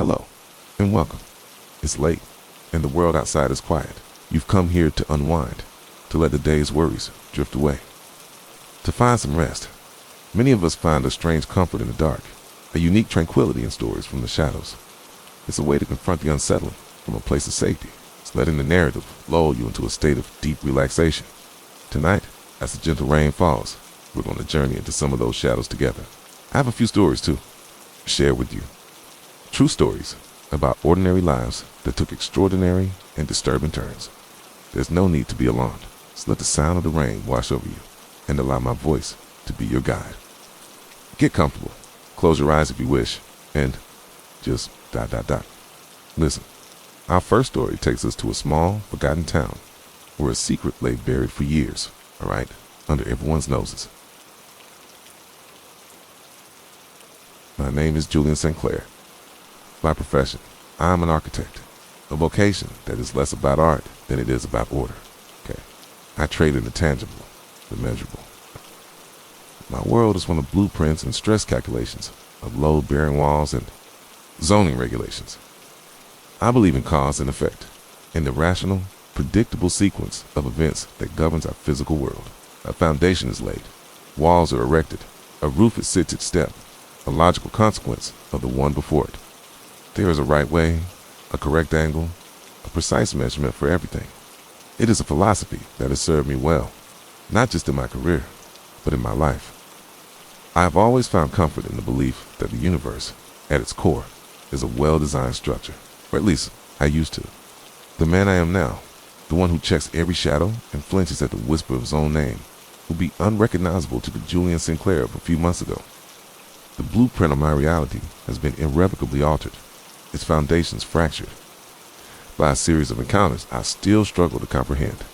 Hello, and welcome. It's late, and the world outside is quiet. You've come here to unwind, to let the day's worries drift away, to find some rest. Many of us find a strange comfort in the dark, a unique tranquility in stories from the shadows. It's a way to confront the unsettling from a place of safety. It's letting the narrative lull you into a state of deep relaxation. Tonight, as the gentle rain falls, we're going to journey into some of those shadows together. I have a few stories, too, to share with you. True stories about ordinary lives that took extraordinary and disturbing turns. There's no need to be alarmed. Just let the sound of the rain wash over you and allow my voice to be your guide. Get comfortable. Close your eyes if you wish, and just ... Listen, our first story takes us to a small, forgotten town where a secret lay buried for years, all right, under everyone's noses. My name is Julian Sinclair. By profession, I'm an architect, a vocation that is less about art than it is about order. Okay, I trade in the tangible, the measurable. My world is one of blueprints and stress calculations, of load-bearing walls and zoning regulations. I believe in cause and effect, in the rational, predictable sequence of events that governs our physical world. A foundation is laid, walls are erected, a roof sits its step, a logical consequence of the one before it. There is a right way, a correct angle, a precise measurement for everything. It is a philosophy that has served me well, not just in my career, but in my life. I have always found comfort in the belief that the universe, at its core, is a well-designed structure, or at least I used to. The man I am now, the one who checks every shadow and flinches at the whisper of his own name, will be unrecognizable to the Julian Sinclair of a few months ago. The blueprint of my reality has been irrevocably altered, its foundations fractured. By a series of encounters I still struggle to comprehend.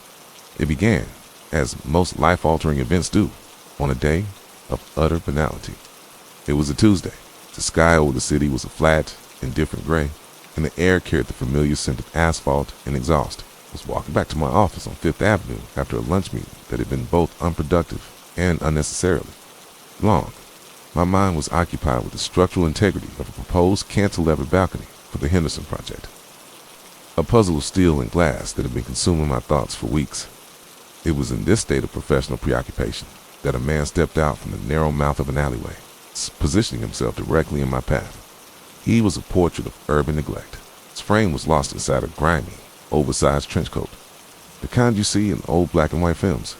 It began, as most life-altering events do, on a day of utter banality. It was a Tuesday. The sky over the city was a flat, indifferent gray, and the air carried the familiar scent of asphalt and exhaust. I was walking back to my office on Fifth Avenue after a lunch meeting that had been both unproductive and unnecessarily long. My mind was occupied with the structural integrity of a proposed cantilever balcony for the Henderson project. A puzzle of steel and glass that had been consuming my thoughts for weeks. It was in this state of professional preoccupation that a man stepped out from the narrow mouth of an alleyway, positioning himself directly in my path. He was a portrait of urban neglect. His frame was lost inside a grimy, oversized trench coat, the kind you see in old black and white films.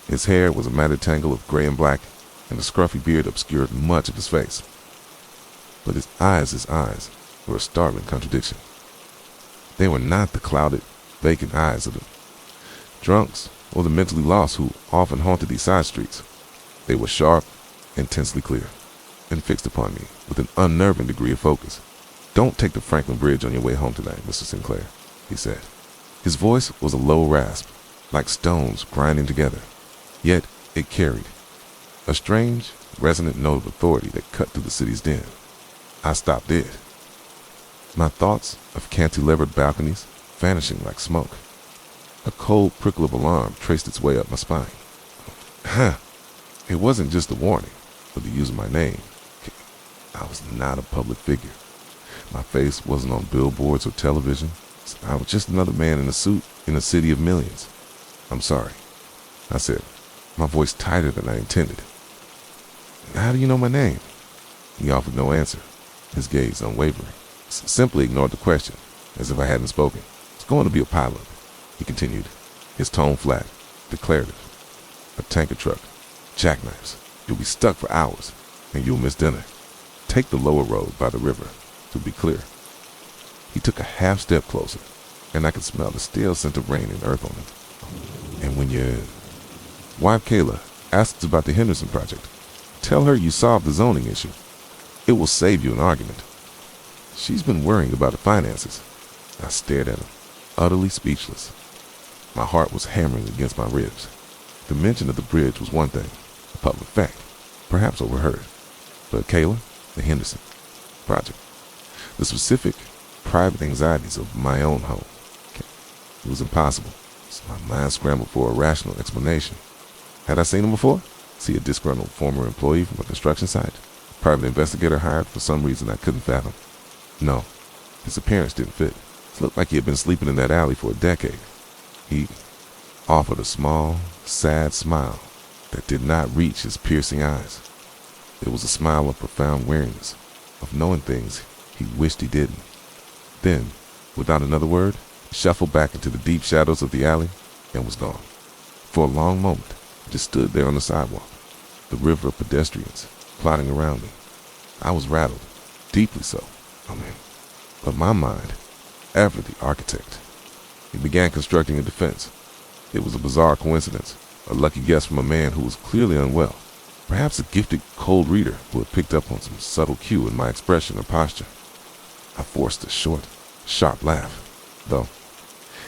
His hair was a matted tangle of gray and black, and the scruffy beard obscured much of his face. But his eyes were a startling contradiction. They were not the clouded, vacant eyes of the drunks or the mentally lost who often haunted these side streets. They were sharp, intensely clear, and fixed upon me with an unnerving degree of focus. "Don't take the Franklin Bridge on your way home tonight, Mr. Sinclair," he said. His voice was a low rasp, like stones grinding together, yet it carried a strange, resonant note of authority that cut through the city's din. I stopped dead, my thoughts of cantilevered balconies vanishing like smoke. A cold prickle of alarm traced its way up my spine. It wasn't just a warning for the use of my name. I was not a public figure. My face wasn't on billboards or television. I was just another man in a suit in a city of millions. "I'm sorry," I said, my voice tighter than I intended. "How do you know my name?" He offered no answer, his gaze unwavering. Simply ignored the question, as if I hadn't spoken. "It's going to be a pileup," he continued, his tone flat, declarative. "A tanker truck, jackknives. You'll be stuck for hours, and you'll miss dinner. Take the lower road by the river, to be clear." He took a half step closer, and I could smell the stale scent of rain and earth on him. "And when your wife Kayla asks about the Henderson project, tell her you solved the zoning issue. It will save you an argument. She's been worrying about the finances." I stared at him, utterly speechless. My heart was hammering against my ribs. The mention of the bridge was one thing, a public fact, perhaps overheard. But Kayla, the Henderson project, the specific, private anxieties of my own home. It was impossible. So my mind scrambled for a rational explanation. Had I seen him before? See a disgruntled former employee from a construction site? A private investigator hired for some reason I couldn't fathom. No, his appearance didn't fit. It looked like he had been sleeping in that alley for a decade. He offered a small, sad smile that did not reach his piercing eyes. It was a smile of profound weariness, of knowing things he wished he didn't. Then, without another word, he shuffled back into the deep shadows of the alley and was gone. For a long moment, I just stood there on the sidewalk, the river of pedestrians plodding around me. I was rattled, deeply so. But my mind, ever the architect, he began constructing a defense. It was a bizarre coincidence, a lucky guess from a man who was clearly unwell, perhaps a gifted cold reader who had picked up on some subtle cue in my expression or posture. I forced a short, sharp laugh, though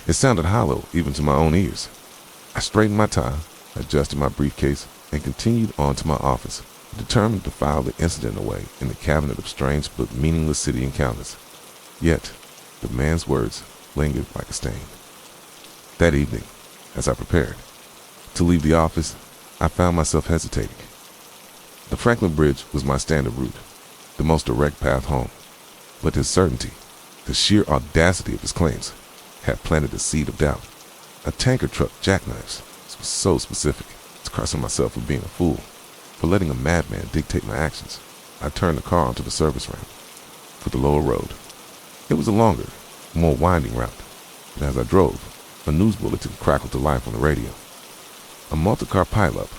it sounded hollow even to my own ears. I straightened my tie, adjusted my briefcase, and continued on to my office, determined to file the incident away in the cabinet of strange but meaningless city encounters. Yet, the man's words lingered like a stain. That evening, as I prepared to leave the office, I found myself hesitating. The Franklin Bridge was my standard route, the most direct path home. But his certainty, the sheer audacity of his claims, had planted a seed of doubt. A tanker truck jackknives. This was so specific. I was cursing myself for being a fool, for letting a madman dictate my actions. I turned the car onto the service ramp for the lower road. It was a longer, more winding route, but as I drove, a news bulletin crackled to life on the radio. A multi-car pileup,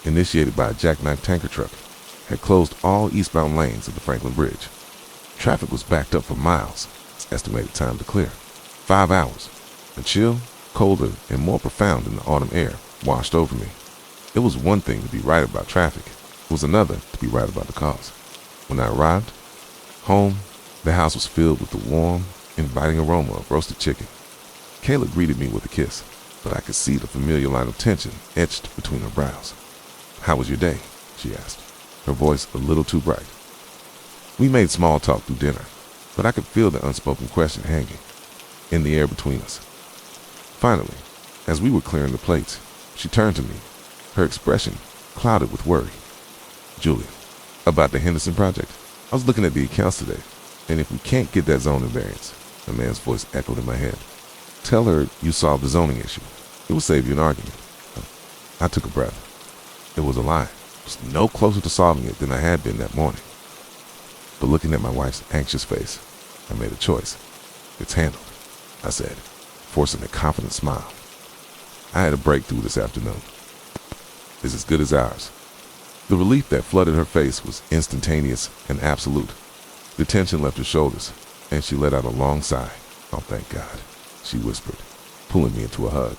initiated by a jackknife tanker truck, had closed all eastbound lanes of the Franklin Bridge. Traffic was backed up for miles. Its estimated time to clear, 5 hours. A chill, colder, and more profound than the autumn air washed over me. It was one thing to be right about traffic. It was another to be right about the cause. When I arrived home, the house was filled with the warm, inviting aroma of roasted chicken. Kayla greeted me with a kiss, but I could see the familiar line of tension etched between her brows. "How was your day?" she asked, her voice a little too bright. We made small talk through dinner, but I could feel the unspoken question hanging in the air between us. Finally, as we were clearing the plates, she turned to me, her expression clouded with worry. "Julian, about the Henderson project, I was looking at the accounts today, and if we can't get that zoning variance," a man's voice echoed in my head, "tell her you solved the zoning issue. It will save you an argument." I took a breath. It was a lie. I was no closer to solving it than I had been that morning. But looking at my wife's anxious face, I made a choice. "It's handled," I said, forcing a confident smile. I had a breakthrough this afternoon. "It's as good as ours." The relief that flooded her face was instantaneous and absolute. The tension left her shoulders, and she let out a long sigh. "Oh, thank God," she whispered, pulling me into a hug.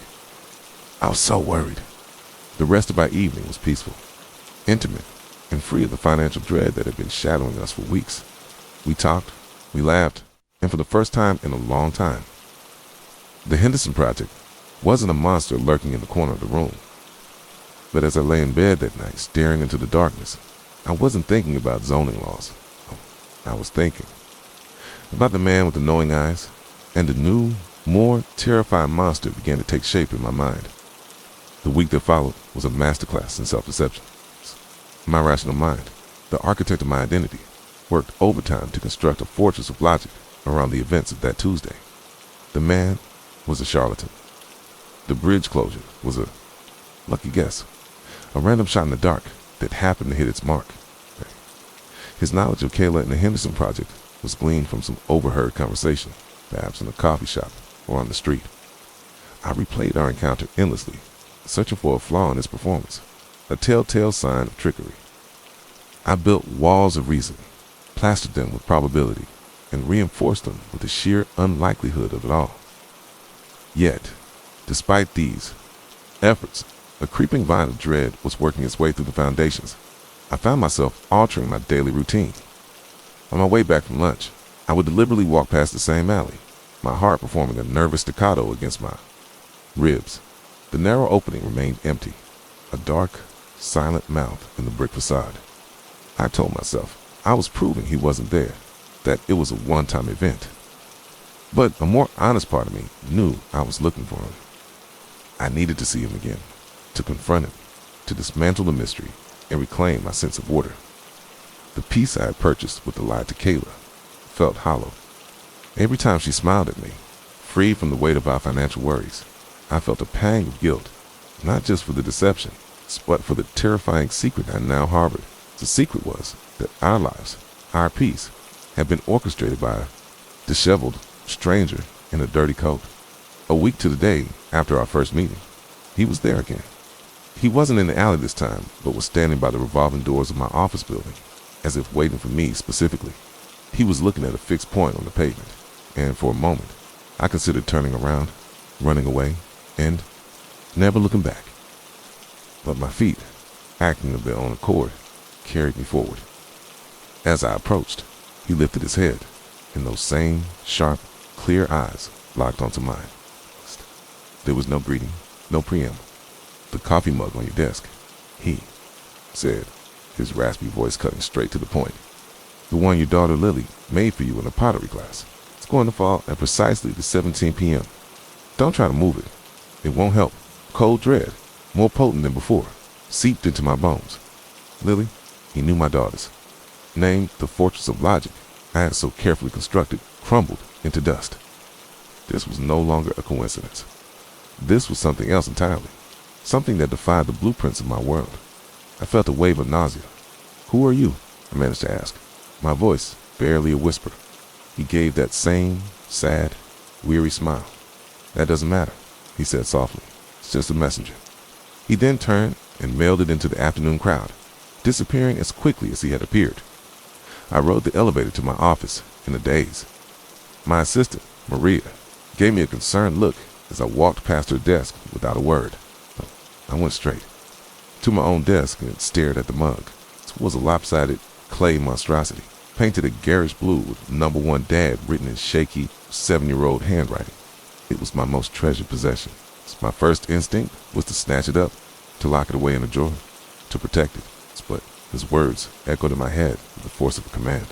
I was so worried. The rest of our evening was peaceful, intimate, and free of the financial dread that had been shadowing us for weeks. We talked, we laughed, and for the first time in a long time, the Henderson project wasn't a monster lurking in the corner of the room. But as I lay in bed that night, staring into the darkness, I wasn't thinking about zoning laws. I was thinking about the man with the knowing eyes, and the new, more terrifying monster began to take shape in my mind. The week that followed was a masterclass in self-deception. My rational mind, the architect of my identity, worked overtime to construct a fortress of logic around the events of that Tuesday. The man was a charlatan. The bridge closure was a lucky guess, a random shot in the dark that happened to hit its mark. His knowledge of Kayla and the Henderson project was gleaned from some overheard conversation, perhaps in a coffee shop or on the street. I replayed our encounter endlessly, searching for a flaw in his performance, a telltale sign of trickery. I built walls of reason, plastered them with probability, and reinforced them with the sheer unlikelihood of it all. Yet, despite these efforts, a creeping vine of dread was working its way through the foundations. I found myself altering my daily routine. On my way back from lunch, I would deliberately walk past the same alley, my heart performing a nervous staccato against my ribs. The narrow opening remained empty, a dark, silent mouth in the brick facade. I told myself I was proving he wasn't there, that it was a one-time event. But a more honest part of me knew I was looking for him. I needed to see him again, to confront him, to dismantle the mystery, and reclaim my sense of order. The peace I had purchased with the lie to Kayla felt hollow, Every time she smiled at me, free from the weight of our financial worries, I felt a pang of guilt, not just for the deception, but for the terrifying secret I now harbored. The secret was that our lives, our peace, had been orchestrated by a disheveled stranger in a dirty coat. A week to the day after our first meeting, he was there again. He wasn't in the alley this time, but was standing by the revolving doors of my office building, as if waiting for me specifically. He was looking at a fixed point on the pavement, and for a moment, I considered turning around, running away, and never looking back. But my feet, acting of their own accord, carried me forward. As I approached, he lifted his head, and those same sharp, clear eyes locked onto mine. There was no greeting, no preamble. The coffee mug on your desk, he said, his raspy voice cutting straight to the point. The one your daughter Lily made for you in a pottery class. It's going to fall at precisely the 17 p.m. Don't try to move it. It won't help. Cold dread, more potent than before, seeped into my bones. Lily, he knew my daughters. Named the Fortress of Logic I had so carefully constructed, crumbled into dust. This was no longer a coincidence. This was something else entirely. Something that defied the blueprints of my world. I felt a wave of nausea. Who are you? I managed to ask, my voice barely a whisper. He gave that same, sad, weary smile. That doesn't matter, he said softly. It's just a messenger. He then turned and mailed it into the afternoon crowd, disappearing as quickly as he had appeared. I rode the elevator to my office in a daze. My assistant, Maria, gave me a concerned look as I walked past her desk without a word. I went straight to my own desk and stared at the mug. It was a lopsided clay monstrosity, painted a garish blue with "Number One Dad" written in shaky 7-year-old handwriting. It was my most treasured possession. My first instinct was to snatch it up, to lock it away in a drawer, to protect it. But his words echoed in my head with the force of a command.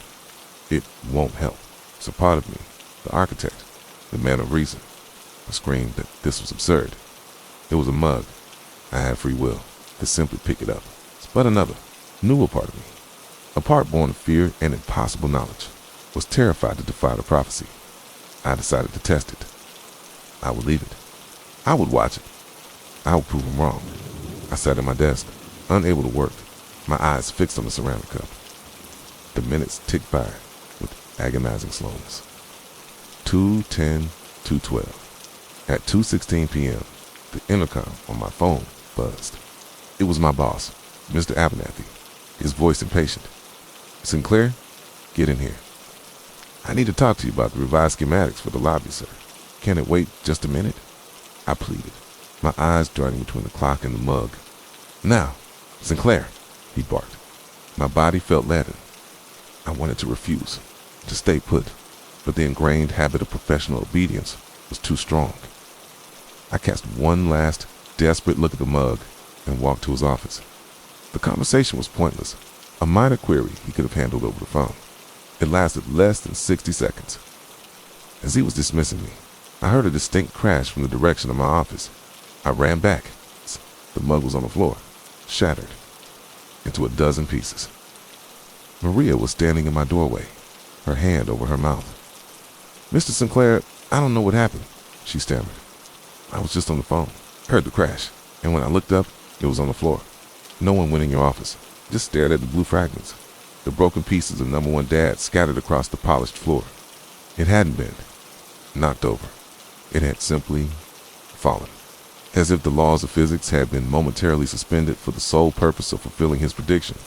It won't help. So part of me, the architect, the man of reason, I screamed that this was absurd. It was a mug. I had free will to simply pick it up. But another, newer part of me, a part born of fear and impossible knowledge, was terrified to defy the prophecy. I decided to test it. I would leave it. I would watch it. I would prove him wrong. I sat at my desk, unable to work, my eyes fixed on the ceramic cup. The minutes ticked by with agonizing slowness. 2:10, 2:12. At 2:16 p.m., the intercom on my phone buzzed. It was my boss, Mr. Abernathy, his voice impatient. Sinclair, get in here. I need to talk to you about the revised schematics for the lobby, sir. Can it wait just a minute? I pleaded, my eyes darting between the clock and the mug. Now, Sinclair, he barked. My body felt leaden. I wanted to refuse, to stay put, but the ingrained habit of professional obedience was too strong. I cast one last, desperate look at the mug and walked to his office. The conversation was pointless, a minor query he could have handled over the phone. It lasted less than 60 seconds. As he was dismissing me, I heard a distinct crash from the direction of my office. I ran back. The mug was on the floor, shattered into a dozen pieces. Maria was standing in my doorway, her hand over her mouth. Mr. Sinclair, I don't know what happened, she stammered. I was just on the phone, heard the crash, and when I looked up, it was on the floor. No one went in your office, just stared at the blue fragments, the broken pieces of Number One Dad scattered across the polished floor. It hadn't been knocked over. It had simply fallen, as if the laws of physics had been momentarily suspended for the sole purpose of fulfilling his prediction.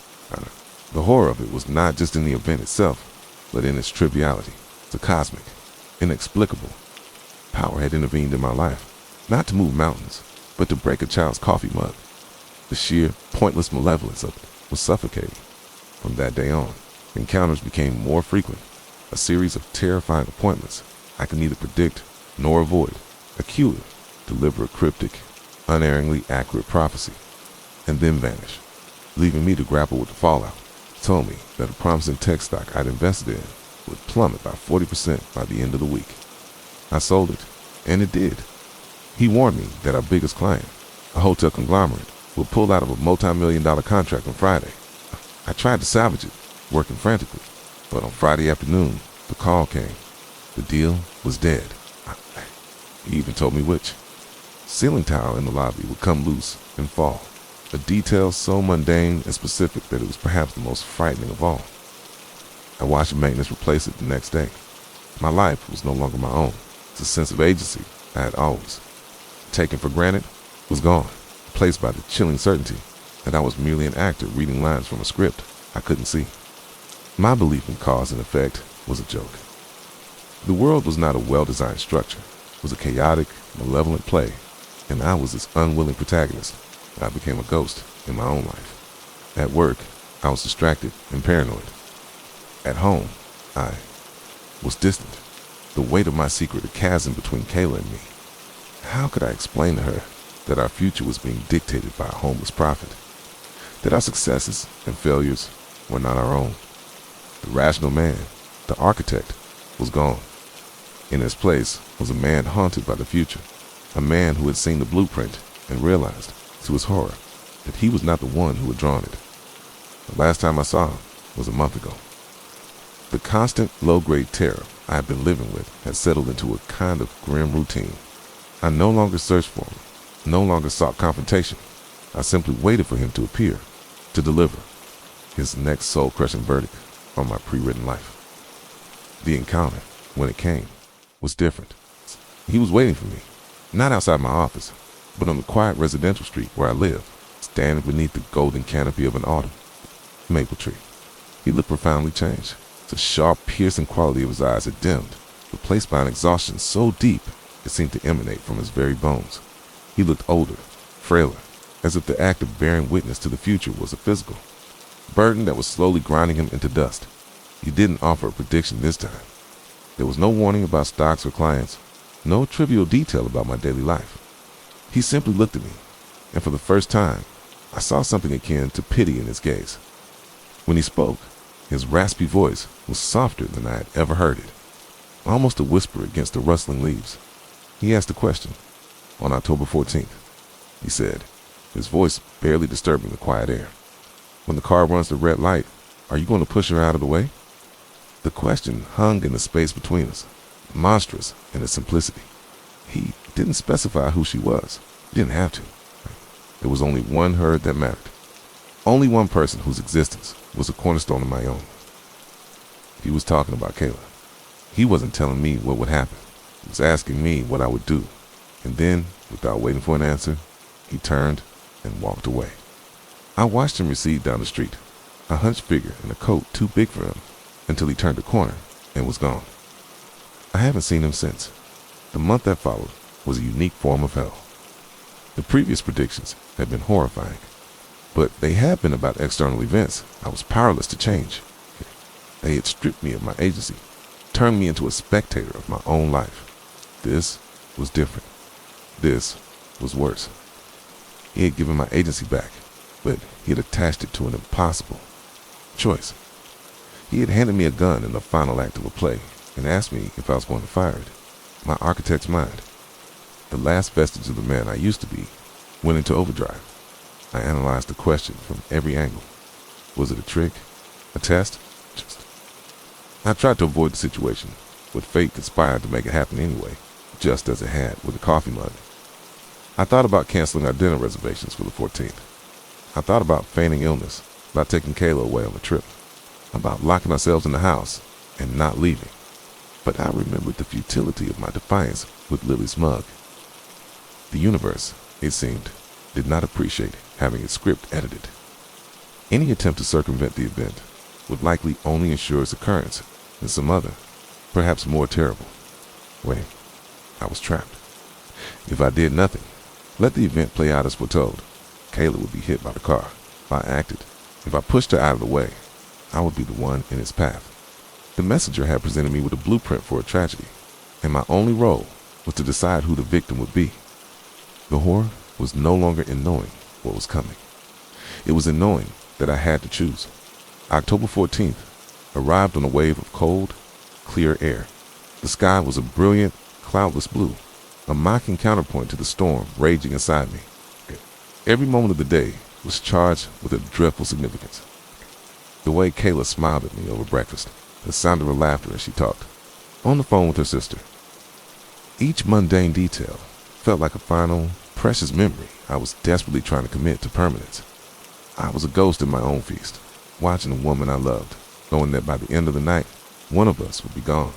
The horror of it was not just in the event itself, but in its triviality. The cosmic, inexplicable power had intervened in my life, not to move mountains, but to break a child's coffee mug. The sheer, pointless malevolence of it was suffocating. From that day on, encounters became more frequent, a series of terrifying appointments I could neither predict nor avoid. A cue deliver a cryptic, unerringly accurate prophecy, and then vanish, leaving me to grapple with the fallout. He told me that a promising tech stock I'd invested in would plummet by 40% by the end of the week. I sold it, and it did. He warned me that our biggest client, a hotel conglomerate, would pull out of a multi-million-dollar contract on Friday. I tried to salvage it, working frantically, but on Friday afternoon, the call came. The deal was dead. He even told me which. Ceiling tile in the lobby would come loose and fall, a detail so mundane and specific that it was perhaps the most frightening of all. I watched maintenance replace it the next day. My life was no longer my own. The sense of agency I had always taken for granted was gone, replaced by the chilling certainty that I was merely an actor reading lines from a script I couldn't see. My belief in cause and effect was a joke. The world was not a well-designed structure. It was a chaotic, malevolent play, and I was its unwilling protagonist. I became a ghost in my own life. At work, I was distracted and paranoid. At home, I was distant. The weight of my secret a chasm between Kayla and me. How could I explain to her that our future was being dictated by a homeless prophet? That our successes and failures were not our own? The rational man, the architect, was gone. In his place was a man haunted by the future, a man who had seen the blueprint and realized, to his horror, that he was not the one who had drawn it. The last time I saw him was a month ago. The constant low-grade terror I had been living with had settled into a kind of grim routine. I no longer searched for him, no longer sought confrontation. I simply waited for him to appear, to deliver his next soul-crushing verdict on my pre-written life. The encounter, when it came, was different. He was waiting for me, not outside my office, but on the quiet residential street where I live, standing beneath the golden canopy of an autumn maple tree. He looked profoundly changed. The sharp, piercing quality of his eyes had dimmed, replaced by an exhaustion so deep it seemed to emanate from his very bones. He looked older, frailer, as if the act of bearing witness to the future was a physical burden that was slowly grinding him into dust. He didn't offer a prediction this time. There was no warning about stocks or clients, no trivial detail about my daily life. He simply looked at me, and for the first time, I saw something akin to pity in his gaze. When he spoke, his raspy voice was softer than I had ever heard it, almost a whisper against the rustling leaves. He asked a question. On October 14th, he said, his voice barely disturbing the quiet air. When the car runs the red light, are you going to push her out of the way? The question hung in the space between us, monstrous in its simplicity. He didn't specify who she was. He didn't have to. There was only one her that mattered. Only one person whose existence was a cornerstone of my own. He was talking about Kayla. He wasn't telling me what would happen. He was asking me what I would do. And then, without waiting for an answer, he turned and walked away. I watched him recede down the street, a hunched figure in a coat too big for him, until he turned a corner and was gone. I haven't seen him since. The month that followed was a unique form of hell. The previous predictions had been horrifying, but they had been about external events I was powerless to change. They had stripped me of my agency, turned me into a spectator of my own life. This was different. This was worse. He had given my agency back, but he had attached it to an impossible choice. He had handed me a gun in the final act of a play and asked me if I was going to fire it. My architect's mind, the last vestige of the man I used to be, went into overdrive. I analyzed the question from every angle. Was it a trick? A test? I tried to avoid the situation, but fate conspired to make it happen anyway, just as it had with the coffee mug. I thought about canceling our dinner reservations for the 14th. I thought about feigning illness, about taking Kayla away on the trip, about locking ourselves in the house and not leaving. But I remembered the futility of my defiance with Lily's mug. The universe, it seemed, did not appreciate having its script edited. Any attempt to circumvent the event would likely only ensure its occurrence in some other, perhaps more terrible way. I was trapped. If I did nothing, let the event play out as foretold, Kayla would be hit by the car. If I acted, if I pushed her out of the way, I would be the one in its path. The messenger had presented me with a blueprint for a tragedy, and my only role was to decide who the victim would be. The horror was no longer in knowing what was coming. It was in knowing that I had to choose. October 14th arrived on a wave of cold, clear air. The sky was a brilliant, cloudless blue, a mocking counterpoint to the storm raging inside me. Every moment of the day was charged with a dreadful significance. The way Kayla smiled at me over breakfast, the sound of her laughter as she talked, on the phone with her sister. Each mundane detail felt like a final, precious memory I was desperately trying to commit to permanence. I was a ghost in my own feast, watching a woman I loved, knowing that by the end of the night, one of us would be gone.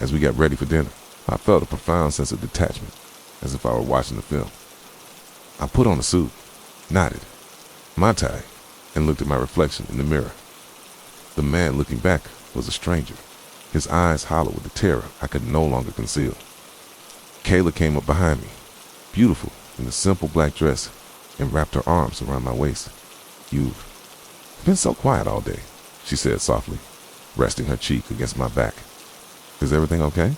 As we got ready for dinner, I felt a profound sense of detachment, as if I were watching a film. I put on a suit, nodded, my tie, and looked at my reflection in the mirror. The man looking back was a stranger, his eyes hollow with the terror I could no longer conceal. Kayla came up behind me, beautiful in a simple black dress, and wrapped her arms around my waist. "You've been so quiet all day," she said softly, resting her cheek against my back. "Is everything okay?"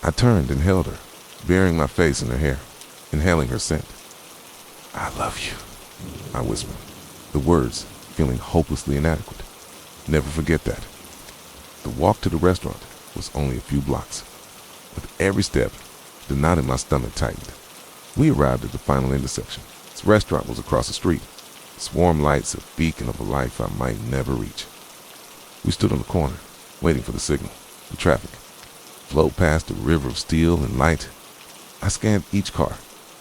I turned and held her, burying my face in her hair, inhaling her scent. "I love you," I whispered, the words feeling hopelessly inadequate. Never forget that. The walk to the restaurant was only a few blocks. With every step, the knot in my stomach tightened. We arrived at the final intersection. Its restaurant was across the street, its warm lights a beacon of a life I might never reach. We stood on the corner, waiting for the signal. The traffic flowed past a river of steel and light. I scanned each car,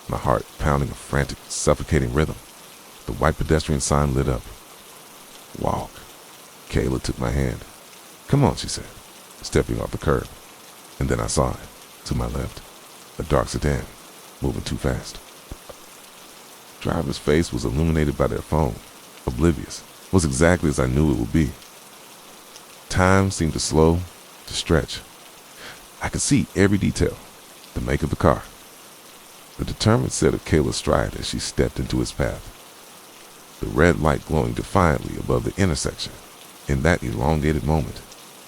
my heart pounding a frantic, suffocating rhythm. The white pedestrian sign lit up. "Walk." Kayla took my hand. "Come on," she said, stepping off the curb. And then I saw it, to my left, a dark sedan, moving too fast. Driver's face was illuminated by their phone, oblivious. It was exactly as I knew it would be. Time seemed to slow, to stretch. I could see every detail, the make of the car, the determined set of Kayla's stride as she stepped into its path, the red light glowing defiantly above the intersection. In that elongated moment,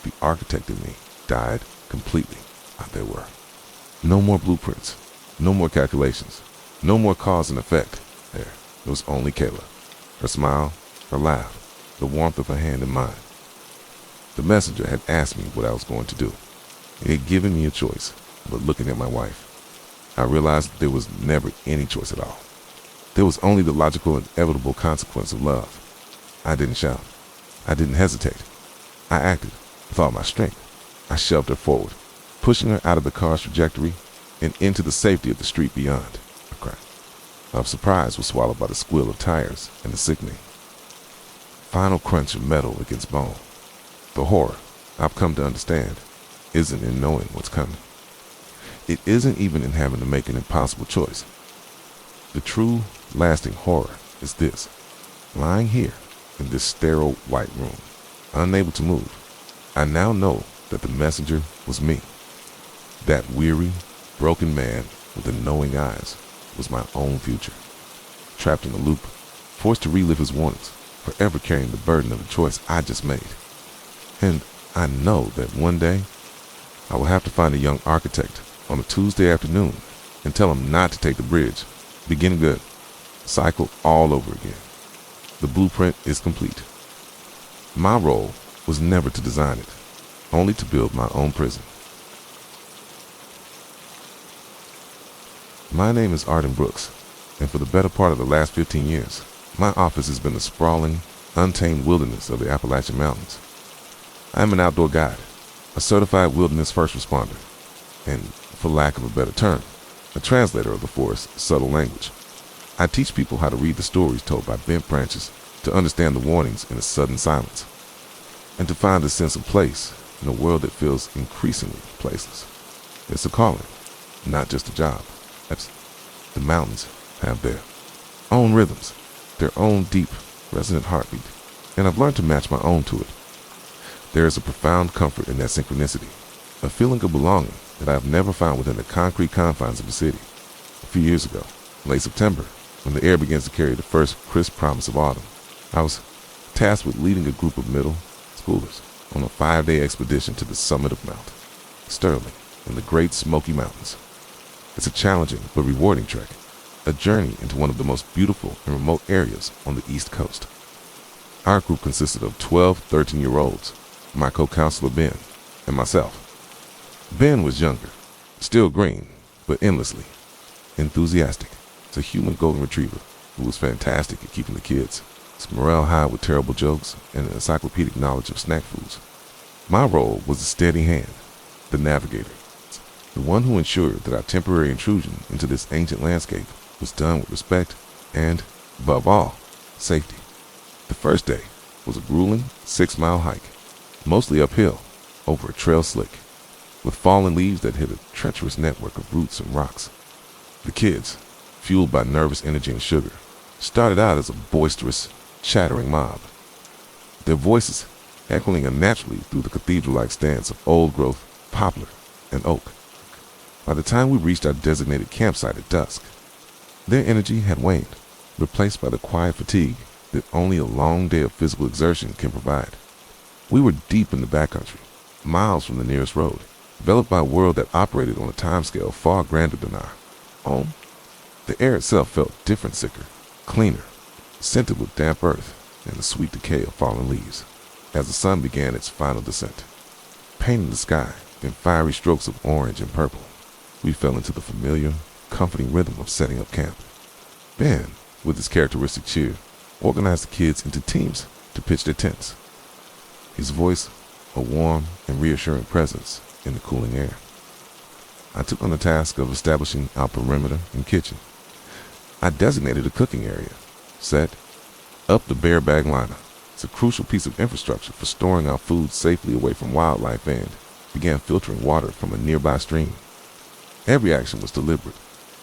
the architect in me died completely. There were no more blueprints, no more calculations, no more cause and effect. There was only Kayla, her smile, her laugh, the warmth of her hand in mine. The messenger had asked me what I was going to do. He had given me a choice, but looking at my wife, I realized there was never any choice at all. There was only the logical and inevitable consequence of love. I didn't shout. I didn't hesitate. I acted with all my strength. I shoved her forward, pushing her out of the car's trajectory and into the safety of the street beyond. A cry of surprise was swallowed by the squeal of tires and the sickening final crunch of metal against bone. The horror, I've come to understand, isn't in knowing what's coming. It isn't even in having to make an impossible choice. The true, lasting horror is this: lying here in this sterile white room, unable to move. I now know that the messenger was me. That weary, broken man with the knowing eyes was my own future. Trapped in a loop, forced to relive his warnings, forever carrying the burden of the choice I just made. And I know that one day, I will have to find a young architect on a Tuesday afternoon and tell him not to take the bridge. Begin good. Cycle all over again. The blueprint is complete. My role was never to design it, only to build my own prison. My name is Arden Brooks, and for the better part of the last 15 years, my office has been the sprawling, untamed wilderness of the Appalachian Mountains. I am an outdoor guide, a certified wilderness first responder, and, for lack of a better term, a translator of the forest's subtle language. I teach people how to read the stories told by bent branches, to understand the warnings in a sudden silence, and to find a sense of place in a world that feels increasingly placeless. It's a calling, not just a job. The mountains have their own rhythms, their own deep, resonant heartbeat, and I've learned to match my own to it. There is a profound comfort in that synchronicity, a feeling of belonging that I have never found within the concrete confines of a city. A few years ago, late September, when the air begins to carry the first crisp promise of autumn, I was tasked with leading a group of middle schoolers on a 5-day expedition to the summit of Mount Sterling in the Great Smoky Mountains. It's a challenging but rewarding trek, a journey into one of the most beautiful and remote areas on the East Coast. Our group consisted of 12 13-year-olds, my co-counselor Ben, and myself. Ben was younger, still green, but endlessly enthusiastic. It's a human golden retriever who was fantastic at keeping the kids, his morale high with terrible jokes and an encyclopedic knowledge of snack foods. My role was a steady hand, the navigator, the one who ensured that our temporary intrusion into this ancient landscape was done with respect and, above all, safety. The first day was a grueling 6-mile hike, mostly uphill, over a trail slick, with fallen leaves that hid a treacherous network of roots and rocks. The kids, fueled by nervous energy and sugar, started out as a boisterous, chattering mob, their voices echoing unnaturally through the cathedral-like stands of old-growth poplar and oak. By the time we reached our designated campsite at dusk, their energy had waned, replaced by the quiet fatigue that only a long day of physical exertion can provide. We were deep in the backcountry, miles from the nearest road, enveloped by a world that operated on a timescale far grander than our own. The air itself felt different, sicker, cleaner, scented with damp earth and the sweet decay of fallen leaves. As the sun began its final descent, painting the sky in fiery strokes of orange and purple, we fell into the familiar, comforting rhythm of setting up camp. Ben, with his characteristic cheer, organized the kids into teams to pitch their tents, his voice a warm and reassuring presence in the cooling air. I took on the task of establishing our perimeter and kitchen. I designated a cooking area, set up the bear bag liner. It's a crucial piece of infrastructure for storing our food safely away from wildlife, and began filtering water from a nearby stream. Every action was deliberate,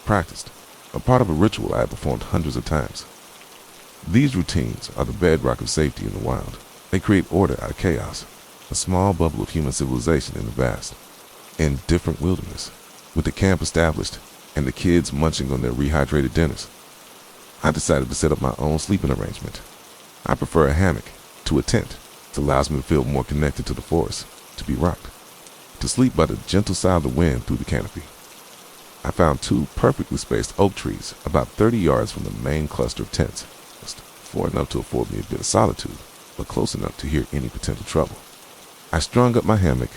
practiced, a part of a ritual I had performed hundreds of times. These routines are the bedrock of safety in the wild. They create order out of chaos, a small bubble of human civilization in the vast, indifferent wilderness. With the camp established and the kids munching on their rehydrated dinners, I decided to set up my own sleeping arrangement. I prefer a hammock to a tent. It allows me to feel more connected to the forest, to be rocked, to sleep by the gentle sigh of the wind through the canopy. I found 2 perfectly spaced oak trees about 30 yards from the main cluster of tents, just far enough to afford me a bit of solitude, but close enough to hear any potential trouble. I strung up my hammock,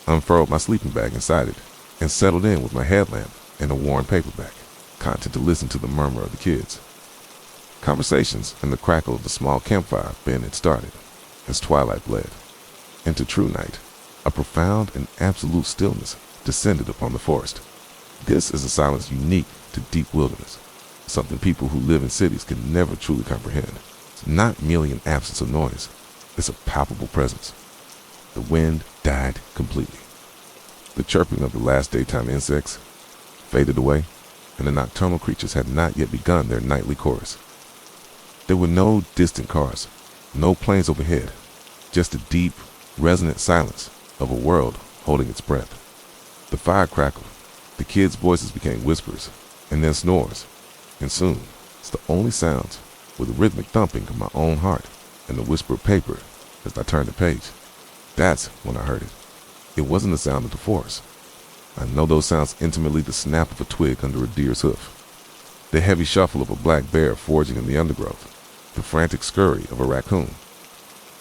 unfurled my sleeping bag inside it, and settled in with my headlamp and a worn paperback, content to listen to the murmur of the kids. Conversations and the crackle of the small campfire Ben had started as twilight bled into true night. A profound and absolute stillness descended upon the forest. This is a silence unique to deep wilderness, something people who live in cities can never truly comprehend. It's not merely an absence of noise, it's a palpable presence. The wind died completely. The chirping of the last daytime insects faded away, and the nocturnal creatures had not yet begun their nightly chorus. There were no distant cars, no planes overhead, just the deep, resonant silence of a world holding its breath. The fire crackled, the kids' voices became whispers, and then snores, and soon it's the only sounds were the rhythmic thumping of my own heart and the whisper of paper as I turned the page. That's when I heard it. It wasn't the sound of the forest. I know those sounds intimately: the snap of a twig under a deer's hoof, the heavy shuffle of a black bear foraging in the undergrowth, the frantic scurry of a raccoon.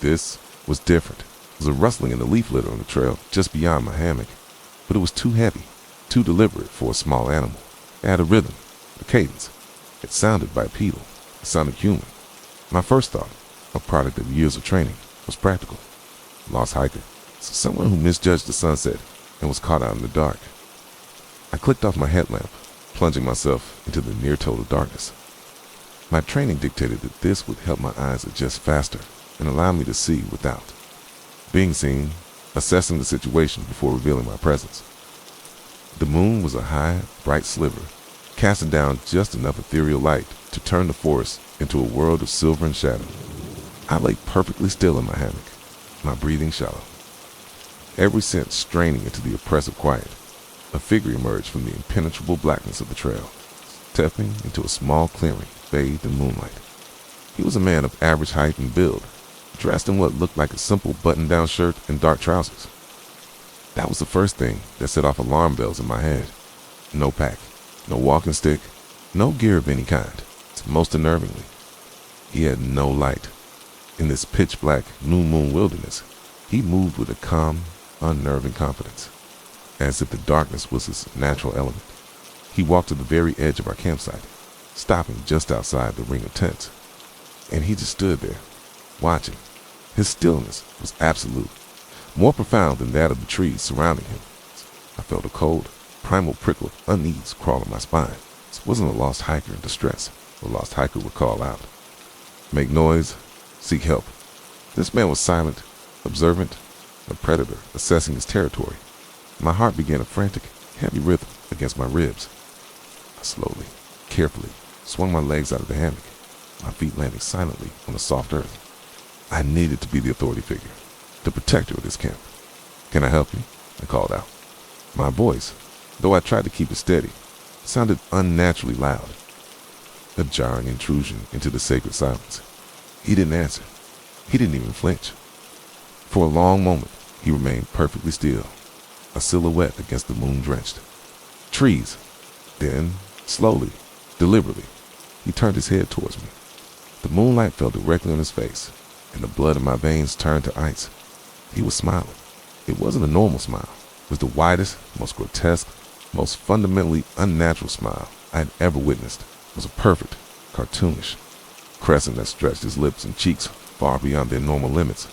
This was different. There was a rustling in the leaf litter on the trail just beyond my hammock, but it was too heavy, too deliberate for a small animal. It had a rhythm, a cadence. It sounded bipedal. It sounded human. My first thought, a product of years of training, was practical. Lost hiker, someone who misjudged the sunset and was caught out in the dark. I clicked off my headlamp, plunging myself into the near total darkness. My training dictated that this would help my eyes adjust faster and allow me to see without being seen, assessing the situation before revealing my presence. The moon was a high, bright sliver, casting down just enough ethereal light to turn the forest into a world of silver and shadow. I lay perfectly still in my hammock, my breathing shallow, every sense straining into the oppressive quiet. A figure emerged from the impenetrable blackness of the trail, stepping into a small clearing bathed in moonlight. He was a man of average height and build, dressed in what looked like a simple button-down shirt and dark trousers. That was the first thing that set off alarm bells in my head. No pack, no walking stick, no gear of any kind. Most unnervingly, he had no light. In this pitch-black, new moon wilderness, he moved with a calm, unnerving confidence, as if the darkness was his natural element. He walked to the very edge of our campsite, stopping just outside the ring of tents, and he just stood there, watching. His stillness was absolute, more profound than that of the trees surrounding him. I felt a cold, primal prickle of unease crawl in my spine. This wasn't a lost hiker in distress. A lost hiker would call out, make noise, seek help. This man was silent, observant, a predator assessing his territory. My heart began a frantic, heavy rhythm against my ribs. I slowly, carefully swung my legs out of the hammock, my feet landing silently on the soft earth. I needed to be the authority figure, the protector of this camp. Can I help you? I called out. My voice, though I tried to keep it steady, sounded unnaturally loud, a jarring intrusion into the sacred silence. He didn't answer. He didn't even flinch. For a long moment, he remained perfectly still, a silhouette against the moon-drenched trees. Then, slowly, deliberately, he turned his head towards me. The moonlight fell directly on his face, and the blood in my veins turned to ice. He was smiling. It wasn't a normal smile. It was the widest, most grotesque, most fundamentally unnatural smile I had ever witnessed. It was a perfect, cartoonish crescent that stretched his lips and cheeks far beyond their normal limits,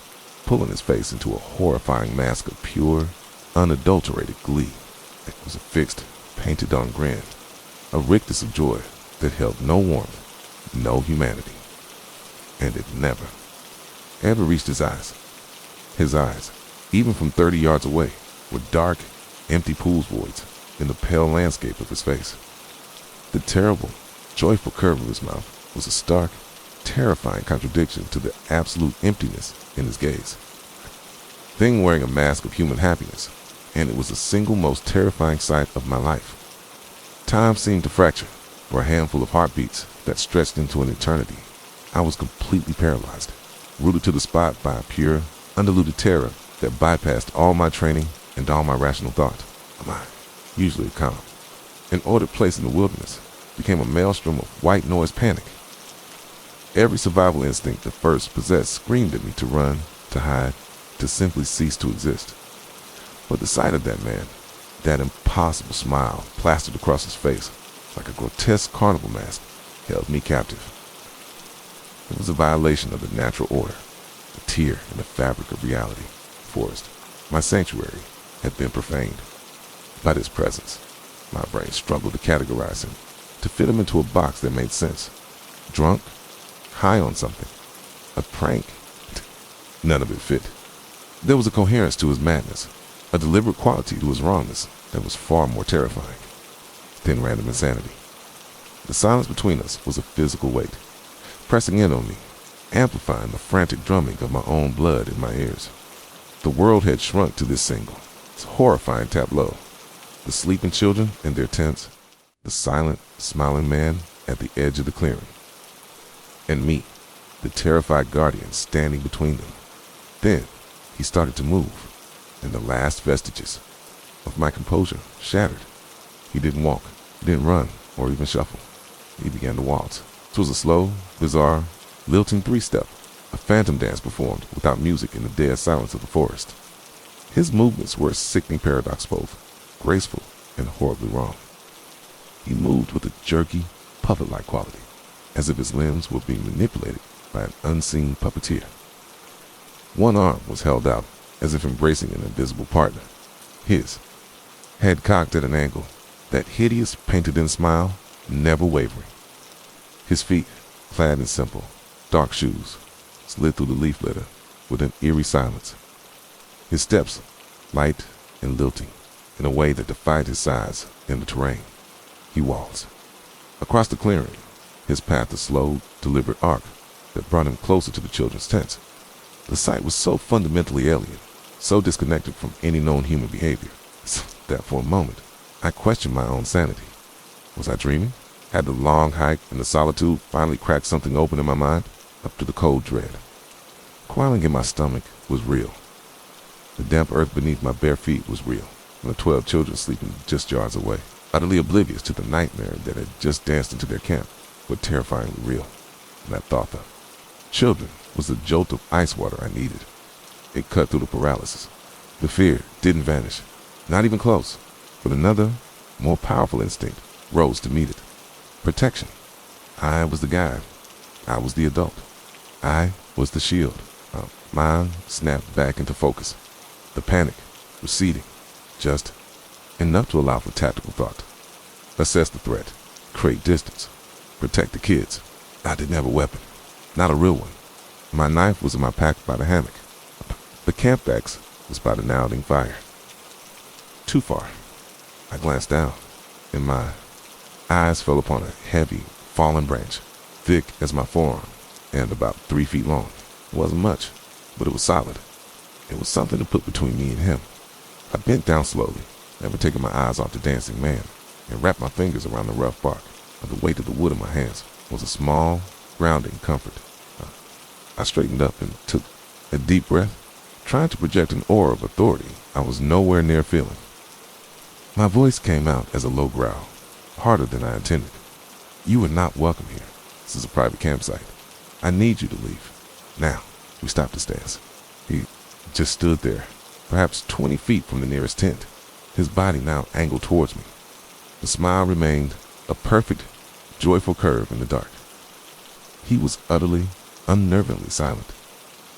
pulling his face into a horrifying mask of pure, unadulterated glee. It was a fixed, painted-on grin, a rictus of joy that held no warmth, no humanity. And it never, ever reached his eyes. His eyes, even from 30 yards away, were dark, empty pools voids in the pale landscape of his face. The terrible, joyful curve of his mouth was a stark, terrifying contradiction to the absolute emptiness in his gaze. Thing wearing a mask of human happiness, and it was the single most terrifying sight of my life. Time seemed to fracture for a handful of heartbeats that stretched into an eternity. I was completely paralyzed, rooted to the spot by a pure, undiluted terror that bypassed all my training and all my rational thought. My, usually calm, an ordered place in the wilderness, became a maelstrom of white noise panic. Every survival instinct that first possessed screamed at me to run, to hide, to simply cease to exist. But the sight of that man, that impossible smile plastered across his face like a grotesque carnival mask, held me captive. It was a violation of the natural order, a tear in the fabric of reality. Forest, my sanctuary, had been profaned by this presence. My brain struggled to categorize him, to fit him into a box that made sense. Drunk? High on something? A prank? None of it fit. There was a coherence to his madness, a deliberate quality to his wrongness that was far more terrifying than random insanity. The silence between us was a physical weight, pressing in on me, amplifying the frantic drumming of my own blood in my ears. The world had shrunk to this single, this horrifying tableau. The sleeping children in their tents, the silent, smiling man at the edge of the clearing, and me, the terrified guardian standing between them. Then he started to move, and the last vestiges of my composure shattered. He didn't walk, he didn't run, or even shuffle. He began to waltz. It was a slow, bizarre, lilting three-step, a phantom dance performed without music in the dead silence of the forest. His movements were a sickening paradox, both graceful and horribly wrong. He moved with a jerky, puppet-like quality, as if his limbs were being manipulated by an unseen puppeteer. One arm was held out, as if embracing an invisible partner. His, head cocked at an angle, that hideous painted-in smile never wavering. His feet, clad in simple, dark shoes, slid through the leaf litter with an eerie silence. His steps, light and lilting, in a way that defied his size in the terrain. He waltzed. Across the clearing, his path a slow, deliberate arc that brought him closer to the children's tents. The sight was so fundamentally alien, so disconnected from any known human behavior, that for a moment, I questioned my own sanity. Was I dreaming? Had the long hike and the solitude finally cracked something open in my mind? Up to the cold dread. Coiling in my stomach was real. The damp earth beneath my bare feet was real, and the 12 children sleeping just yards away, utterly oblivious to the nightmare that had just danced into their camp, but terrifyingly real. And that thought, the children, was the jolt of ice water I needed. It cut through the paralysis. The fear didn't vanish, not even close, but another, more powerful instinct rose to meet it. Protection. I was the guide. I was the adult. I was the shield. My mind snapped back into focus. The panic receding, just enough to allow for tactical thought. Assess the threat, create distance, protect the kids. I didn't have a weapon, not a real one. My knife was in my pack by the hammock. The camp axe was by the nodding fire. Too far. I glanced down, and my eyes fell upon a heavy, fallen branch, thick as my forearm, and about 3 feet long. It wasn't much, but it was solid. It was something to put between me and him. I bent down slowly, never taking my eyes off the dancing man, and wrapped my fingers around the rough bark. The weight of the wood in my hands was a small, grounding comfort. I straightened up and took a deep breath, trying to project an aura of authority I was nowhere near feeling. My voice came out as a low growl, harder than I intended. You are not welcome here. This is a private campsite. I need you to leave. Now. We stopped his stance. He just stood there, perhaps 20 feet from the nearest tent, his body now angled towards me. The smile remained a perfect, joyful curve in the dark. He was utterly, unnervingly silent.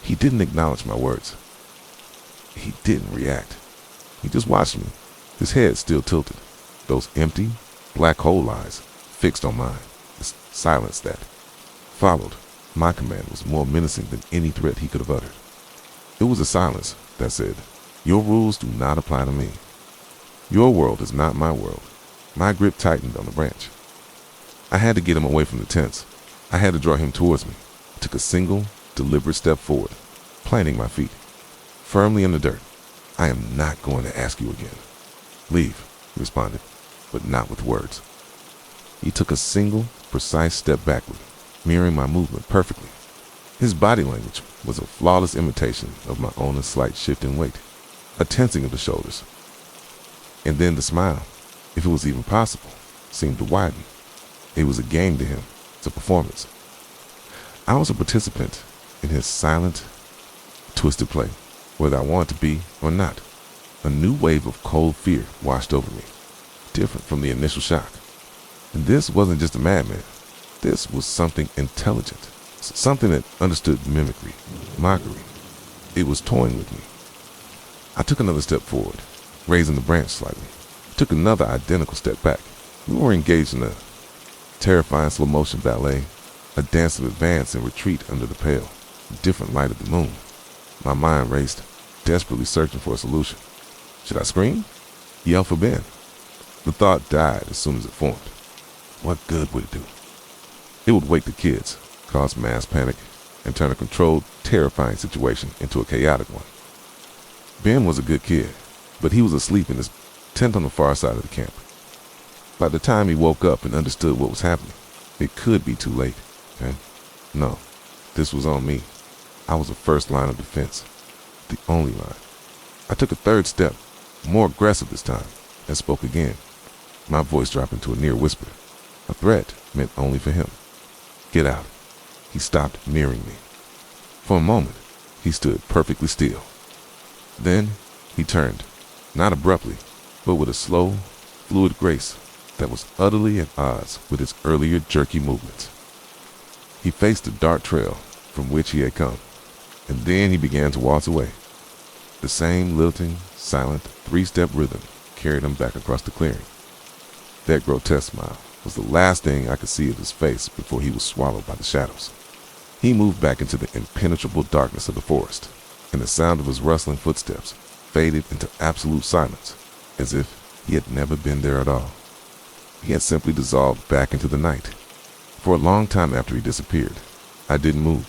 He didn't acknowledge my words. He didn't react. He just watched me, his head still tilted, those empty, black hole eyes fixed on mine. The silence that followed my command was more menacing than any threat he could have uttered. It was a silence that said, "Your rules do not apply to me. Your world is not my world." My grip tightened on the branch. I had to get him away from the tents. I had to draw him towards me. I took a single, deliberate step forward, planting my feet firmly in the dirt. "I am not going to ask you again." "Leave," he responded, but not with words. He took a single, precise step backward, mirroring my movement perfectly. His body language was a flawless imitation of my own slight shift in weight, a tensing of the shoulders. And then the smile, if it was even possible, seemed to widen. It was a game to him. It's a performance. I was a participant in his silent, twisted play, whether I wanted to be or not. A new wave of cold fear washed over me, different from the initial shock. And this wasn't just a madman. This was something intelligent, something that understood mimicry, mockery. It was toying with me. I took another step forward, raising the branch slightly. Took another identical step back. We were engaged in a terrifying slow-motion ballet, a dance of advance and retreat under the pale, different light of the moon. My mind raced, desperately searching for a solution. Should I scream? Yell for Ben? The thought died as soon as it formed. What good would it do? It would wake the kids, cause mass panic, and turn a controlled, terrifying situation into a chaotic one. Ben was a good kid, but he was asleep in his tent on the far side of the camp. By the time he woke up and understood what was happening, it could be too late. Okay? No, this was on me. I was the first line of defense, the only line. I took a third step, more aggressive this time, and spoke again, my voice dropping to a near whisper. A threat meant only for him. "Get out." He stopped nearing me. For a moment, he stood perfectly still. Then he turned, not abruptly, but with a slow, fluid grace that was utterly at odds with his earlier jerky movements. He faced the dark trail from which he had come, and then he began to waltz away. The same lilting, silent, three-step rhythm carried him back across the clearing. That grotesque smile was the last thing I could see of his face before he was swallowed by the shadows. He moved back into the impenetrable darkness of the forest, and the sound of his rustling footsteps faded into absolute silence, as if he had never been there at all. He had simply dissolved back into the night. For a long time after he disappeared, I didn't move.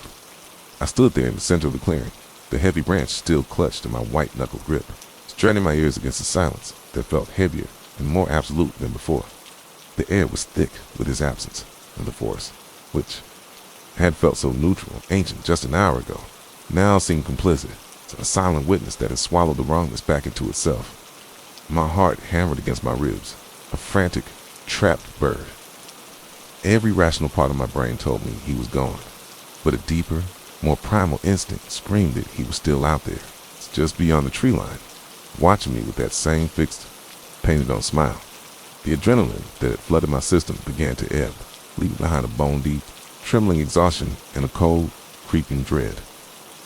I stood there in the center of the clearing, the heavy branch still clutched in my white-knuckled grip, straining my ears against the silence that felt heavier and more absolute than before. The air was thick with his absence, and the forest, which had felt so neutral and ancient just an hour ago, now seemed complicit, a silent witness that had swallowed the wrongness back into itself. My heart hammered against my ribs, a frantic, trapped bird. Every rational part of my brain told me he was gone, but a deeper, more primal instinct screamed that he was still out there, just beyond the tree line, watching me with that same fixed, painted-on smile. The adrenaline that had flooded my system began to ebb, leaving behind a bone-deep, trembling exhaustion and a cold, creeping dread.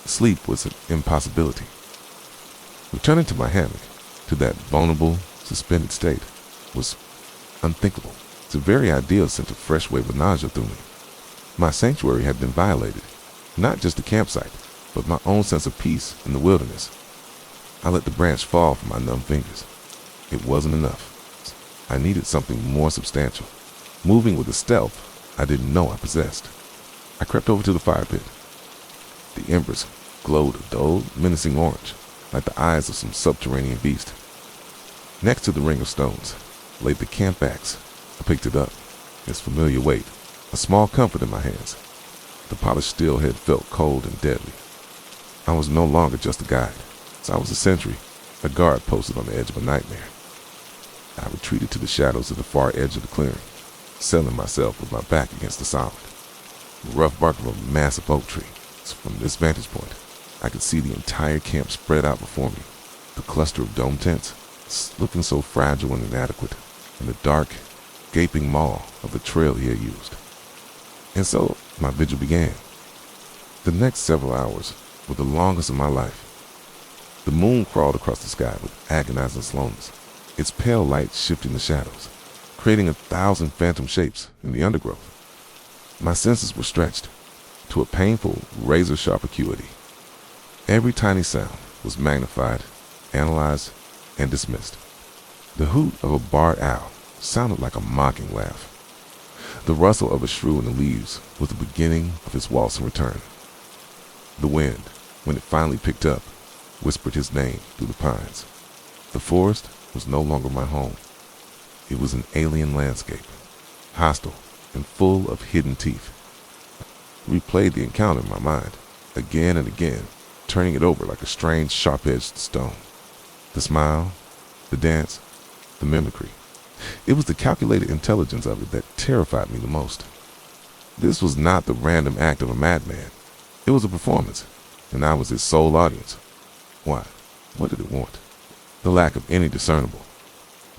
Sleep was an impossibility. Returning to my hammock, to that vulnerable, suspended state was unthinkable. The very idea sent a fresh wave of nausea through me. My sanctuary had been violated, not just the campsite, but my own sense of peace in the wilderness. I let the branch fall from my numb fingers. It wasn't enough. I needed something more substantial, moving with a stealth I didn't know I possessed. I crept over to the fire pit. The embers glowed a dull, menacing orange, like the eyes of some subterranean beast. Next to the ring of stones lay the camp axe. I picked it up, its familiar weight, a small comfort in my hands. The polished steel head felt cold and deadly. I was no longer just a guide. I was a sentry, a guard posted on the edge of a nightmare. I retreated to the shadows of the far edge of the clearing, settling myself with my back against the solid. The rough bark of a massive oak tree. From this vantage point, I could see the entire camp spread out before me. The cluster of dome tents, looking so fragile and inadequate, and the dark, gaping maw of the trail he had used. And so my vigil began. The next several hours were the longest of my life. The moon crawled across the sky with agonizing slowness, its pale light shifting the shadows, creating 1,000 phantom shapes in the undergrowth. My senses were stretched to a painful, razor-sharp acuity. Every tiny sound was magnified, analyzed, and dismissed. The hoot of a barred owl sounded like a mocking laugh. The rustle of a shrew in the leaves was the beginning of its waltzing return. The wind, when it finally picked up, whispered his name through the pines. The forest was no longer my home. It was an alien landscape, hostile and full of hidden teeth. I replayed the encounter in my mind, again and again, turning it over like a strange, sharp-edged stone. The smile, the dance, the mimicry. It was the calculated intelligence of it that terrified me the most. This was not the random act of a madman. It was a performance, and I was its sole audience. Why? What did it want? The lack of any discernible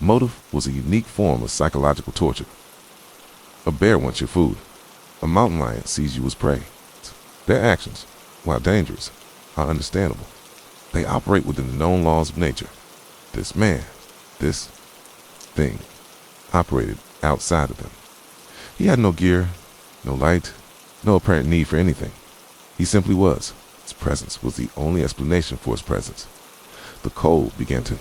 motive was a unique form of psychological torture. A bear wants your food. A mountain lion sees you as prey. Their actions, while dangerous, are understandable. They operate within the known laws of nature. This man, this thing, operated outside of them. He had no gear, no light, no apparent need for anything. He simply was. His presence was the only explanation for his presence. The cold began to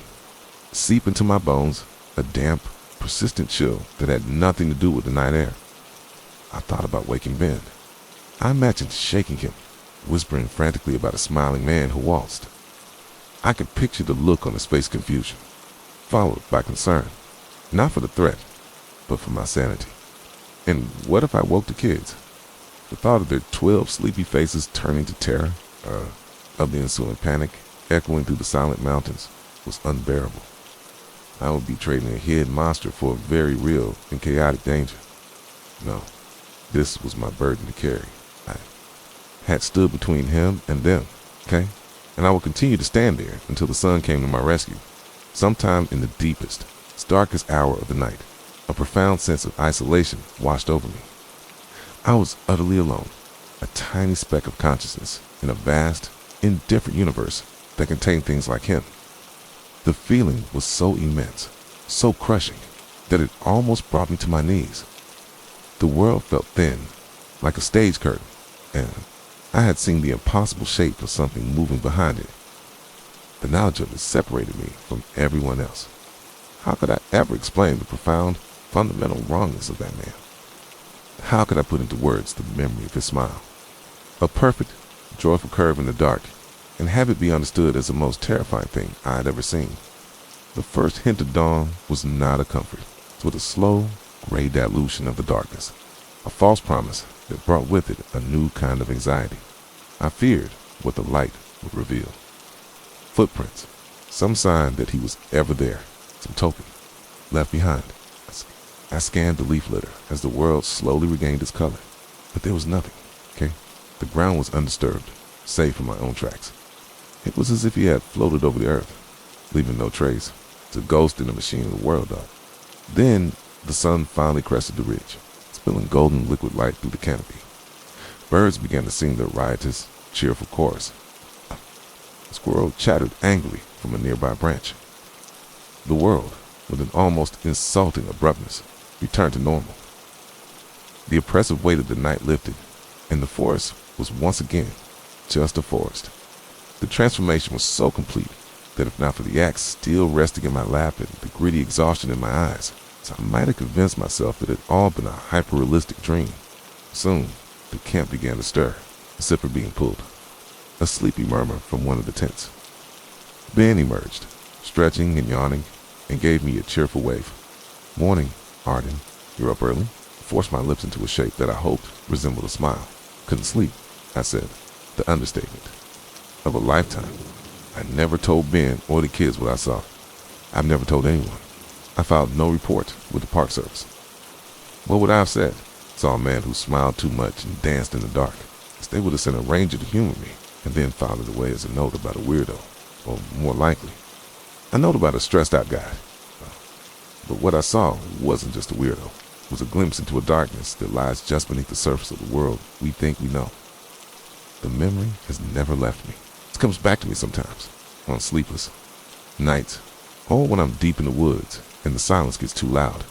seep into my bones, a damp, persistent chill that had nothing to do with the night air. I thought about waking Ben. I imagined shaking him, whispering frantically about a smiling man who waltzed. I could picture the look on his face, confusion, followed by concern, not for the threat, but for my sanity. And what if I woke the kids? The thought of their 12 sleepy faces turning to terror, of the ensuing panic, echoing through the silent mountains, was unbearable. I would be trading a hidden monster for a very real and chaotic danger. No, this was my burden to carry. I had stood between him and them, okay? And I would continue to stand there until the sun came to my rescue. Sometime in the deepest, darkest hour of the night, a profound sense of isolation washed over me. I was utterly alone, a tiny speck of consciousness in a vast, indifferent universe that contained things like him. The feeling was so immense, so crushing, that it almost brought me to my knees. The world felt thin, like a stage curtain, and I had seen the impossible shape of something moving behind it. The knowledge of it separated me from everyone else. How could I ever explain the profound, fundamental wrongness of that man? How could I put into words the memory of his smile? A perfect, joyful curve in the dark, and have it be understood as the most terrifying thing I had ever seen. The first hint of dawn was not a comfort. It was a slow, gray dilution of the darkness, a false promise that brought with it a new kind of anxiety. I feared what the light would reveal. Footprints, some sign that he was ever there, some token, left behind. I scanned the leaf litter as the world slowly regained its color, but there was nothing, okay? The ground was undisturbed, save for my own tracks. It was as if he had floated over the earth, leaving no trace. It's a ghost in the machine of the world, dog. Then the sun finally crested the ridge, spilling golden liquid light through the canopy. Birds began to sing their riotous, cheerful chorus. A squirrel chattered angrily from a nearby branch. The world, with an almost insulting abruptness, returned to normal. The oppressive weight of the night lifted, and the forest was once again just a forest. The transformation was so complete that if not for the axe still resting in my lap and the gritty exhaustion in my eyes, I might have convinced myself that it had all been a hyper-realistic dream. Soon, the camp began to stir, the zipper being pulled. A sleepy murmur from one of the tents. Ben emerged, stretching and yawning, and gave me a cheerful wave. "Morning, Arden. You're up early?" Forced my lips into a shape that I hoped resembled a smile. "Couldn't sleep," I said, the understatement of a lifetime. I never told Ben or the kids what I saw. I've never told anyone. I filed no report with the Park Service. What would I have said? Saw a man who smiled too much and danced in the dark. They would have sent a ranger to humor me and then filed it away as a note about a weirdo, or more likely, a note about a stressed out guy. But what I saw wasn't just a weirdo. It was a glimpse into a darkness that lies just beneath the surface of the world we think we know. The memory has never left me. It comes back to me sometimes, on sleepless nights, or when I'm deep in the woods and the silence gets too loud.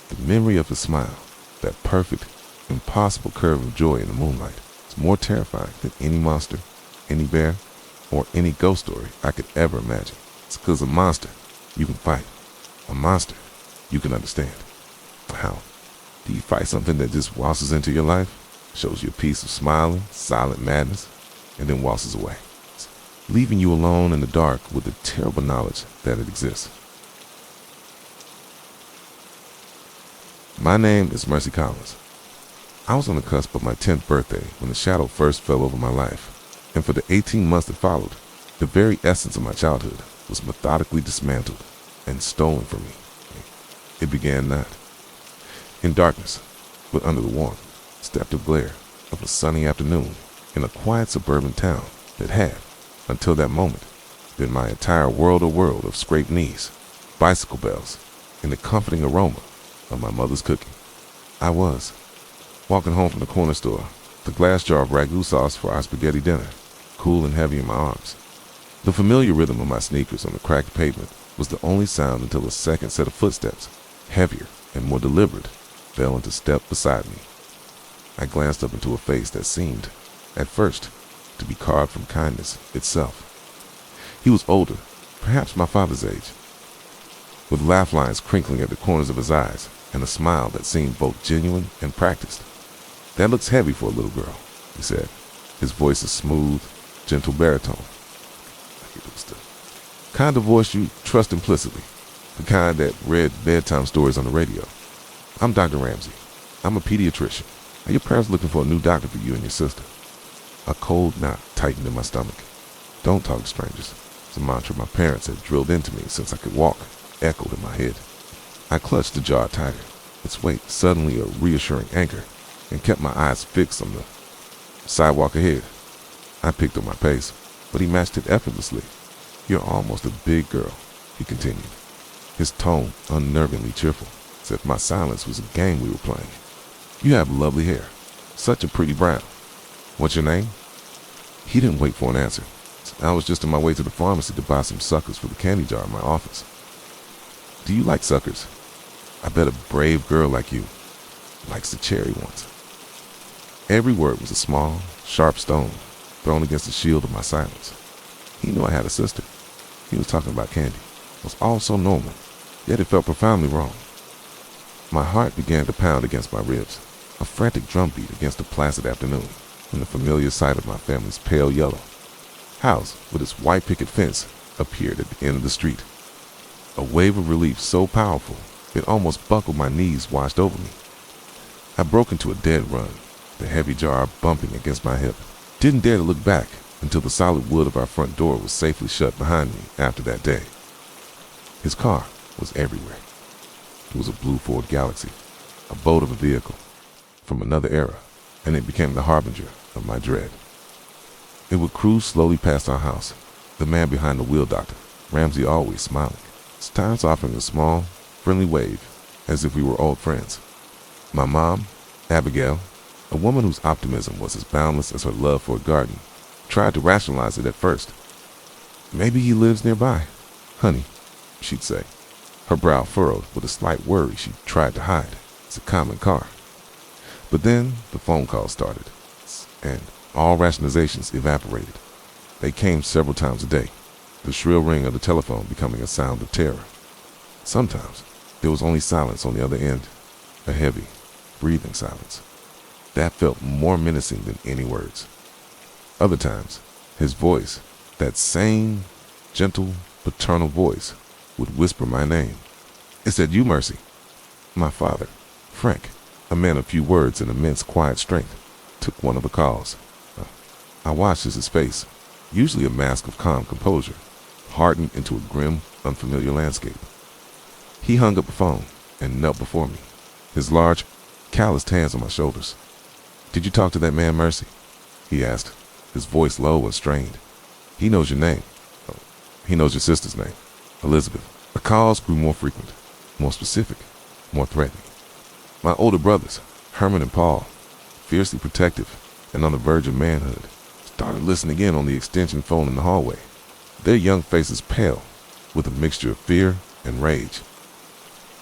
The memory of his smile, that perfect, impossible curve of joy in the moonlight, is more terrifying than any monster, any bear, or any ghost story I could ever imagine. It's because a monster you can fight. A monster you can understand. How? Do you fight something that just waltzes into your life, shows you a piece of smiling, silent madness, and then waltzes away, leaving you alone in the dark with the terrible knowledge that it exists? My name is Mercy Collins. I was on the cusp of my 10th birthday when the shadow first fell over my life, and for the 18 months that followed, the very essence of my childhood was methodically dismantled and stolen from me. It began not in darkness, but under the warm, stepped glare of a sunny afternoon in a quiet suburban town that had, until that moment, been my entire world of scraped knees, bicycle bells, and the comforting aroma of my mother's cooking. I was walking home from the corner store, the glass jar of ragu sauce for our spaghetti dinner, cool and heavy in my arms. The familiar rhythm of my sneakers on the cracked pavement was the only sound until a second set of footsteps, heavier and more deliberate, fell into step beside me. I glanced up into a face that seemed, at first, to be carved from kindness itself. He was older, perhaps my father's age, with laugh lines crinkling at the corners of his eyes and a smile that seemed both genuine and practiced. "That looks heavy for a little girl," he said, his voice a smooth, gentle baritone. It was the kind of voice you trust implicitly, the kind that read bedtime stories on the radio. "I'm Dr. Ramsey. I'm a pediatrician. Are your parents looking for a new doctor for you and your sister?" A cold knot tightened in my stomach. Don't talk to strangers. It's a mantra my parents had drilled into me since I could walk, echoed in my head. I clutched the jar tighter, its weight suddenly a reassuring anchor, and kept my eyes fixed on the sidewalk ahead. I picked up my pace, but he matched it effortlessly. "You're almost a big girl," he continued, his tone unnervingly cheerful, as if my silence was a game we were playing. "You have lovely hair, such a pretty brown. What's your name?" He didn't wait for an answer. I was just on my way to the pharmacy to buy some suckers for the candy jar in my office. "Do you like suckers? I bet a brave girl like you likes the cherry ones." Every word was a small, sharp stone thrown against the shield of my silence. He knew I had a sister. He was talking about candy. It was all so normal, yet it felt profoundly wrong. My heart began to pound against my ribs, a frantic drumbeat against the placid afternoon, when the familiar sight of my family's pale yellow house with its white picket fence appeared at the end of the street. A wave of relief so powerful it almost buckled my knees washed over me. I broke into a dead run, the heavy jar bumping against my hip. Didn't dare to look back until the solid wood of our front door was safely shut behind me after that day. His car was everywhere. It was a blue Ford Galaxy, a boat of a vehicle from another era, and it became the harbinger of my dread. It would cruise slowly past our house, the man behind the wheel, Dr. Ramsey, always smiling, his times offering a small, friendly wave as if we were old friends. My mom, Abigail, a woman whose optimism was as boundless as her love for a garden, tried to rationalize it at first. "Maybe he lives nearby, honey," she'd say. her brow furrowed with a slight worry she tried to hide. It's a common car. But then the phone calls started, and all rationalizations evaporated. They came several times a day, the shrill ring of the telephone becoming a sound of terror. Sometimes there was only silence on the other end, a heavy, breathing silence. That felt more menacing than any words. Other times, his voice, that same gentle, paternal voice, would whisper my name. "Is that you, Mercy?" My father, Frank, a man of few words and immense quiet strength, took one of the calls. I watched as his face, usually a mask of calm composure, hardened into a grim, unfamiliar landscape. He hung up the phone and knelt before me, his large, calloused hands on my shoulders. "Did you talk to that man, Mercy?" he asked, his voice low and strained. "He knows your name. He knows your sister's name, Elizabeth." The calls grew more frequent, more specific, more threatening. My older brothers, Herman and Paul, fiercely protective and on the verge of manhood, started listening in on the extension phone in the hallway, their young faces pale with a mixture of fear and rage.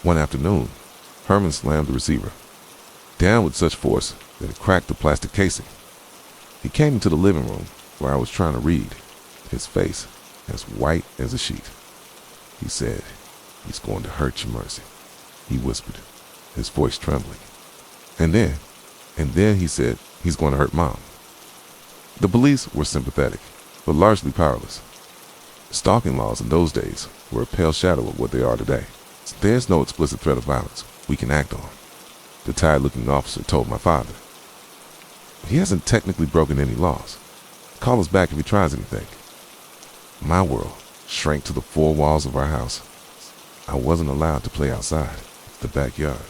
One afternoon, Herman slammed the receiver, down with such force that it cracked the plastic casing. He came into the living room where I was trying to read, his face as white as a sheet. He said, "He's going to hurt you, Mercy," he whispered, his voice trembling. And then he said, "He's going to hurt Mom." The police were sympathetic, but largely powerless. Stalking laws in those days were a pale shadow of what they are today. "There's no explicit threat of violence we can act on," the tired-looking officer told my father. "He hasn't technically broken any laws. Call us back if he tries anything." My world shrank to the four walls of our house. I wasn't allowed to play outside, the backyard,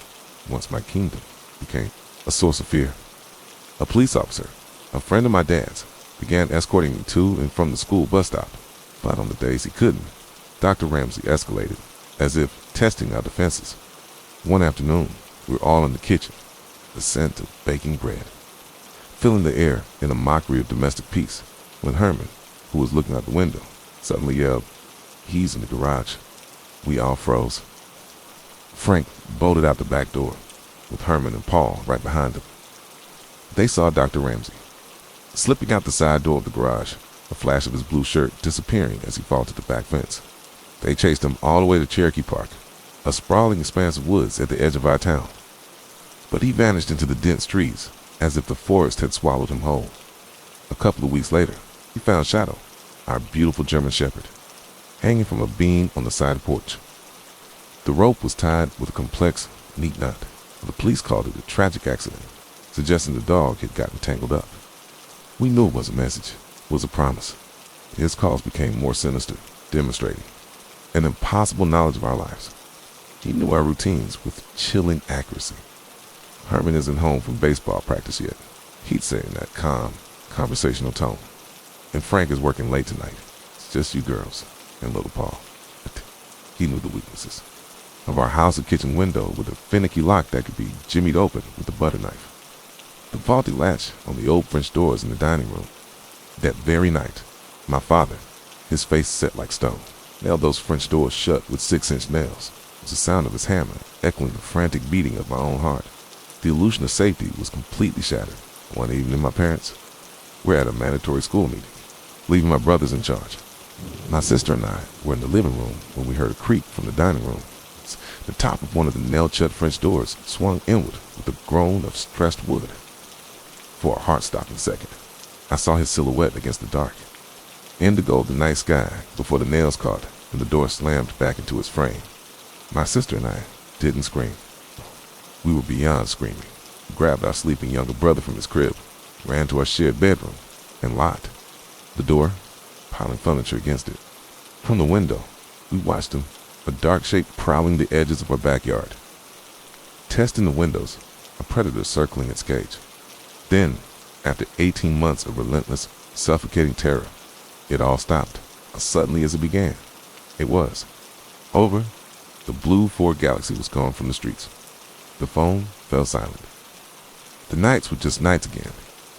once my kingdom became a source of fear. A police officer, a friend of my dad's, began escorting me to and from the school bus stop. But on the days he couldn't, Dr. Ramsey escalated, as if testing our defenses. One afternoon, we were all in the kitchen, the scent of baking bread, filling the air in a mockery of domestic peace, when Herman, who was looking out the window, suddenly yelled, "He's in the garage." We all froze. Frank bolted out the back door, with Herman and Paul right behind him. They saw Dr. Ramsey, slipping out the side door of the garage, a flash of his blue shirt disappearing as he vaulted the back fence. They chased him all the way to Cherokee Park, a sprawling expanse of woods at the edge of our town. But he vanished into the dense trees, as if the forest had swallowed him whole. A couple of weeks later, he found Shadow, our beautiful German shepherd, hanging from a beam on the side porch. The rope was tied with a complex, neat knot. The police called it a tragic accident, suggesting the dog had gotten tangled up. We knew it was a message, was a promise. His calls became more sinister, demonstrating an impossible knowledge of our lives. He knew our routines with chilling accuracy. "Herman isn't home from baseball practice yet," he'd say in that calm, conversational tone. "And Frank is working late tonight. It's just you girls and little Paul." He knew the weaknesses of our house and kitchen window with a finicky lock that could be jimmied open with a butter knife. The faulty latch on the old French doors in the dining room. That very night, my father, his face set like stone, nailed those French doors shut with 6-inch nails. It was the sound of his hammer echoing the frantic beating of my own heart. The illusion of safety was completely shattered. One evening, my parents were at a mandatory school meeting, leaving my brothers in charge. My sister and I were in the living room when we heard a creak from the dining room. The top of one of the nail-shut French doors swung inward with a groan of stressed wood. For a heart-stopping second, I saw his silhouette against the dark. Indigo of the night sky before the nails caught and the door slammed back into its frame. My sister and I didn't scream. We were beyond screaming. We grabbed our sleeping younger brother from his crib, ran to our shared bedroom, and locked the door, piling furniture against it. From the window, we watched him, a dark shape prowling the edges of our backyard. Testing the windows, a predator circling its cage. Then, after 18 months of relentless, suffocating terror, it all stopped, as suddenly as it began. It was over. The blue Ford Galaxy was gone from the streets. The phone fell silent. The nights were just nights again,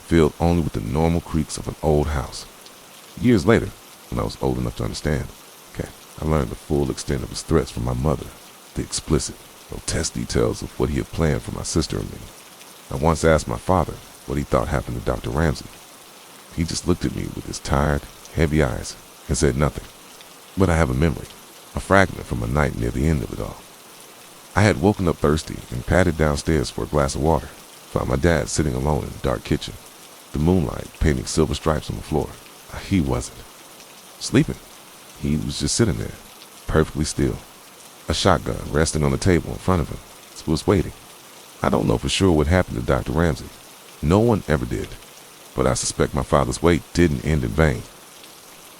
filled only with the normal creaks of an old house. Years later, when I was old enough to understand, I learned the full extent of his threats from my mother the explicit, grotesque details of what he had planned for my sister and me. I once asked my father what he thought happened to Dr. Ramsey. He just looked at me with his tired, heavy eyes and said nothing. But I have a memory, a fragment from a night near the end of it all. I had woken up thirsty and padded downstairs for a glass of water, found my dad sitting alone in the dark kitchen, the moonlight painting silver stripes on the floor. He wasn't sleeping. He was just sitting there, perfectly still, a shotgun resting on the table in front of him, was waiting. I don't know for sure what happened to Dr. Ramsey. No one ever did, but I suspect my father's wait didn't end in vain.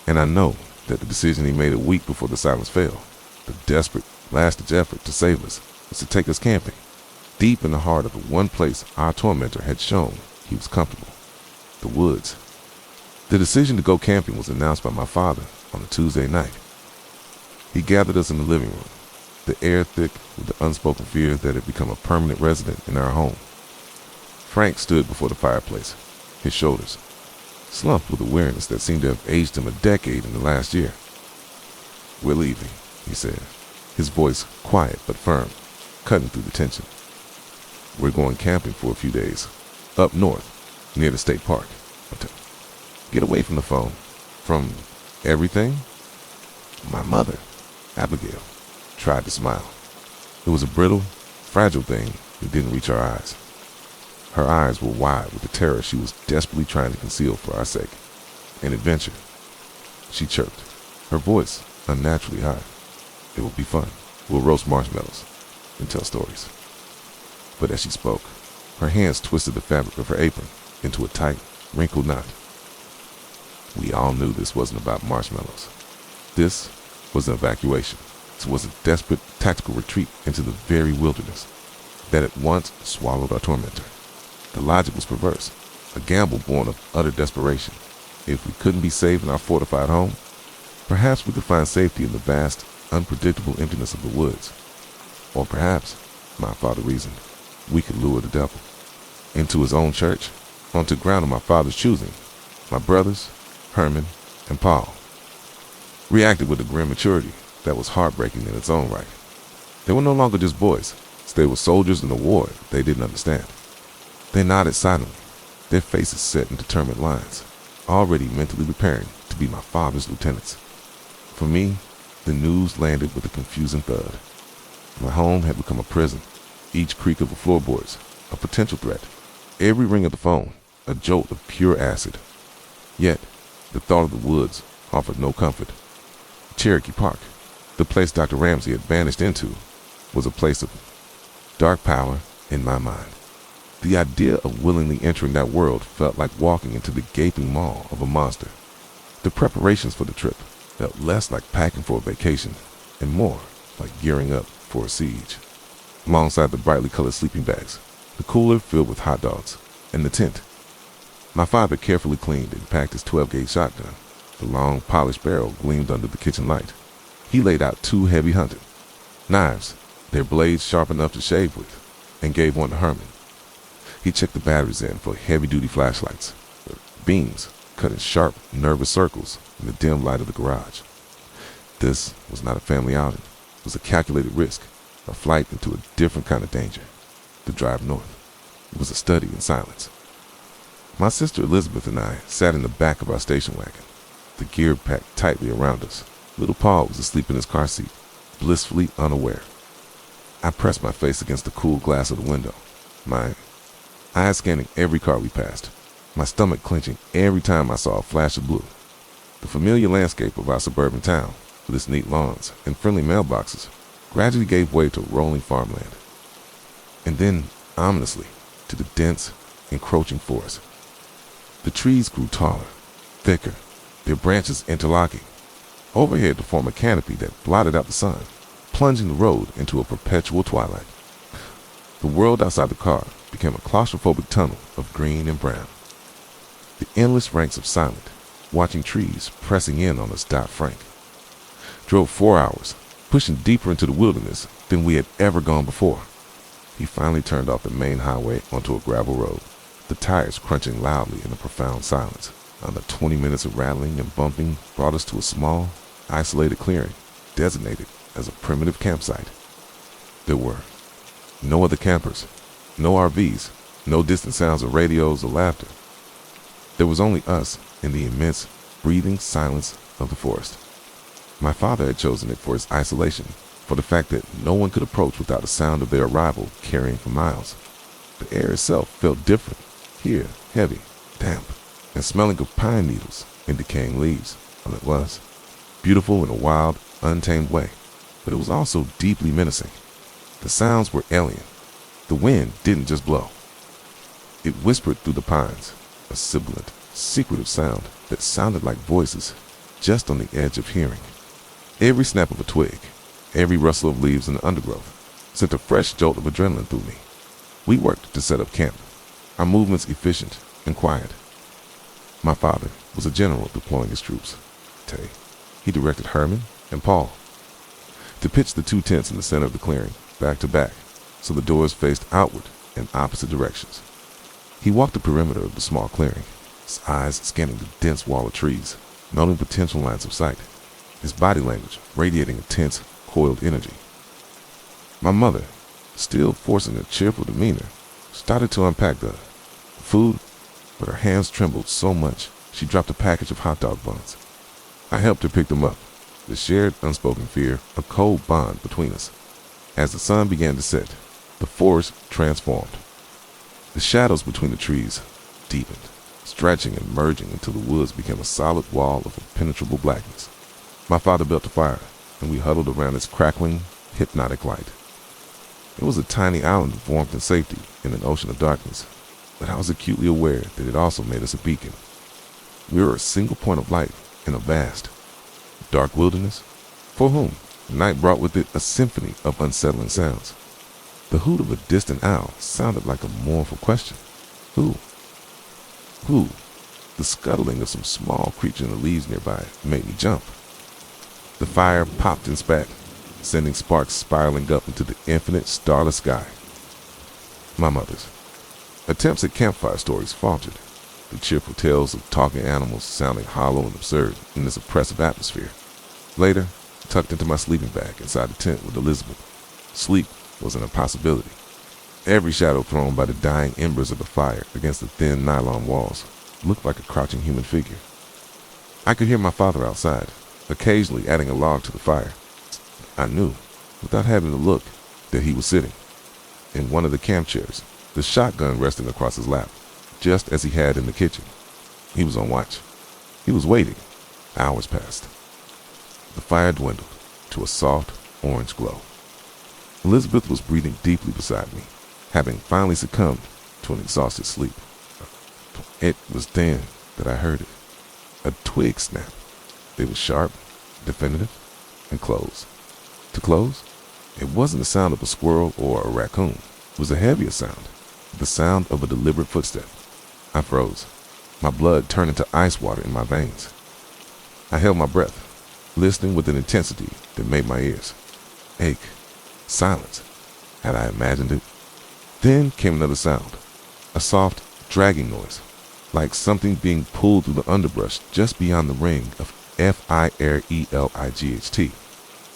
And I know that the decision he made a week before the silence fell, the desperate, last-ditch effort to save us, was to take us camping, deep in the heart of the one place our tormentor had shown he was comfortable, the woods. The decision to go camping was announced by my father on a Tuesday night. He gathered us in the living room, the air thick with the unspoken fear that had become a permanent resident in our home. Frank stood before the fireplace, his shoulders slumped with a weariness that seemed to have aged him a decade in the last year. "We're leaving," he said, his voice quiet but firm, cutting through the tension. "We're going camping for a few days, up north, near the state park. Get away from the phone, from everything." My mother, Abigail, tried to smile. It was a brittle, fragile thing that didn't reach our eyes. Her eyes were wide with the terror she was desperately trying to conceal for our sake. "An adventure," she chirped, her voice unnaturally high. "It will be fun. We'll roast marshmallows and tell stories." But as she spoke, her hands twisted the fabric of her apron into a tight, wrinkled knot. We all knew this wasn't about marshmallows. This was an evacuation. This was a desperate, tactical retreat into the very wilderness that at once swallowed our tormentor. The logic was perverse, a gamble born of utter desperation. If we couldn't be saved in our fortified home, perhaps we could find safety in the vast, unpredictable emptiness of the woods. Or perhaps, my father reasoned, we could lure the devil into his own church, onto ground of my father's choosing. My brothers, Herman and Paul, reacted with a grim maturity that was heartbreaking in its own right. They were no longer just boys. They were soldiers in a war they didn't understand. They nodded silently, their faces set in determined lines, already mentally preparing to be my father's lieutenants. For me, the news landed with a confusing thud. My home had become a prison, each creak of the floorboards a potential threat, every ring of the phone a jolt of pure acid. Yet, the thought of the woods offered no comfort. Cherokee Park, the place Dr. Ramsey had vanished into, was a place of dark power in my mind. The idea of willingly entering that world felt like walking into the gaping maw of a monster. The preparations for the trip felt less like packing for a vacation and more like gearing up for a siege. Alongside the brightly colored sleeping bags, the cooler filled with hot dogs, and the tent. My father carefully cleaned and packed his 12-gauge shotgun. The long, polished barrel gleamed under the kitchen light. He laid out 2 heavy hunting knives, their blades sharp enough to shave with, and gave one to Herman. He checked the batteries in for heavy-duty flashlights, beams cut in sharp, nervous circles in the dim light of the garage. This was not a family outing. It was a calculated risk, a flight into a different kind of danger, the drive north. It was a study in silence. My sister Elizabeth and I sat in the back of our station wagon, the gear packed tightly around us. Little Paul was asleep in his car seat, blissfully unaware. I pressed my face against the cool glass of the window, my eyes scanning every car we passed, my stomach clenching every time I saw a flash of blue. The familiar landscape of our suburban town, with its neat lawns and friendly mailboxes, gradually gave way to rolling farmland. And then, ominously, to the dense, encroaching forest. The trees grew taller, thicker, their branches interlocking, overhead to form a canopy that blotted out the sun, plunging the road into a perpetual twilight. The world outside the car became a claustrophobic tunnel of green and brown. The endless ranks of silent, watching trees pressing in on us. Frank drove 4 hours, pushing deeper into the wilderness than we had ever gone before. He finally turned off the main highway onto a gravel road, the tires crunching loudly in a profound silence. Another 20 minutes of rattling and bumping brought us to a small, isolated clearing, designated as a primitive campsite. There were no other campers, no RVs, no distant sounds of radios or laughter. There was only us in the immense, breathing silence of the forest. My father had chosen it for its isolation, for the fact that no one could approach without the sound of their arrival carrying for miles. The air itself felt different, here, heavy, damp, and smelling of pine needles and decaying leaves. Well, it was beautiful in a wild, untamed way, but it was also deeply menacing. The sounds were alien. The wind didn't just blow. It whispered through the pines, a sibilant, secretive sound that sounded like voices just on the edge of hearing. Every snap of a twig, every rustle of leaves in the undergrowth sent a fresh jolt of adrenaline through me. We worked to set up camp, our movements efficient and quiet. My father was a general deploying his troops. He directed Herman and Paul to pitch the 2 tents in the center of the clearing, back to back, so the doors faced outward in opposite directions. He walked the perimeter of the small clearing, his eyes scanning the dense wall of trees, noting potential lines of sight, his body language radiating intense, coiled energy. My mother, still forcing a cheerful demeanor, started to unpack the food, but her hands trembled so much she dropped a package of hot dog buns. I helped her pick them up, the shared unspoken fear, a cold bond between us. As the sun began to set, the forest transformed. The shadows between the trees deepened, stretching and merging until the woods became a solid wall of impenetrable blackness. My father built a fire, and we huddled around its crackling, hypnotic light. It was a tiny island of warmth and safety in an ocean of darkness, but I was acutely aware that it also made us a beacon. We were a single point of light in a vast, dark wilderness, for whom the night brought with it a symphony of unsettling sounds. The hoot of a distant owl sounded like a mournful question. Who? Who? The scuttling of some small creature in the leaves nearby made me jump. The fire popped and spat, sending sparks spiraling up into the infinite starless sky. My mother's attempts at campfire stories faltered, the cheerful tales of talking animals sounding hollow and absurd in this oppressive atmosphere. Later, tucked into my sleeping bag inside the tent with Elizabeth, sleep was an impossibility. Every shadow thrown by the dying embers of the fire against the thin nylon walls looked like a crouching human figure. I could hear my father outside, occasionally adding a log to the fire. I knew, without having to look, that he was sitting in one of the camp chairs, the shotgun resting across his lap, just as he had in the kitchen. He was on watch. He was waiting. Hours passed. The fire dwindled to a soft orange glow. Elizabeth was breathing deeply beside me, having finally succumbed to an exhausted sleep. It was then that I heard it. A twig snap. It was sharp, definitive, and closed. To close, it wasn't the sound of a squirrel or a raccoon. It was a heavier sound, the sound of a deliberate footstep. I froze. My blood turned into ice water in my veins. I held my breath, listening with an intensity that made my ears ache. Silence. Had I imagined it? Then came another sound, a soft, dragging noise, like something being pulled through the underbrush just beyond the ring of F-I-R-E-L-I-G-H-T.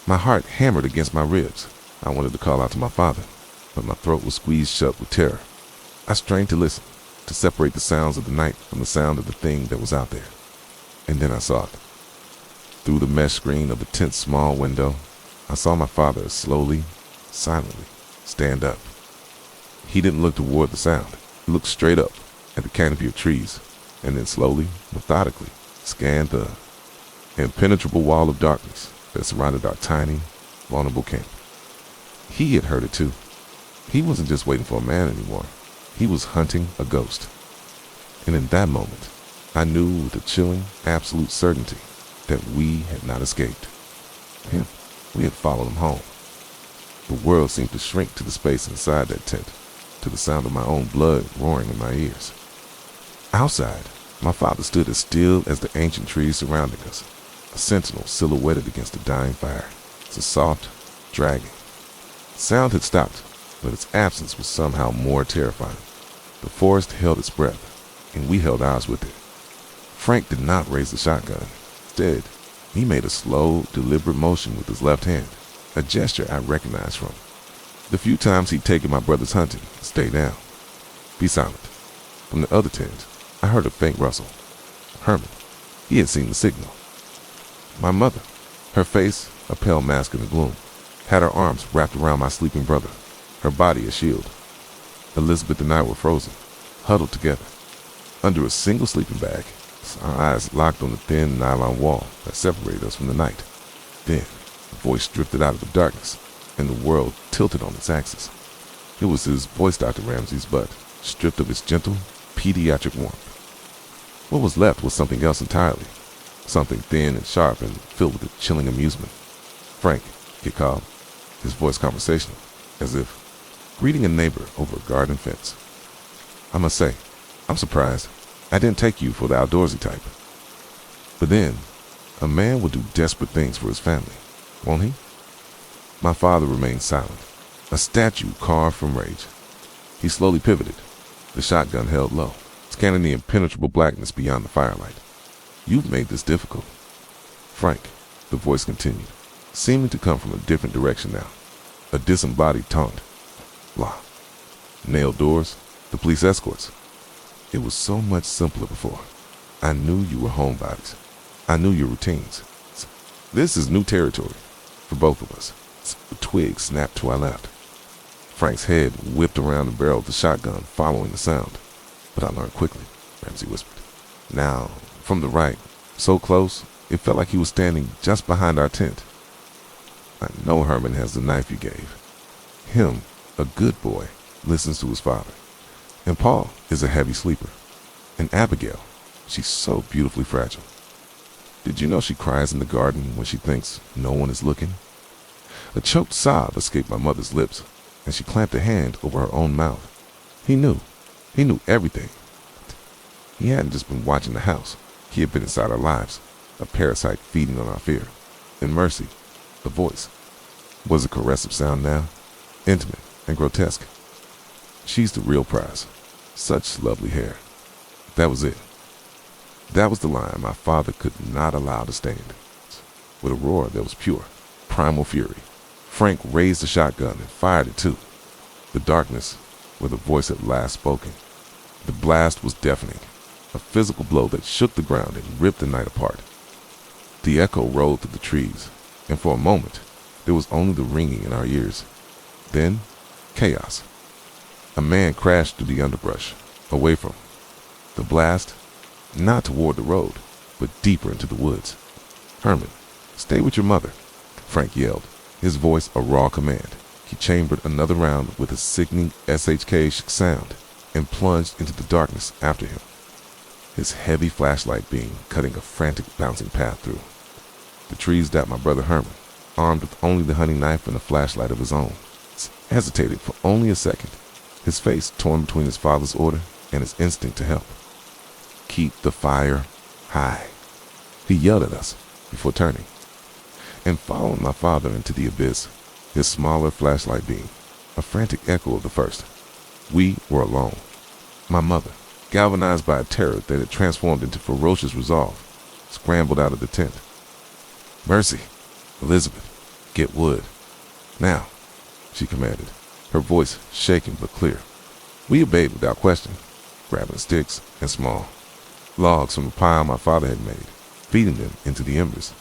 My heart hammered against my ribs. I wanted to call out to my father, but my throat was squeezed shut with terror. I strained to listen, to separate the sounds of the night from the sound of the thing that was out there. And then I saw it. Through the mesh screen of the tent's small window, I saw my father slowly, silently, stand up. He didn't look toward the sound. He looked straight up at the canopy of trees, and then slowly, methodically, scanned the impenetrable wall of darkness that surrounded our tiny, vulnerable camp. He had heard it too. He wasn't just waiting for a man anymore. He was hunting a ghost. And in that moment, I knew with a chilling, absolute certainty that we had not escaped him. We had followed him home. The world seemed to shrink to the space inside that tent, to the sound of my own blood roaring in my ears. Outside, my father stood as still as the ancient trees surrounding us, a sentinel silhouetted against the dying fire. It's a soft, dragging. Sound had stopped, but its absence was somehow more terrifying. The forest held its breath, and we held ours with it. Frank did not raise the shotgun. Instead, he made a slow, deliberate motion with his left hand, a gesture I recognized from The few times he'd taken my brothers hunting, stay down. Be silent. From the other tent, I heard a faint rustle. Herman. He had seen the signal. My mother, her face a pale mask in the gloom, had her arms wrapped around my sleeping brother, her body a shield. Elizabeth and I were frozen, huddled together, under a single sleeping bag, our eyes locked on the thin nylon wall that separated us from the night. Then, a voice drifted out of the darkness, and the world tilted on its axis. It was his voice, Dr. Ramsey's, but stripped of its gentle, pediatric warmth. What was left was something else entirely, something thin and sharp and filled with a chilling amusement. Frank, he called, his voice conversational, as if greeting a neighbor over a garden fence. I must say, I'm surprised I didn't take you for the outdoorsy type. But then, a man will do desperate things for his family, won't he? My father remained silent, a statue carved from rage. He slowly pivoted, the shotgun held low, scanning the impenetrable blackness beyond the firelight. You've made this difficult. Frank, the voice continued, seeming to come from a different direction now. A disembodied taunt. Blah. Nailed doors, the police escorts. It was so much simpler before. I knew you were homebodies. I knew your routines. This is new territory for both of us. The twig snapped to our left. Frank's head whipped around the barrel of the shotgun, following the sound. But I learned quickly, Ramsey whispered. Now, from the right, so close, it felt like he was standing just behind our tent. I know Herman has the knife you gave. Him, a good boy, listens to his father. And Paul is a heavy sleeper. And Abigail, she's so beautifully fragile. Did you know she cries in the garden when she thinks no one is looking? A choked sob escaped my mother's lips, and she clamped a hand over her own mouth. He knew everything. He hadn't just been watching the house. He had been inside our lives, a parasite feeding on our fear. And Mercy, the voice, was a caressive sound now, intimate and grotesque. She's the real prize. Such lovely hair. That was it. That was the line my father could not allow to stand. With a roar that was pure, primal fury, Frank raised the shotgun and fired it too. The darkness, where the voice had last spoken. The blast was deafening, a physical blow that shook the ground and ripped the night apart. The echo rolled through the trees, and for a moment, there was only the ringing in our ears. Then, chaos. A man crashed through the underbrush, away from the blast, not toward the road, but deeper into the woods. Herman, stay with your mother, Frank yelled, his voice a raw command. He chambered another round with a sickening SHK sound and plunged into the darkness after him, his heavy flashlight beam cutting a frantic bouncing path through. The trees that my brother Herman, armed with only the hunting knife and a flashlight of his own, hesitated for only a second, his face torn between his father's order and his instinct to help. Keep the fire high, he yelled at us before turning and following my father into the abyss, his smaller flashlight beam, a frantic echo of the first. We were alone. My mother, galvanized by a terror that had transformed into ferocious resolve, scrambled out of the tent. Mercy, Elizabeth, get wood. Now, she commanded, her voice shaking but clear. We obeyed without question, grabbing sticks and small logs from the pile my father had made, feeding them into the embers.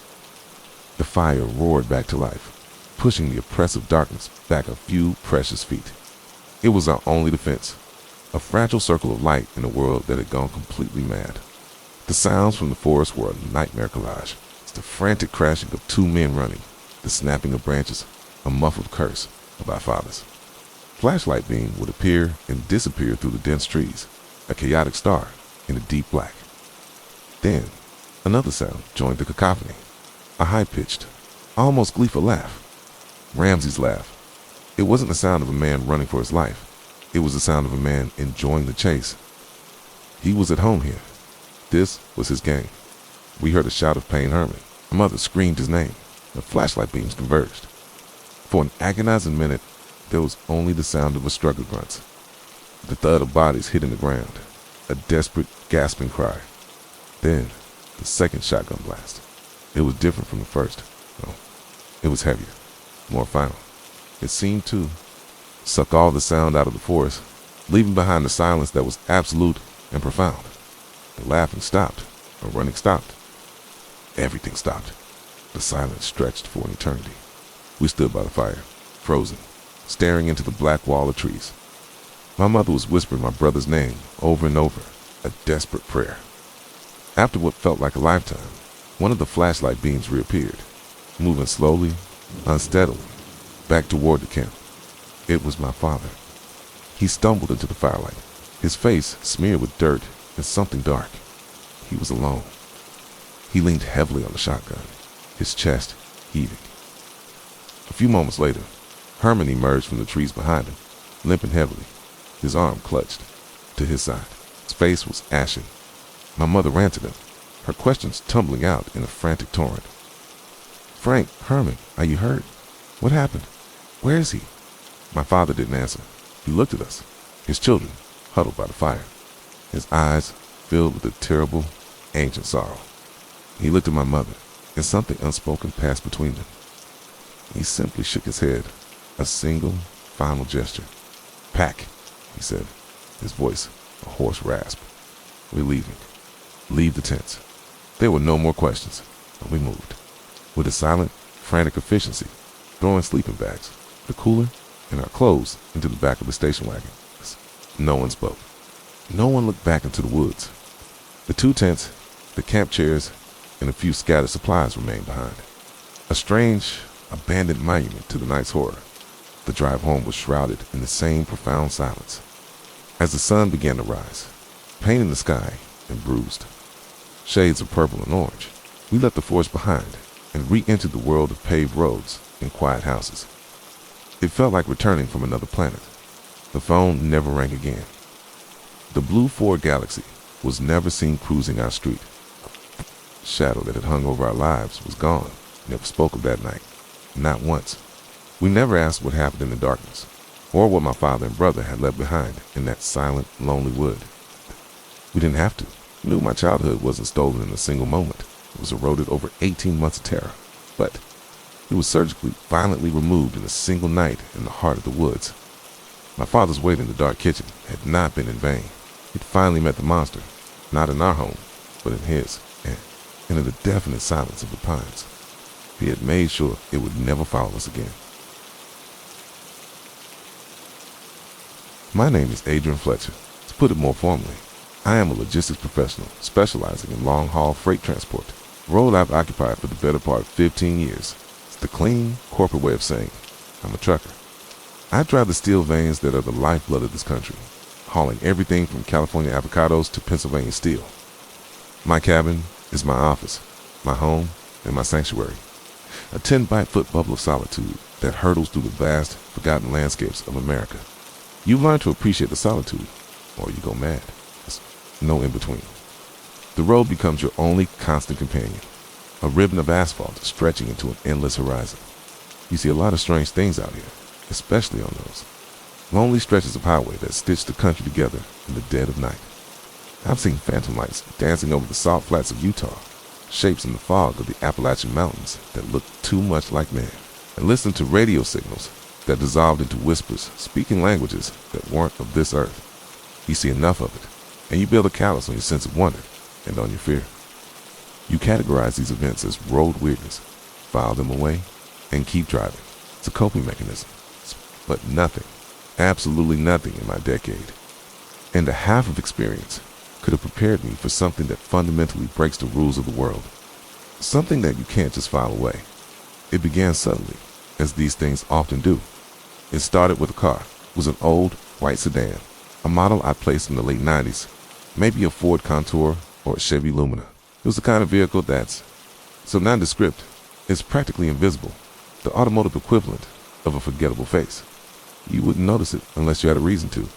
The fire roared back to life, pushing the oppressive darkness back a few precious feet. It was our only defense, a fragile circle of light in a world that had gone completely mad. The sounds from the forest were a nightmare collage. It's the frantic crashing of two men running, the snapping of branches, a muffled curse of our fathers. Flashlight beam would appear and disappear through the dense trees, a chaotic star in the deep black. Then, another sound joined the cacophony, a high-pitched, almost gleeful laugh. Ramsey's laugh. It wasn't the sound of a man running for his life. It was the sound of a man enjoying the chase. He was at home here. This was his game. We heard a shout of pain Herman. My mother screamed his name. The flashlight beams converged. For an agonizing minute, there was only the sound of a struggle grunts, the thud of bodies hitting the ground, a desperate, gasping cry. Then, the second shotgun blast. It was different from the first. No, it was heavier, more final. It seemed to suck all the sound out of the forest, leaving behind a silence that was absolute and profound. The laughing stopped. The running stopped. Everything stopped. The silence stretched for an eternity. We stood by the fire, frozen, staring into the black wall of trees. My mother was whispering my brother's name over and over, a desperate prayer. After what felt like a lifetime, one of the flashlight beams reappeared, moving slowly, unsteadily, back toward the camp. It was my father. He stumbled into the firelight, his face smeared with dirt and something dark. He was alone. He leaned heavily on the shotgun, his chest heaving. A few moments later, Herman emerged from the trees behind him, limping heavily, his arm clutched to his side. His face was ashen. My mother ran to them, her questions tumbling out in a frantic torrent. "Frank, Herman, are you hurt? What happened? Where is he?" My father didn't answer. He looked at us, his children, huddled by the fire, his eyes filled with a terrible, ancient sorrow. He looked at my mother, and something unspoken passed between them. He simply shook his head, a single, final gesture. "Pack," he said, his voice a hoarse rasp. "We're leaving. Leave the tents." There were no more questions, and we moved. With a silent, frantic efficiency, throwing sleeping bags, the cooler, and our clothes into the back of the station wagon. No one spoke. No one looked back into the woods. The 2 tents, the camp chairs, and a few scattered supplies remained behind. A strange, abandoned monument to the night's horror. The drive home was shrouded in the same profound silence. As the sun began to rise, painting the sky and bruised shades of purple and orange, we left the forest behind and re-entered the world of paved roads and quiet houses. It felt like returning from another planet. The phone never rang again. The blue Ford Galaxy was never seen cruising our street. The shadow that had hung over our lives was gone. Never spoke of that night. Not once. We never asked what happened in the darkness, or what my father and brother had left behind in that silent, lonely wood. We didn't have to. We knew my childhood wasn't stolen in a single moment. It was eroded over 18 months of terror. But it was surgically, violently removed in a single night in the heart of the woods. My father's wait in the dark kitchen had not been in vain. It finally met the monster, not in our home, but in his, and in the definite silence of the pines. He had made sure it would never follow us again. My name is Adrian Fletcher. To put it more formally, I am a logistics professional specializing in long-haul freight transport, a role I've occupied for the better part of 15 years. It's the clean, corporate way of saying I'm a trucker. I drive the steel veins that are the lifeblood of this country, hauling everything from California avocados to Pennsylvania steel. My cabin is my office, my home, and my sanctuary, a 10-by-foot bubble of solitude that hurtles through the vast, forgotten landscapes of America. You learn to appreciate the solitude, or you go mad. There's no in between. The road becomes your only constant companion, a ribbon of asphalt stretching into an endless horizon. You see a lot of strange things out here, especially on those lonely stretches of highway that stitch the country together in the dead of night. I've seen phantom lights dancing over the salt flats of Utah, shapes in the fog of the Appalachian Mountains that look too much like man, and listened to radio signals that dissolved into whispers, speaking languages that weren't of this earth. You see enough of it, and you build a callus on your sense of wonder and on your fear. You categorize these events as road weirdness, file them away, and keep driving. It's a coping mechanism. But nothing, absolutely nothing in my decade and a half of experience could have prepared me for something that fundamentally breaks the rules of the world. Something that you can't just file away. It began suddenly, as these things often do. It started with a car. It was an old, white sedan, a model I placed in the late 90s, maybe a Ford Contour or a Chevy Lumina. It was the kind of vehicle that's so nondescript, it's practically invisible, the automotive equivalent of a forgettable face. You wouldn't notice it unless you had a reason to,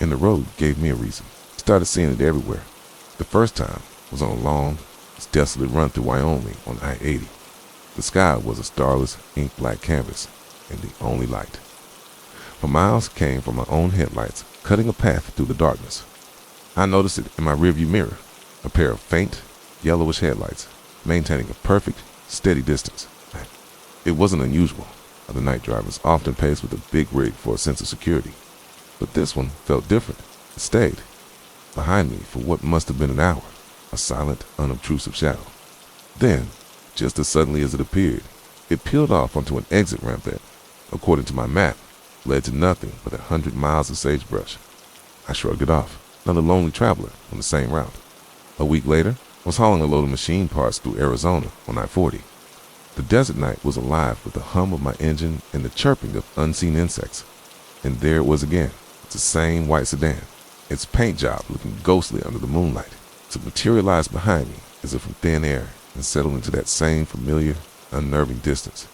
and the road gave me a reason. Started seeing it everywhere. The first time was on a long, desolate run through Wyoming on I-80. The sky was a starless, ink-black canvas, and the only light. For miles came from my own headlights, cutting a path through the darkness. I noticed it in my rearview mirror, a pair of faint, yellowish headlights, maintaining a perfect, steady distance. It wasn't unusual. Other night drivers often paced with a big rig for a sense of security, but this one felt different. It stayed behind me for what must have been an hour, a silent, unobtrusive shadow. Then, just as suddenly as it appeared, it peeled off onto an exit ramp that, according to my map, led to nothing but 100 miles of sagebrush. I shrugged it off, another lonely traveler on the same route. A week later, I was hauling a load of machine parts through Arizona on I-40. The desert night was alive with the hum of my engine and the chirping of unseen insects. And there it was again, the same white sedan, its paint job looking ghostly under the moonlight. It materialized behind me as if from thin air and settled into that same familiar, unnerving distance.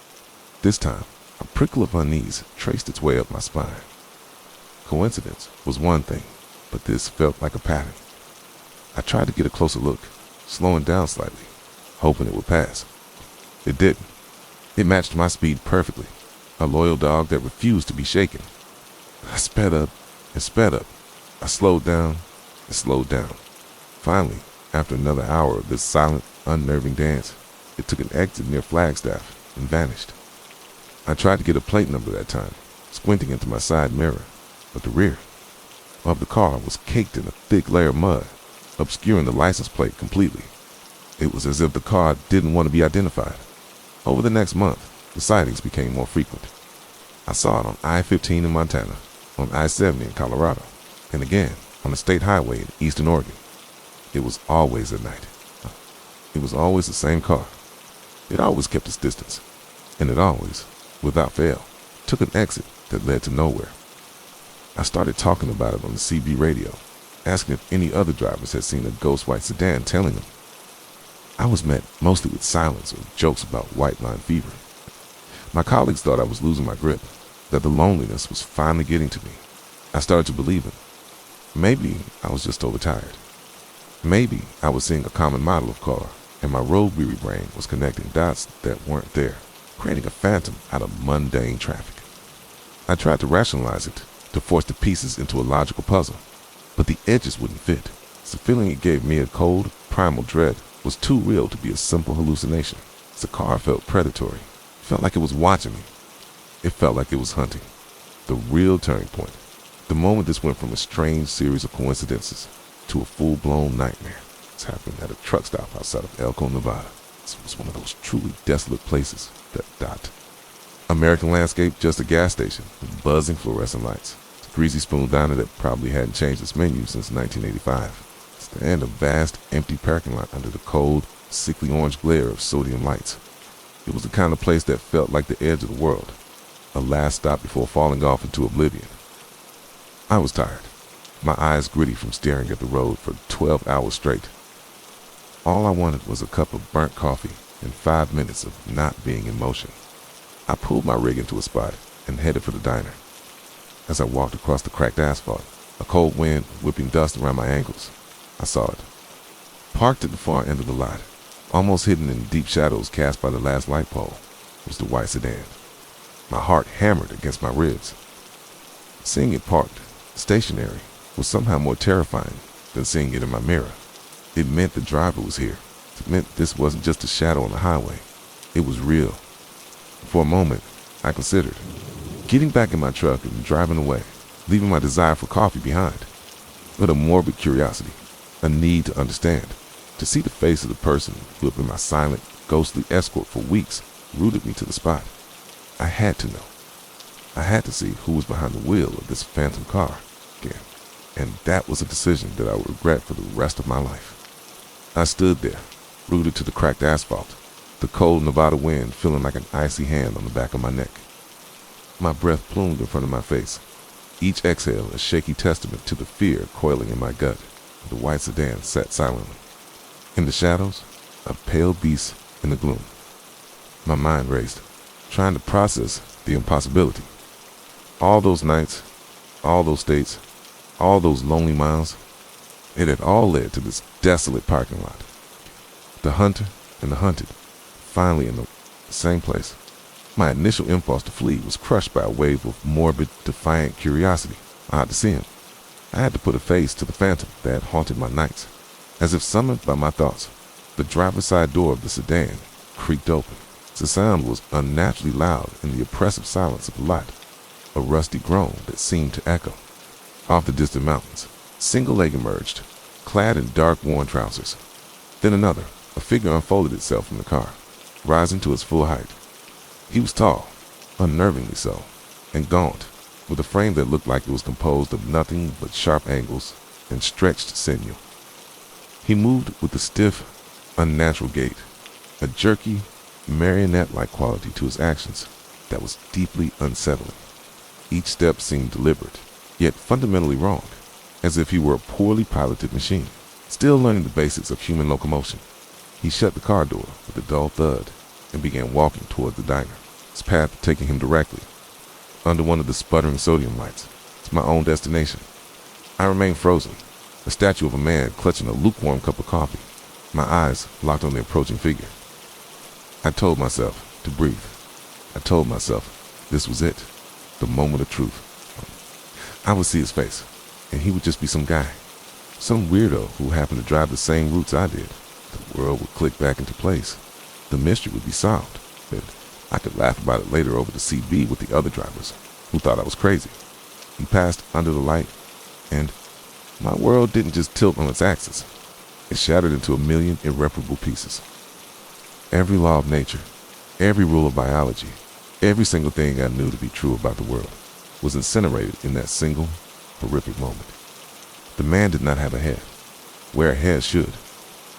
This time, a prickle of unease traced its way up my spine. Coincidence was one thing, but this felt like a pattern. I tried to get a closer look, slowing down slightly, hoping it would pass. It didn't. It matched my speed perfectly, a loyal dog that refused to be shaken. I sped up and sped up. I slowed down and slowed down. Finally, after another hour of this silent, unnerving dance, it took an exit near Flagstaff and vanished. I tried to get a plate number that time, squinting into my side mirror, but the rear of the car was caked in a thick layer of mud, obscuring the license plate completely. It was as if the car didn't want to be identified. Over the next month, the sightings became more frequent. I saw it on I-15 in Montana, on I-70 in Colorado, and again on the state highway in eastern Oregon. It was always at night. It was always the same car. It always kept its distance, and it always, without fail, took an exit that led to nowhere. I started talking about it on the CB radio, asking if any other drivers had seen a ghost white sedan tailing them. I was met mostly with silence or jokes about white line fever. My colleagues thought I was losing my grip, that the loneliness was finally getting to me. I started to believe it. Maybe I was just overtired. Maybe I was seeing a common model of car, and my road-weary brain was connecting dots that weren't there, creating a phantom out of mundane traffic. I tried to rationalize it, to force the pieces into a logical puzzle, but the edges wouldn't fit. The feeling it gave me, a cold, primal dread, was too real to be a simple hallucination. The car felt predatory. It felt like it was watching me. It felt like it was hunting. The real turning point. The moment this went from a strange series of coincidences to a full-blown nightmare. It's happened at a truck stop outside of Elko, Nevada. This was one of those truly desolate places. That American landscape, just a gas station with buzzing fluorescent lights. It's a greasy spoon diner that probably hadn't changed its menu since 1985. And a vast, empty parking lot under the cold, sickly orange glare of sodium lights. It was the kind of place that felt like the edge of the world, a last stop before falling off into oblivion. I was tired, my eyes gritty from staring at the road for 12 hours straight. All I wanted was a cup of burnt coffee and 5 minutes of not being in motion. I pulled my rig into a spot and headed for the diner. As I walked across the cracked asphalt, a cold wind whipping dust around my ankles, I saw it. Parked at the far end of the lot, almost hidden in deep shadows cast by the last light pole, was the white sedan. My heart hammered against my ribs. Seeing it parked, stationary, was somehow more terrifying than seeing it in my mirror. It meant the driver was here. It meant this wasn't just a shadow on the highway. It was real. For a moment, I considered getting back in my truck and driving away, leaving my desire for coffee behind. But a morbid curiosity, a need to understand, to see the face of the person who had been my silent, ghostly escort for weeks, rooted me to the spot. I had to know. I had to see who was behind the wheel of this phantom car again. And that was a decision that I would regret for the rest of my life. I stood there, rooted to the cracked asphalt, the cold Nevada wind feeling like an icy hand on the back of my neck. My breath plumed in front of my face, each exhale a shaky testament to the fear coiling in my gut. The white sedan sat silently. In the shadows, a pale beast in the gloom. My mind raced, trying to process the impossibility. All those nights, all those states, all those lonely miles, it had all led to this desolate parking lot. The hunter and the hunted, finally in the same place. My initial impulse to flee was crushed by a wave of morbid, defiant curiosity. I had to see him. I had to put a face to the phantom that had haunted my nights. As if summoned by my thoughts, the driver's side door of the sedan creaked open. The sound was unnaturally loud in the oppressive silence of the lot, a rusty groan that seemed to echo. Off the distant mountains, a single leg emerged, clad in dark, worn trousers. Then another, a figure unfolded itself from the car, rising to its full height. He was tall, unnervingly so, and gaunt, with a frame that looked like it was composed of nothing but sharp angles and stretched sinew. He moved with a stiff, unnatural gait, a jerky, marionette-like quality to his actions that was deeply unsettling. Each step seemed deliberate, yet fundamentally wrong, as if he were a poorly piloted machine, still learning the basics of human locomotion. He shut the car door with a dull thud and began walking toward the diner, his path taking him directly under one of the sputtering sodium lights to my own destination. I remained frozen, a statue of a man clutching a lukewarm cup of coffee, my eyes locked on the approaching figure. I told myself to breathe. I told myself this was it, the moment of truth. I would see his face, and he would just be some guy, some weirdo who happened to drive the same routes I did. The world would click back into place. The mystery would be solved, and I could laugh about it later over the CB with the other drivers, who thought I was crazy. He passed under the light, and my world didn't just tilt on its axis. It shattered into a million irreparable pieces. Every law of nature, every rule of biology, every single thing I knew to be true about the world was incinerated in that single, horrific moment. The man did not have a head, where a head should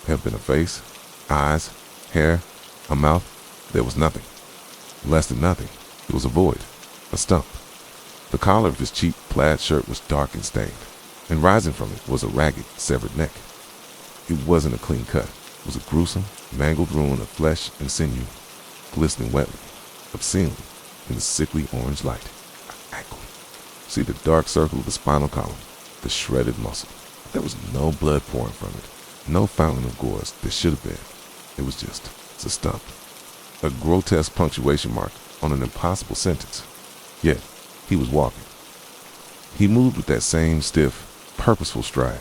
have been a face, eyes, hair, a mouth. There was nothing. Less than nothing. It was a void, a stump. The collar of his cheap plaid shirt was dark and stained, and rising from it was a ragged, severed neck. It wasn't a clean cut. It was a gruesome, mangled ruin of flesh and sinew, glistening wetly, obscenely, in the sickly orange light. I could see the dark circle of the spinal column, the shredded muscle. There was no blood pouring from it, no fountain of gore there should have been. It was just a stump, a grotesque punctuation mark on an impossible sentence. Yet, he was walking. He moved with that same stiff, purposeful stride,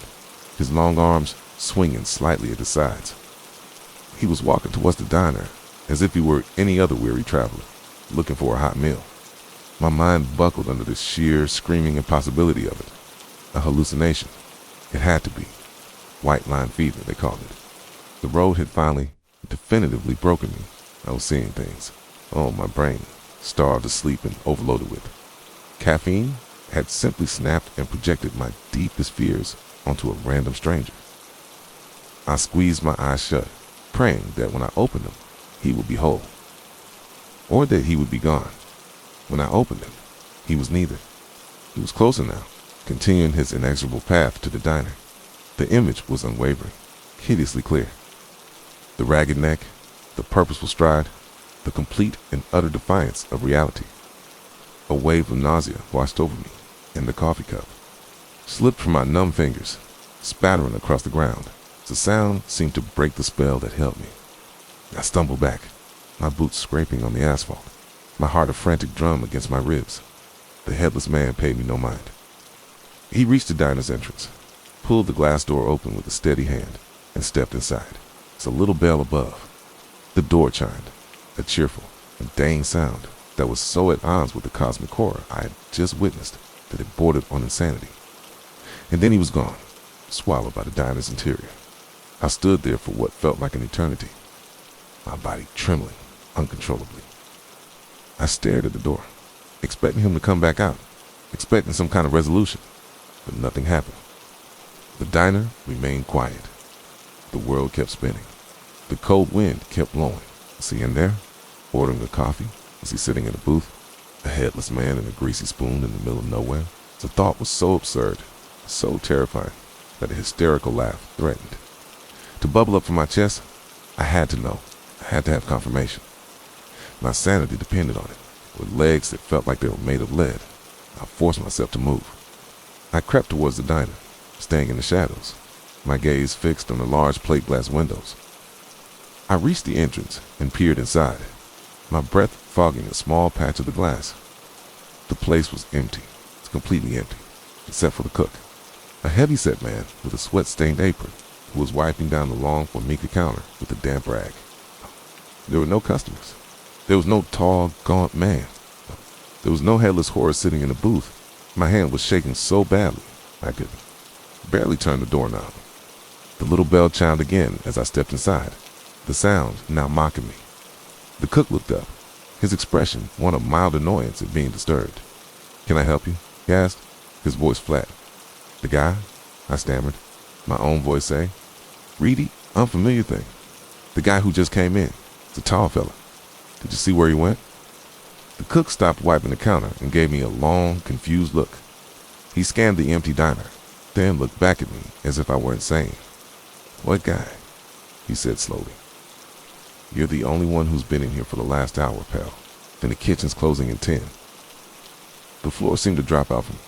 his long arms swinging slightly at the sides. He was walking towards the diner as if he were any other weary traveler, looking for a hot meal. My mind buckled under the sheer, screaming impossibility of it. A hallucination. It had to be. White line fever, they called it. The road had finally, definitively broken me. I was seeing things. Oh, my brain, starved to sleep and overloaded with caffeine, had simply snapped and projected my deepest fears onto a random stranger. I squeezed my eyes shut, praying that when I opened them, he would be whole, or that he would be gone. When I opened him, he was neither. He was closer now, continuing his inexorable path to the diner. The image was unwavering, hideously clear. The ragged neck, the purposeful stride, the complete and utter defiance of reality. A wave of nausea washed over me, and the coffee cup slipped from my numb fingers, spattering across the ground. The sound seemed to break the spell that held me. I stumbled back, my boots scraping on the asphalt, my heart a frantic drum against my ribs. The headless man paid me no mind. He reached the diner's entrance, pulled the glass door open with a steady hand, and stepped inside. It's a little bell above. The door chimed, a cheerful, mundane sound that was so at odds with the cosmic horror I had just witnessed that it bordered on insanity. And then he was gone, swallowed by the diner's interior. I stood there for what felt like an eternity, my body trembling uncontrollably. I stared at the door, expecting him to come back out, expecting some kind of resolution, but nothing happened. The diner remained quiet. The world kept spinning. The cold wind kept blowing. Was he in there, ordering a coffee? Was he sitting in a booth, a headless man and a greasy spoon in the middle of nowhere? The thought was so absurd, so terrifying, that a hysterical laugh threatened to bubble up from my chest. I had to know. I had to have confirmation. My sanity depended on it. With legs that felt like they were made of lead, I forced myself to move. I crept towards the diner, staying in the shadows, my gaze fixed on the large plate glass windows. I reached the entrance and peered inside, my breath fogging a small patch of the glass. The place was empty. It was completely empty, except for the cook, a heavy-set man with a sweat-stained apron, who was wiping down the long formica counter with a damp rag. There were no customers. There was no tall, gaunt man. There was no headless horror sitting in a booth. My hand was shaking so badly I could barely turn the doorknob. The little bell chimed again as I stepped inside, the sound now mocking me. The cook looked up, his expression one of mild annoyance at being disturbed. "Can I help you?" he asked, his voice flat. "The guy?" I stammered, my own voice saying. "Reedy, unfamiliar thing. The guy who just came in. It's a tall fella. Did you see where he went?" The cook stopped wiping the counter and gave me a long, confused look. He scanned the empty diner, then looked back at me as if I were insane. "What guy?" he said slowly. "You're the only one who's been in here for the last hour, pal. And the kitchen's closing in 10. The floor seemed to drop out from me.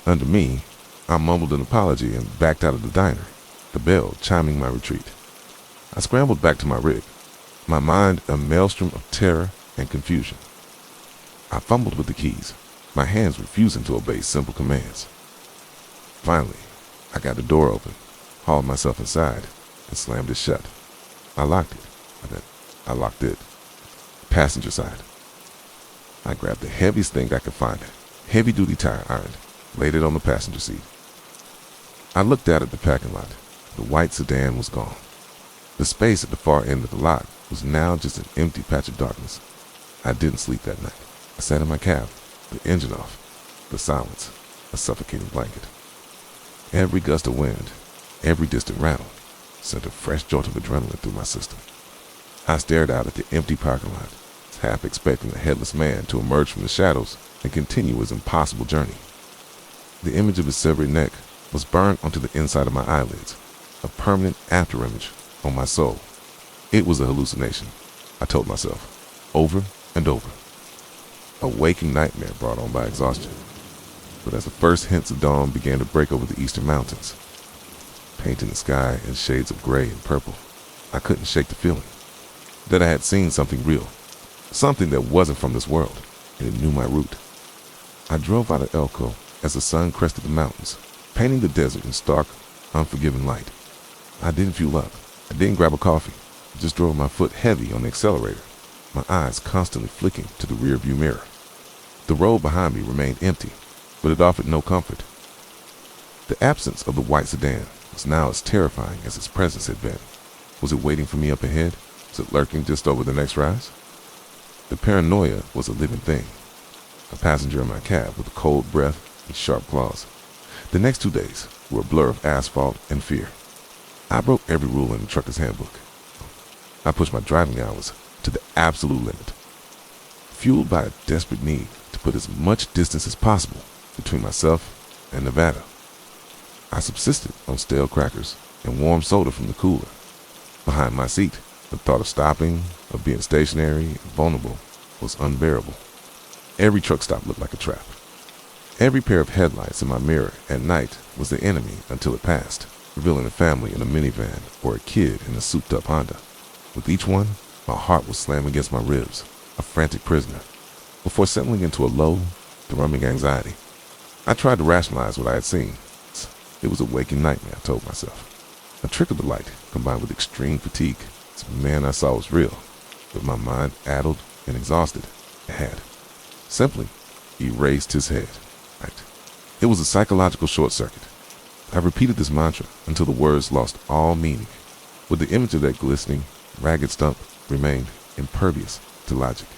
Under me, I mumbled an apology and backed out of the diner, the bell chiming my retreat. I scrambled back to my rig, my mind a maelstrom of terror and confusion. I fumbled with the keys, my hands refusing to obey simple commands. Finally, I got the door open, hauled myself inside, and slammed it shut. I locked it. I locked it. Passenger side. I grabbed the heaviest thing I could find, heavy-duty tire iron, laid it on the passenger seat. I looked out at the parking lot. The white sedan was gone. The space at the far end of the lot was now just an empty patch of darkness. I didn't sleep that night. I sat in my cab, the engine off, the silence, a suffocating blanket. Every gust of wind, every distant rattle, sent a fresh jolt of adrenaline through my system. I stared out at the empty parking lot, half expecting a headless man to emerge from the shadows and continue his impossible journey. The image of his severed neck was burned onto the inside of my eyelids, a permanent afterimage on my soul. It was a hallucination, I told myself, over and over. A waking nightmare brought on by exhaustion. But as the first hints of dawn began to break over the eastern mountains, painting the sky in shades of gray and purple, I couldn't shake the feeling that I had seen something real, something that wasn't from this world, and it knew my route. I drove out of Elko as the sun crested the mountains, painting the desert in stark, unforgiving light. I didn't fuel up. I didn't grab a coffee. I just drove my foot heavy on the accelerator, my eyes constantly flicking to the rearview mirror. The road behind me remained empty, but it offered no comfort. The absence of the white sedan was now as terrifying as its presence had been. Was it waiting for me up ahead? Was it lurking just over the next rise? The paranoia was a living thing. A passenger in my cab with a cold breath and sharp claws. The next 2 days were a blur of asphalt and fear. I broke every rule in the trucker's handbook. I pushed my driving hours to the absolute limit, fueled by a desperate need to put as much distance as possible between myself and Nevada. I subsisted on stale crackers and warm soda from the cooler. Behind my seat, the thought of stopping, of being stationary and vulnerable, was unbearable. Every truck stop looked like a trap. Every pair of headlights in my mirror at night was the enemy until it passed, revealing a family in a minivan or a kid in a souped-up Honda. With each one, my heart was slammed against my ribs, a frantic prisoner, before settling into a low, thrumming anxiety. I tried to rationalize what I had seen. It was a waking nightmare, I told myself. A trick of the light, combined with extreme fatigue. This man I saw was real, but my mind, addled and exhausted, had simply erased his head. Right. It was a psychological short circuit. I repeated this mantra until the words lost all meaning, but the image of that glistening, ragged stump remained impervious to logic.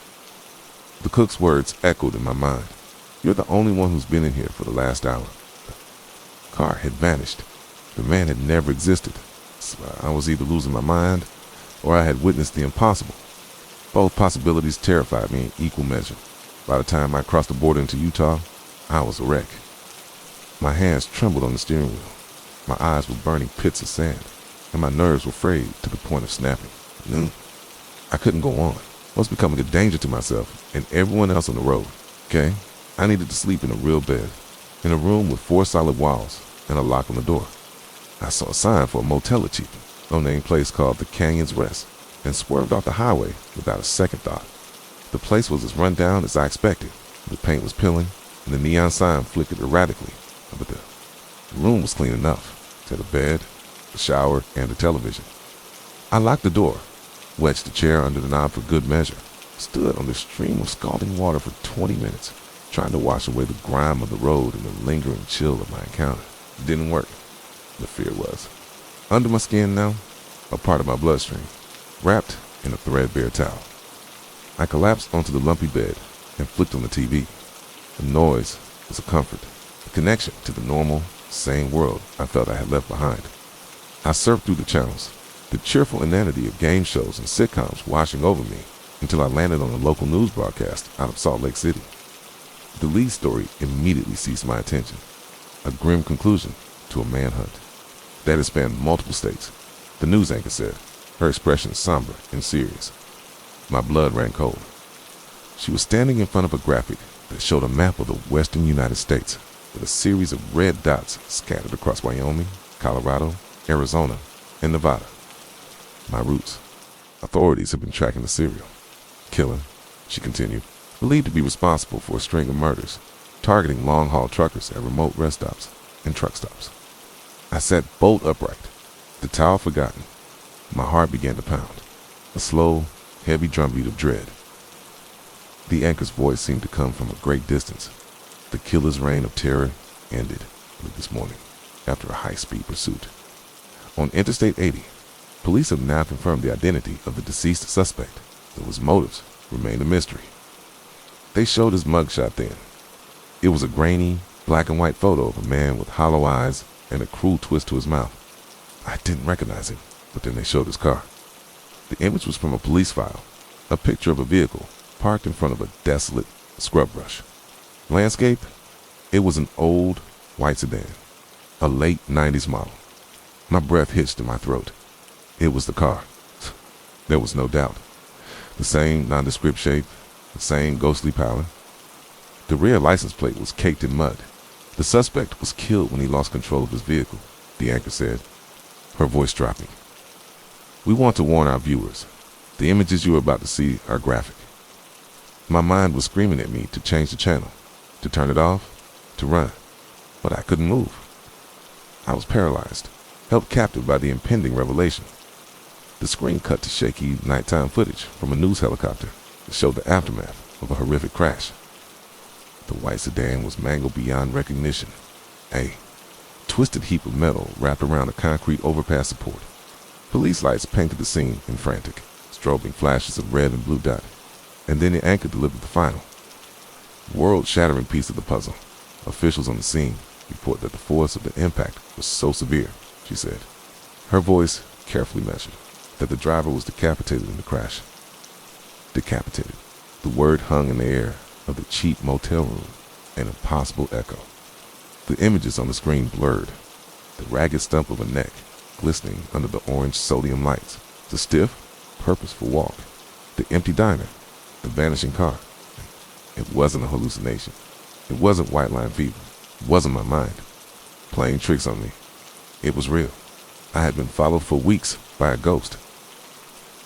The cook's words echoed in my mind. "You're the only one who's been in here for the last hour." The car had vanished. The man had never existed. So I was either losing my mind or I had witnessed the impossible. Both possibilities terrified me in equal measure. By the time I crossed the border into Utah, I was a wreck. My hands trembled on the steering wheel. My eyes were burning pits of sand, and my nerves were frayed to the point of snapping. I couldn't go on. I was becoming a danger to myself and everyone else on the road. Okay? I needed to sleep in a real bed, in a room with 4 solid walls and a lock on the door. I saw a sign for a motel at Cheatham, a no-name place called the Canyon's Rest, and swerved off the highway without a second thought. The place was as run down as I expected. The paint was peeling, and the neon sign flickered erratically, but the room was clean enough. It had a bed, a shower, and a television. I locked the door, wedged the chair under the knob for good measure, stood on the stream of scalding water for 20 minutes, trying to wash away the grime of the road and the lingering chill of my encounter. It didn't work. The fear was under my skin now, a part of my bloodstream, wrapped in a threadbare towel. I collapsed onto the lumpy bed and flicked on the TV. The noise was a comfort, a connection to the normal, sane world I felt I had left behind. I surfed through the channels, the cheerful inanity of game shows and sitcoms washing over me, until I landed on a local news broadcast out of Salt Lake City. The lead story immediately seized my attention, a grim conclusion to a manhunt that had spanned multiple states. The news anchor said, her expression somber and serious. My blood ran cold. She was standing in front of a graphic that showed a map of the western United States with a series of red dots scattered across Wyoming, Colorado, Arizona, and Nevada. My roots. Authorities have been tracking the serial killer, she continued, believed to be responsible for a string of murders, targeting long-haul truckers at remote rest stops and truck stops. I sat bolt upright, the towel forgotten. My heart began to pound, a slow, heavy drumbeat of dread. The anchor's voice seemed to come from a great distance. The killer's reign of terror ended this morning after a high-speed pursuit. On Interstate 80, police have now confirmed the identity of the deceased suspect, though his motives remained a mystery. They showed his mugshot then. It was a grainy, black and white photo of a man with hollow eyes and a cruel twist to his mouth. I didn't recognize him, but then they showed his car. The image was from a police file, a picture of a vehicle parked in front of a desolate scrub brush. Landscape? It was an old white sedan, a late 90s model. My breath hitched in my throat. It was the car. There was no doubt. The same nondescript shape, the same ghostly pallor. The rear license plate was caked in mud. The suspect was killed when he lost control of his vehicle, the anchor said, her voice dropping. We want to warn our viewers. The images you are about to see are graphic. My mind was screaming at me to change the channel, to turn it off, to run, but I couldn't move. I was paralyzed, held captive by the impending revelation. The screen cut to shaky nighttime footage from a news helicopter that showed the aftermath of a horrific crash. The white sedan was mangled beyond recognition, a twisted heap of metal wrapped around a concrete overpass support. Police lights painted the scene in frantic, strobing flashes of red and blue dot, and then the anchor delivered the final, world-shattering piece of the puzzle. Officials on the scene report that the force of the impact was so severe, she said, her voice carefully measured, that the driver was decapitated in the crash. Decapitated. The word hung in the air of the cheap motel room, an impossible echo. The images on the screen blurred, the ragged stump of a neck glistening under the orange sodium lights, the stiff, purposeful walk, the empty diner, the vanishing car. It wasn't a hallucination. It wasn't white line fever. It wasn't my mind playing tricks on me. It was real. I had been followed for weeks by a ghost.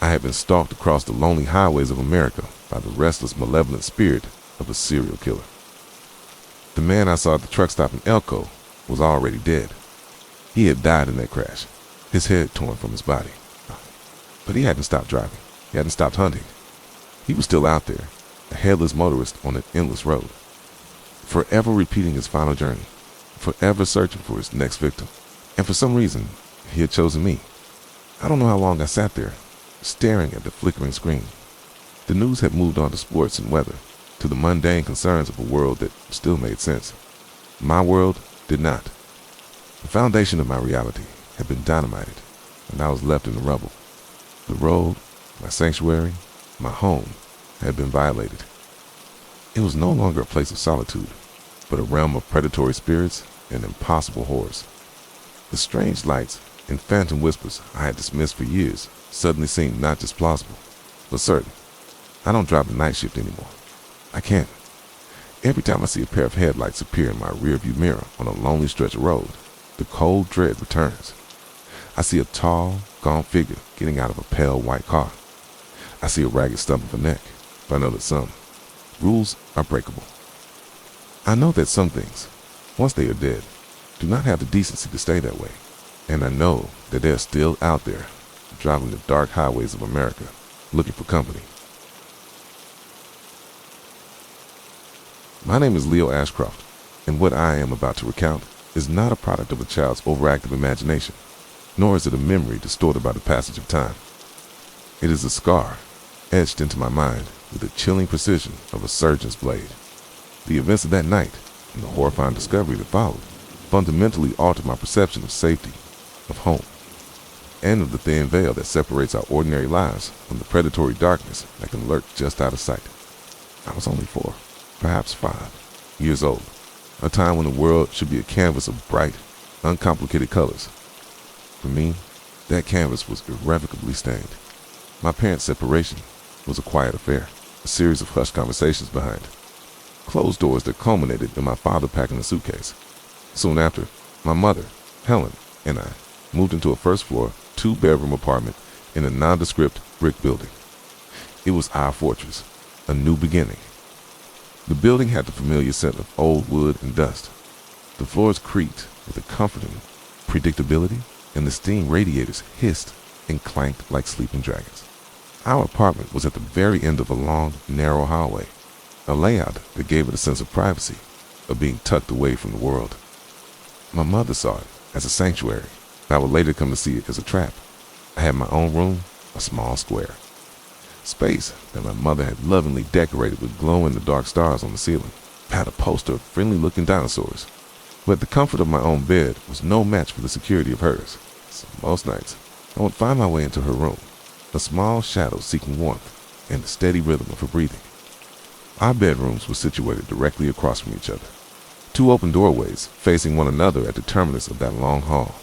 I had been stalked across the lonely highways of America by the restless, malevolent spirit of a serial killer. The man I saw at the truck stop in Elko was already dead. He had died in that crash, his head torn from his body. But he hadn't stopped driving. He hadn't stopped hunting. He was still out there, a headless motorist on an endless road, forever repeating his final journey, forever searching for his next victim. And for some reason, he had chosen me. I don't know how long I sat there, staring at the flickering screen. The news had moved on to sports and weather, to the mundane concerns of a world that still made sense. My world did not. The foundation of my reality had been dynamited, and I was left in the rubble. The road, my sanctuary, my home, had been violated. It was no longer a place of solitude, but a realm of predatory spirits and impossible horrors. The strange lights and phantom whispers I had dismissed for years suddenly seemed not just plausible, but certain. I don't drive the night shift anymore. I can't. Every time I see a pair of headlights appear in my rearview mirror on a lonely stretch of road, the cold dread returns. I see a tall, gaunt figure getting out of a pale white car. I see a ragged stump of a neck, but I know that some rules are breakable. I know that some things, once they are dead, do not have the decency to stay that way. And I know that they're still out there, driving the dark highways of America, looking for company. My name is Leo Ashcroft, and what I am about to recount is not a product of a child's overactive imagination, nor is it a memory distorted by the passage of time. It is a scar etched into my mind with the chilling precision of a surgeon's blade. The events of that night and the horrifying discovery that followed fundamentally altered my perception of safety, of home, and of the thin veil that separates our ordinary lives from the predatory darkness that can lurk just out of sight. I was only 4, perhaps 5 years old, a time when the world should be a canvas of bright, uncomplicated colors. For me, that canvas was irrevocably stained. My parents' separation was a quiet affair, a series of hushed conversations behind closed doors that culminated in my father packing a suitcase. Soon after, my mother, Helen, and I moved into a first-floor, 2-bedroom apartment in a nondescript brick building. It was our fortress, a new beginning. The building had the familiar scent of old wood and dust. The floors creaked with a comforting predictability, and the steam radiators hissed and clanked like sleeping dragons. Our apartment was at the very end of a long, narrow hallway, a layout that gave it a sense of privacy, of being tucked away from the world. My mother saw it as a sanctuary. I would later come to see it as a trap. I had my own room, a small square. Space that my mother had lovingly decorated with glow-in-the-dark stars on the ceiling. I had a poster of friendly-looking dinosaurs. But the comfort of my own bed was no match for the security of hers. So most nights, I would find my way into her room, a small shadow seeking warmth and the steady rhythm of her breathing. Our bedrooms were situated directly across from each other, 2 open doorways facing one another at the terminus of that long hall.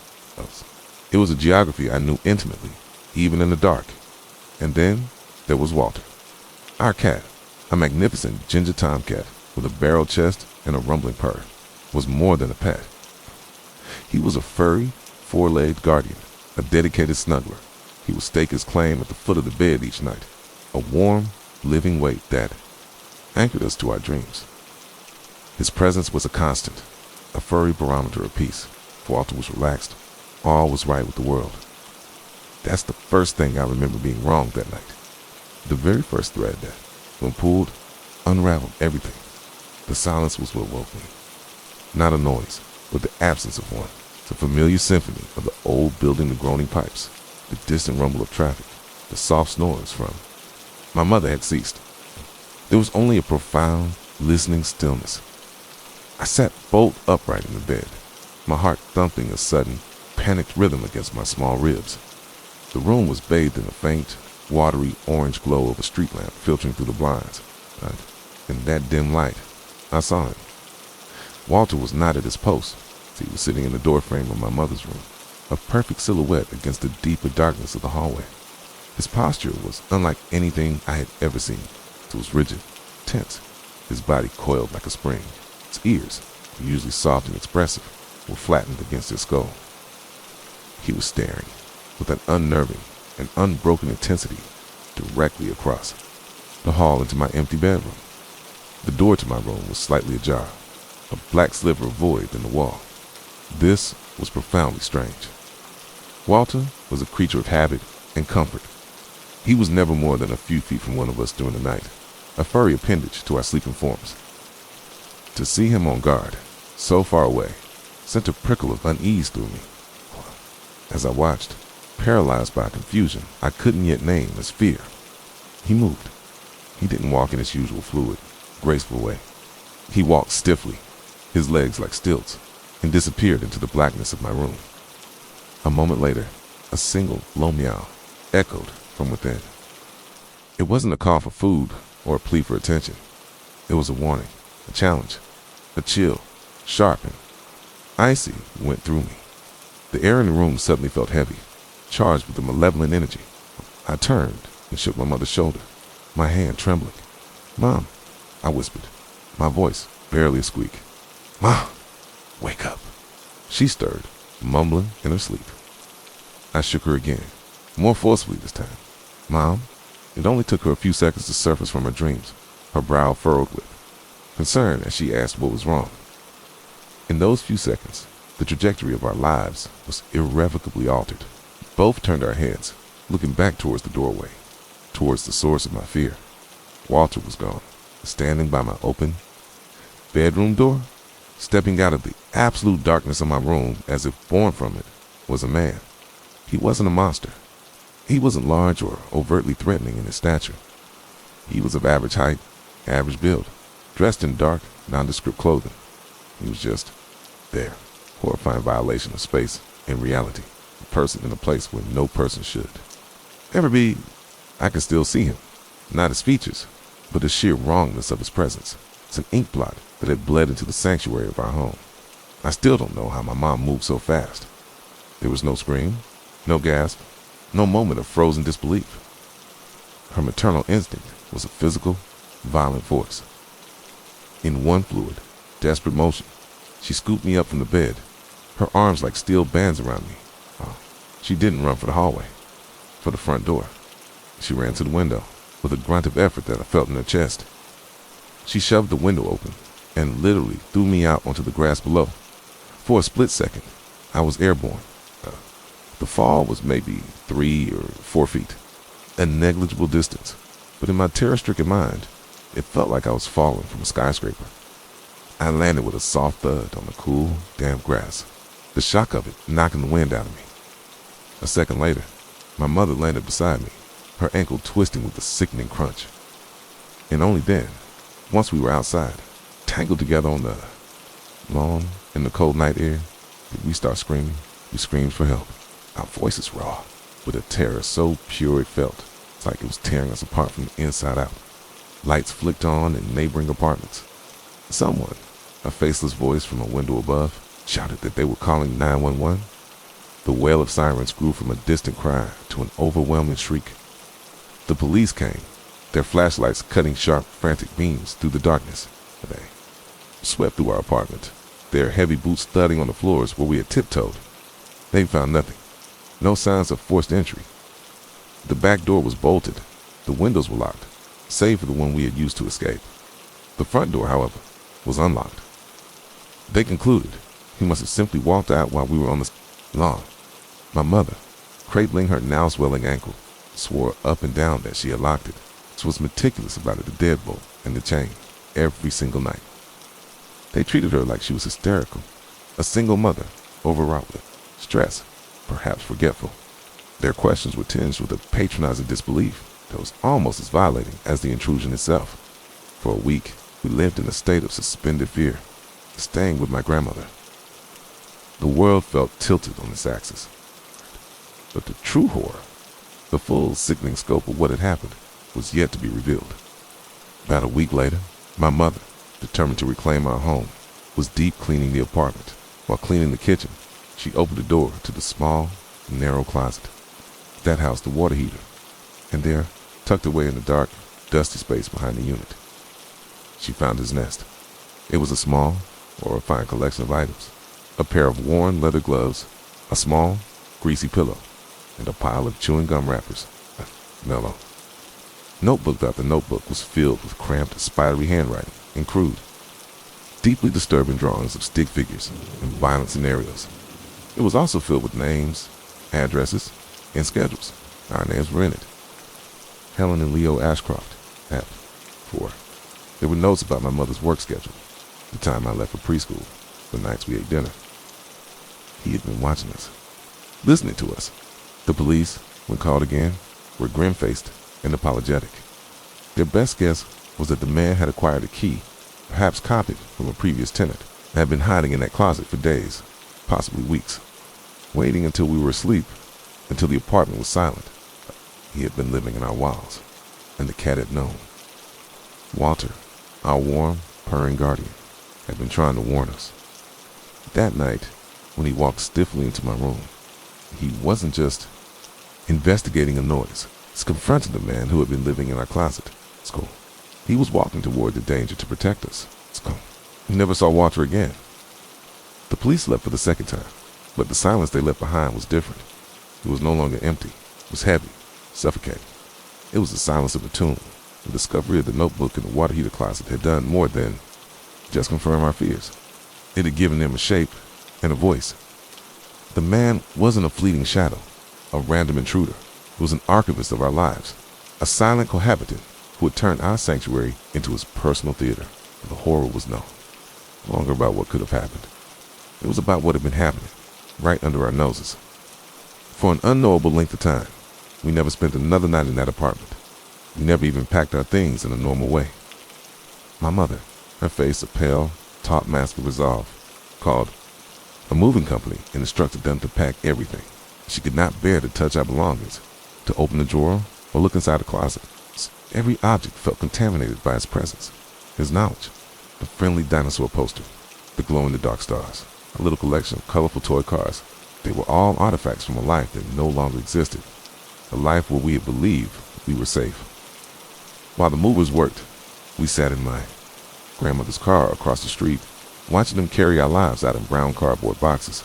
It was a geography I knew intimately, even in the dark. And then there was Walter, our cat, a magnificent ginger tomcat with a barrel chest and a rumbling purr, was more than a pet. He was a furry, 4-legged guardian, a dedicated snuggler. He would stake his claim at the foot of the bed each night, a warm, living weight that anchored us to our dreams. His presence was a constant, a furry barometer of peace. If Walter was relaxed, all was right with the world. That's the first thing I remember being wrong that night. The very first thread that, when pulled, unraveled everything. The silence was what woke me. Not a noise, but the absence of one. The familiar symphony of the old building, the groaning pipes, the distant rumble of traffic, the soft snores from. My mother had ceased. There was only a profound, listening stillness. I sat bolt upright in the bed, my heart thumping a sudden, panicked rhythm against my small ribs. The room was bathed in a faint, watery orange glow of a street lamp filtering through the blinds. But in that dim light, I saw him. Walter was not at his post. He was sitting in the doorframe of my mother's room, a perfect silhouette against the deeper darkness of the hallway. His posture was unlike anything I had ever seen. It was rigid, tense, his body coiled like a spring. His ears, usually soft and expressive, were flattened against his skull. He was staring, with an unnerving and unbroken intensity, directly across the hall into my empty bedroom. The door to my room was slightly ajar, a black sliver of void in the wall. This was profoundly strange. Walter was a creature of habit and comfort. He was never more than a few feet from one of us during the night, a furry appendage to our sleeping forms. To see him on guard, so far away, sent a prickle of unease through me. As I watched, paralyzed by a confusion I couldn't yet name as fear, he moved. He didn't walk in his usual fluid, graceful way. He walked stiffly, his legs like stilts, and disappeared into the blackness of my room. A moment later, a single low meow echoed from within. It wasn't a call for food or a plea for attention. It was a warning, a challenge, a chill, sharp and icy went through me. The air in the room suddenly felt heavy, charged with a malevolent energy. I turned and shook my mother's shoulder, my hand trembling. "Mom," I whispered, my voice barely a squeak. "Mom, wake up." She stirred, mumbling in her sleep. I shook her again, more forcefully this time. "Mom." It only took her a few seconds to surface from her dreams, her brow furrowed with concern as she asked what was wrong. In those few seconds, the trajectory of our lives was irrevocably altered. Both turned our heads, looking back towards the doorway, towards the source of my fear. Walter was gone, standing by my open, bedroom door, stepping out of the absolute darkness of my room as if born from it, was a man. He wasn't a monster. He wasn't large or overtly threatening in his stature. He was of average height, average build, dressed in dark, nondescript clothing. He was just there, horrifying violation of space and reality, a person in a place where no person should ever be. I could still see him, not his features, but the sheer wrongness of his presence. It's an ink blot that had bled into the sanctuary of our home. I still don't know how my mom moved so fast. There was no scream, no gasp, no moment of frozen disbelief. Her maternal instinct was a physical, violent force. In one fluid, desperate motion, she scooped me up from the bed, her arms like steel bands around me. Oh, she didn't run for the hallway, for the front door. She ran to the window with a grunt of effort that I felt in her chest. She shoved the window open and literally threw me out onto the grass below. For a split second, I was airborne. The fall was maybe 3 or 4 feet, a negligible distance, but in my terror-stricken mind, it felt like I was falling from a skyscraper. I landed with a soft thud on the cool, damp grass, the shock of it knocking the wind out of me. A second later, my mother landed beside me, her ankle twisting with a sickening crunch. And only then, once we were outside, tangled together on the lawn in the cold night air, did we start screaming. We screamed for help, our voices raw, with a terror so pure it felt like it was tearing us apart from the inside out. Lights flicked on in neighboring apartments. Someone, a faceless voice from a window above, shouted that they were calling 911. The wail of sirens grew from a distant cry to an overwhelming shriek. The police came, their flashlights cutting sharp, frantic beams through the darkness. They swept through our apartment, their heavy boots thudding on the floors where we had tiptoed. They found nothing, no signs of forced entry. The back door was bolted, the windows were locked, save for the one we had used to escape. The front door, however, was unlocked. They concluded he must have simply walked out while we were on the lawn. My mother, cradling her now swelling ankle, swore up and down that she had locked it. She was meticulous about it, the deadbolt and the chain, every single night. They treated her like she was hysterical, a single mother, overwrought with stress, perhaps forgetful. Their questions were tinged with a patronizing disbelief that was almost as violating as the intrusion itself. For a week, we lived in a state of suspended fear, staying with my grandmother. The world felt tilted on its axis. But the true horror, the full sickening scope of what had happened, was yet to be revealed. About a week later, my mother, determined to reclaim our home, was deep cleaning the apartment. While cleaning the kitchen, she opened the door to the small, narrow closet that housed the water heater, and there, tucked away in the dark, dusty space behind the unit, she found his nest. It was a small, or a fine collection of items, a pair of worn leather gloves, a small, greasy pillow, and a pile of chewing gum wrappers. Mellow. Notebook after notebook was filled with cramped, spidery handwriting and crude, deeply disturbing drawings of stick figures and violent scenarios. It was also filled with names, addresses, and schedules. Our names were in it. Helen and Leo Ashcroft, at 4. There were notes about my mother's work schedule, the time I left for preschool, the nights we ate dinner. He had been watching us, listening to us. The police, when called again, were grim-faced and apologetic. Their best guess was that the man had acquired a key, perhaps copied from a previous tenant, and had been hiding in that closet for days, possibly weeks, waiting until we were asleep, until the apartment was silent. He had been living in our walls, and the cat had known. Walter, our warm, purring guardian, had been trying to warn us. That night, when he walked stiffly into my room, he wasn't just investigating a noise. He's confronting the man who had been living in our closet. It's cool. He was walking toward the danger to protect us. It's cool. We never saw Walter again. The police left for the second time, but the silence they left behind was different. It was no longer empty. It was heavy, suffocating. It was the silence of a tomb. The discovery of the notebook in the water heater closet had done more than just confirm our fears. It had given them a shape and a voice. The man wasn't a fleeting shadow, a random intruder. He was an archivist of our lives, a silent cohabitant who had turned our sanctuary into his personal theater. The horror was known. longer about what could have happened. It was about what had been happening, right under our noses. For an unknowable length of time, we never spent another night in that apartment. We never even packed our things in a normal way. My mother, her face a pale, taut mask of resolve, called a moving company and instructed them to pack everything. She could not bear to touch our belongings, to open a drawer or look inside a closet. Every object felt contaminated by his presence, his knowledge. The friendly dinosaur poster, the glow-in-the-dark stars, a little collection of colorful toy cars. They were all artifacts from a life that no longer existed, a life where we had believed we were safe. While the movers worked, we sat in my grandmother's car across the street, watching them carry our lives out in brown cardboard boxes.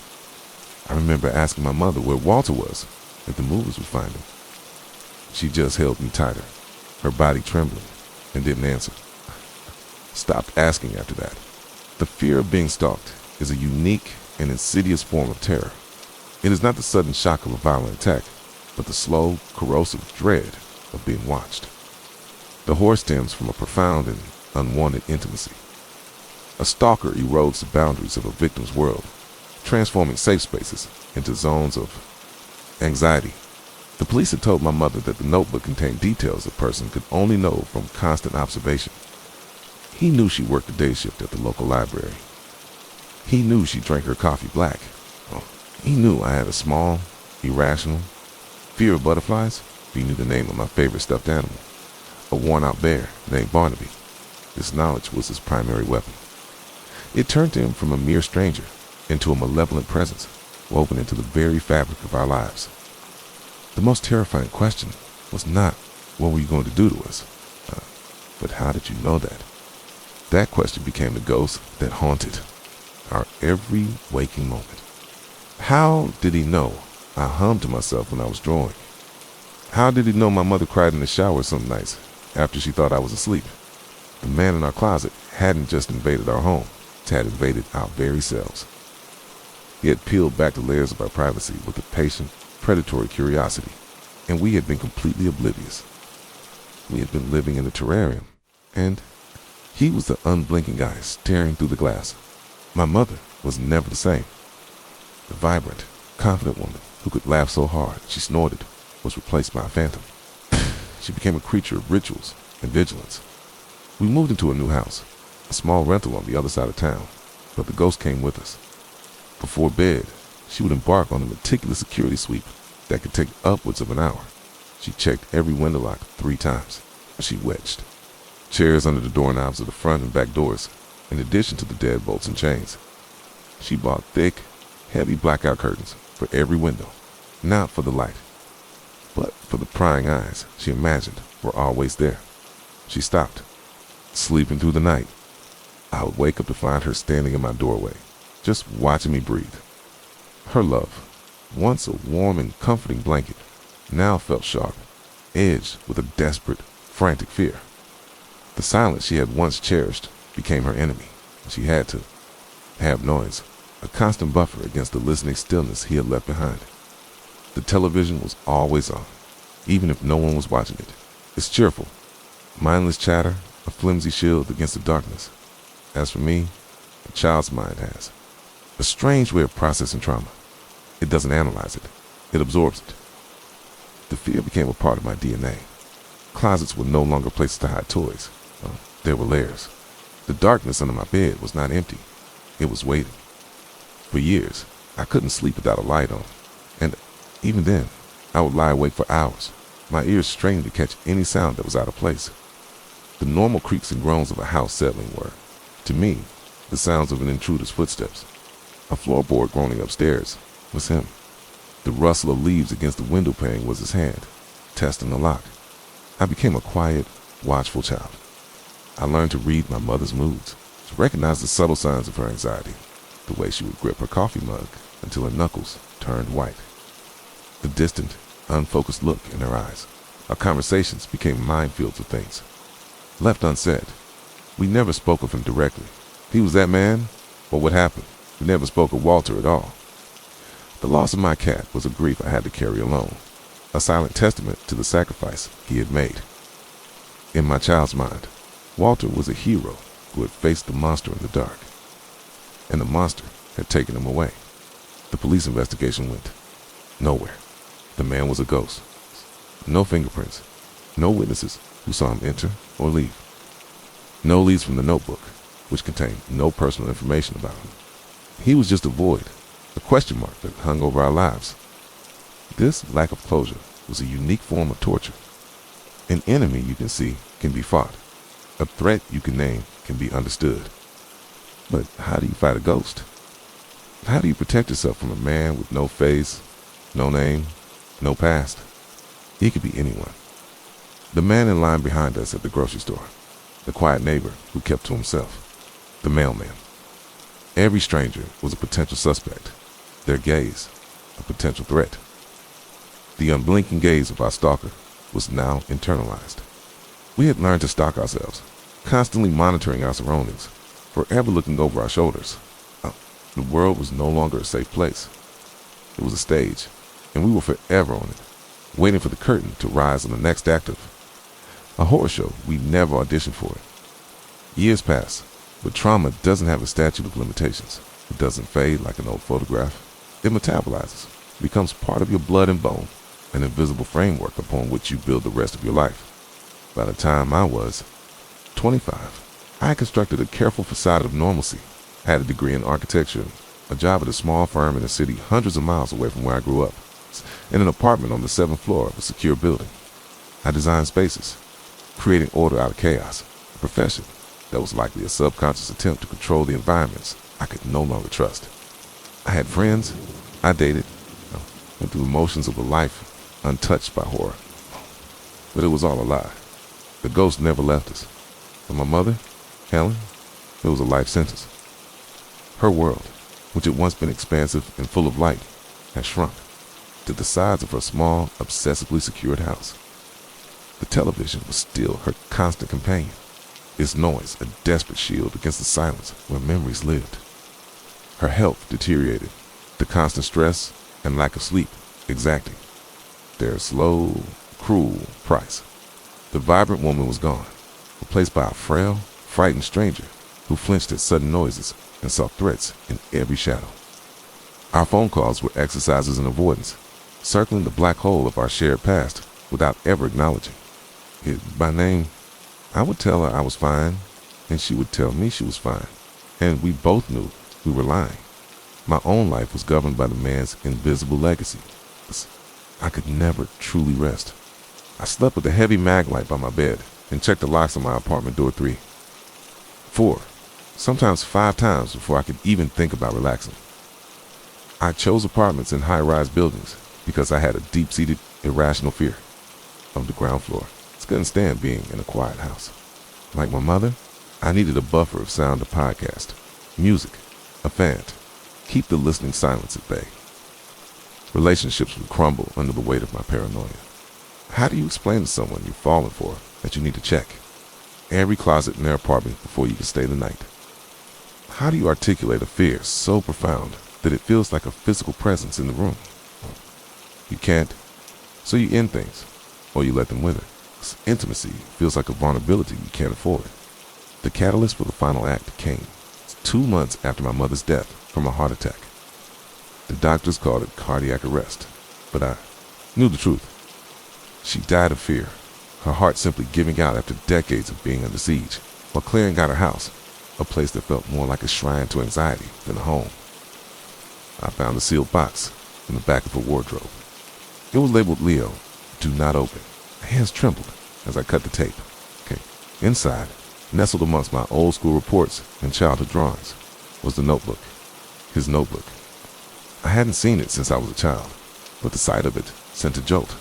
I remember asking my mother where Walter was, if the movers would find him. She just held me tighter, her body trembling, and didn't answer. Stopped asking after that. The fear of being stalked is a unique and insidious form of terror. It is not the sudden shock of a violent attack, but the slow, corrosive dread of being watched. The horror stems from a profound and unwanted intimacy. A stalker erodes the boundaries of a victim's world, transforming safe spaces into zones of anxiety. The police had told my mother that the notebook contained details a person could only know from constant observation. He knew she worked the day shift at the local library. He knew she drank her coffee black. He knew I had a small, irrational fear of butterflies. He knew the name of my favorite stuffed animal, a worn-out bear named Barnaby. This knowledge was his primary weapon. It turned him from a mere stranger into a malevolent presence woven into the very fabric of our lives. The most terrifying question was not, what were you going to do to us? But how did you know that? That question became the ghost that haunted our every waking moment. How did he know I hummed to myself when I was drawing? How did he know my mother cried in the shower some nights after she thought I was asleep? The man in our closet hadn't just invaded our home, it had invaded our very selves. He had peeled back the layers of our privacy with a patient, predatory curiosity, and we had been completely oblivious. We had been living in a terrarium, and he was the unblinking eye staring through the glass. My mother was never the same. The vibrant, confident woman who could laugh so hard she snorted was replaced by a phantom. She became a creature of rituals and vigilance. We moved into a new house, a small rental on the other side of town, but the ghost came with us. Before bed, she would embark on a meticulous security sweep that could take upwards of an hour. She checked every window lock 3 times. She wedged chairs under the doorknobs of the front and back doors, in addition to the deadbolts and chains. She bought thick, heavy blackout curtains for every window, not for the light, but for the prying eyes she imagined were always there. She stopped, sleeping through the night. I would wake up to find her standing in my doorway, just watching me breathe. Her love, once a warm and comforting blanket, now felt sharp, edged with a desperate, frantic fear. The silence she had once cherished became her enemy. She had to have noise, a constant buffer against the listening stillness he had left behind. The television was always on, even if no one was watching it. Its cheerful, mindless chatter, a flimsy shield against the darkness. As for me, a child's mind has a strange way of processing trauma. It doesn't analyze it, it absorbs it. The fear became a part of my DNA. Closets were no longer places to hide toys. There were layers. The darkness under my bed was not empty. It was waiting. For years, I couldn't sleep without a light on. And even then, I would lie awake for hours, my ears strained to catch any sound that was out of place. The normal creaks and groans of a house settling were, to me, the sounds of an intruder's footsteps. A floorboard groaning upstairs was him. The rustle of leaves against the window pane was his hand, testing the lock. I became a quiet, watchful child. I learned to read my mother's moods, to recognize the subtle signs of her anxiety, the way she would grip her coffee mug until her knuckles turned white, the distant, unfocused look in her eyes. Our conversations became minefields of things, left unsaid. We never spoke of him directly. He was that man, or what happened. We never spoke of Walter at all. The loss of my cat was a grief I had to carry alone, a silent testament to the sacrifice he had made. In my child's mind, Walter was a hero who had faced the monster in the dark. and the monster had taken him away. The police investigation went nowhere. The man was a ghost. No fingerprints, no witnesses who saw him enter or leave. No leads from the notebook, which contained no personal information about him. He was just a void, a question mark that hung over our lives. This lack of closure was a unique form of torture. An enemy you can see can be fought. A threat you can name can be understood. But how do you fight a ghost? How do you protect yourself from a man with no face, no name, no past? He could be anyone. The man in line behind us at the grocery store, the quiet neighbor who kept to himself, the mailman. Every stranger was a potential suspect, their gaze a potential threat. The unblinking gaze of our stalker was now internalized. We had learned to stalk ourselves, constantly monitoring our surroundings, forever looking over our shoulders. The world was no longer a safe place. It was a stage, and we were forever on it, waiting for the curtain to rise on the next act of a horror show we never auditioned for it. Years pass, but trauma doesn't have a statute of limitations. It doesn't fade like an old photograph. It metabolizes, becomes part of your blood and bone, an invisible framework upon which you build the rest of your life. By the time I was 25, I had constructed a careful facade of normalcy. I had a degree in architecture, a job at a small firm in a city hundreds of miles away from where I grew up, in an apartment on the 7th floor of a secure building. I designed spaces, creating order out of chaos, a profession that was likely a subconscious attempt to control the environments I could no longer trust. I had friends, I dated, went through the motions of a life untouched by horror. But it was all a lie. The ghost never left us. For my mother, Helen, it was a life sentence. Her world, which had once been expansive and full of light, had shrunk to the size of her small, obsessively secured house. The television was still her constant companion, its noise a desperate shield against the silence where memories lived. Her health deteriorated, the constant stress and lack of sleep exacting their slow, cruel price. The vibrant woman was gone, replaced by a frail, frightened stranger who flinched at sudden noises and saw threats in every shadow. Our phone calls were exercises in avoidance, circling the black hole of our shared past without ever acknowledging it by name. I would tell her I was fine, and she would tell me she was fine, and we both knew we were lying. My own life was governed by the man's invisible legacy. I could never truly rest. I slept with a heavy mag light by my bed and checked the locks on my apartment door 3, 4, sometimes 5 times before I could even think about relaxing. I chose apartments in high-rise buildings because I had a deep-seated, irrational fear of the ground floor. I couldn't stand being in a quiet house. Like my mother, I needed a buffer of sound to podcast, music, a fan to keep the listening silence at bay. Relationships would crumble under the weight of my paranoia. How do you explain to someone you've fallen for that you need to check every closet in their apartment before you can stay the night? How do you articulate a fear so profound that it feels like a physical presence in the room? You can't, so you end things, or you let them wither. Intimacy feels like a vulnerability you can't afford. The catalyst for the final act came 2 months after my mother's death from a heart attack. The doctors called it cardiac arrest, but I knew the truth. She died of fear, her heart simply giving out after decades of being under siege, while clearing out her house, a place that felt more like a shrine to anxiety than a home. I found a sealed box in the back of her wardrobe. It was labeled Leo, do not open. My hands trembled as I cut the tape. Inside, nestled amongst my old school reports and childhood drawings, was the notebook, his notebook. I hadn't seen it since I was a child, but the sight of it sent a jolt,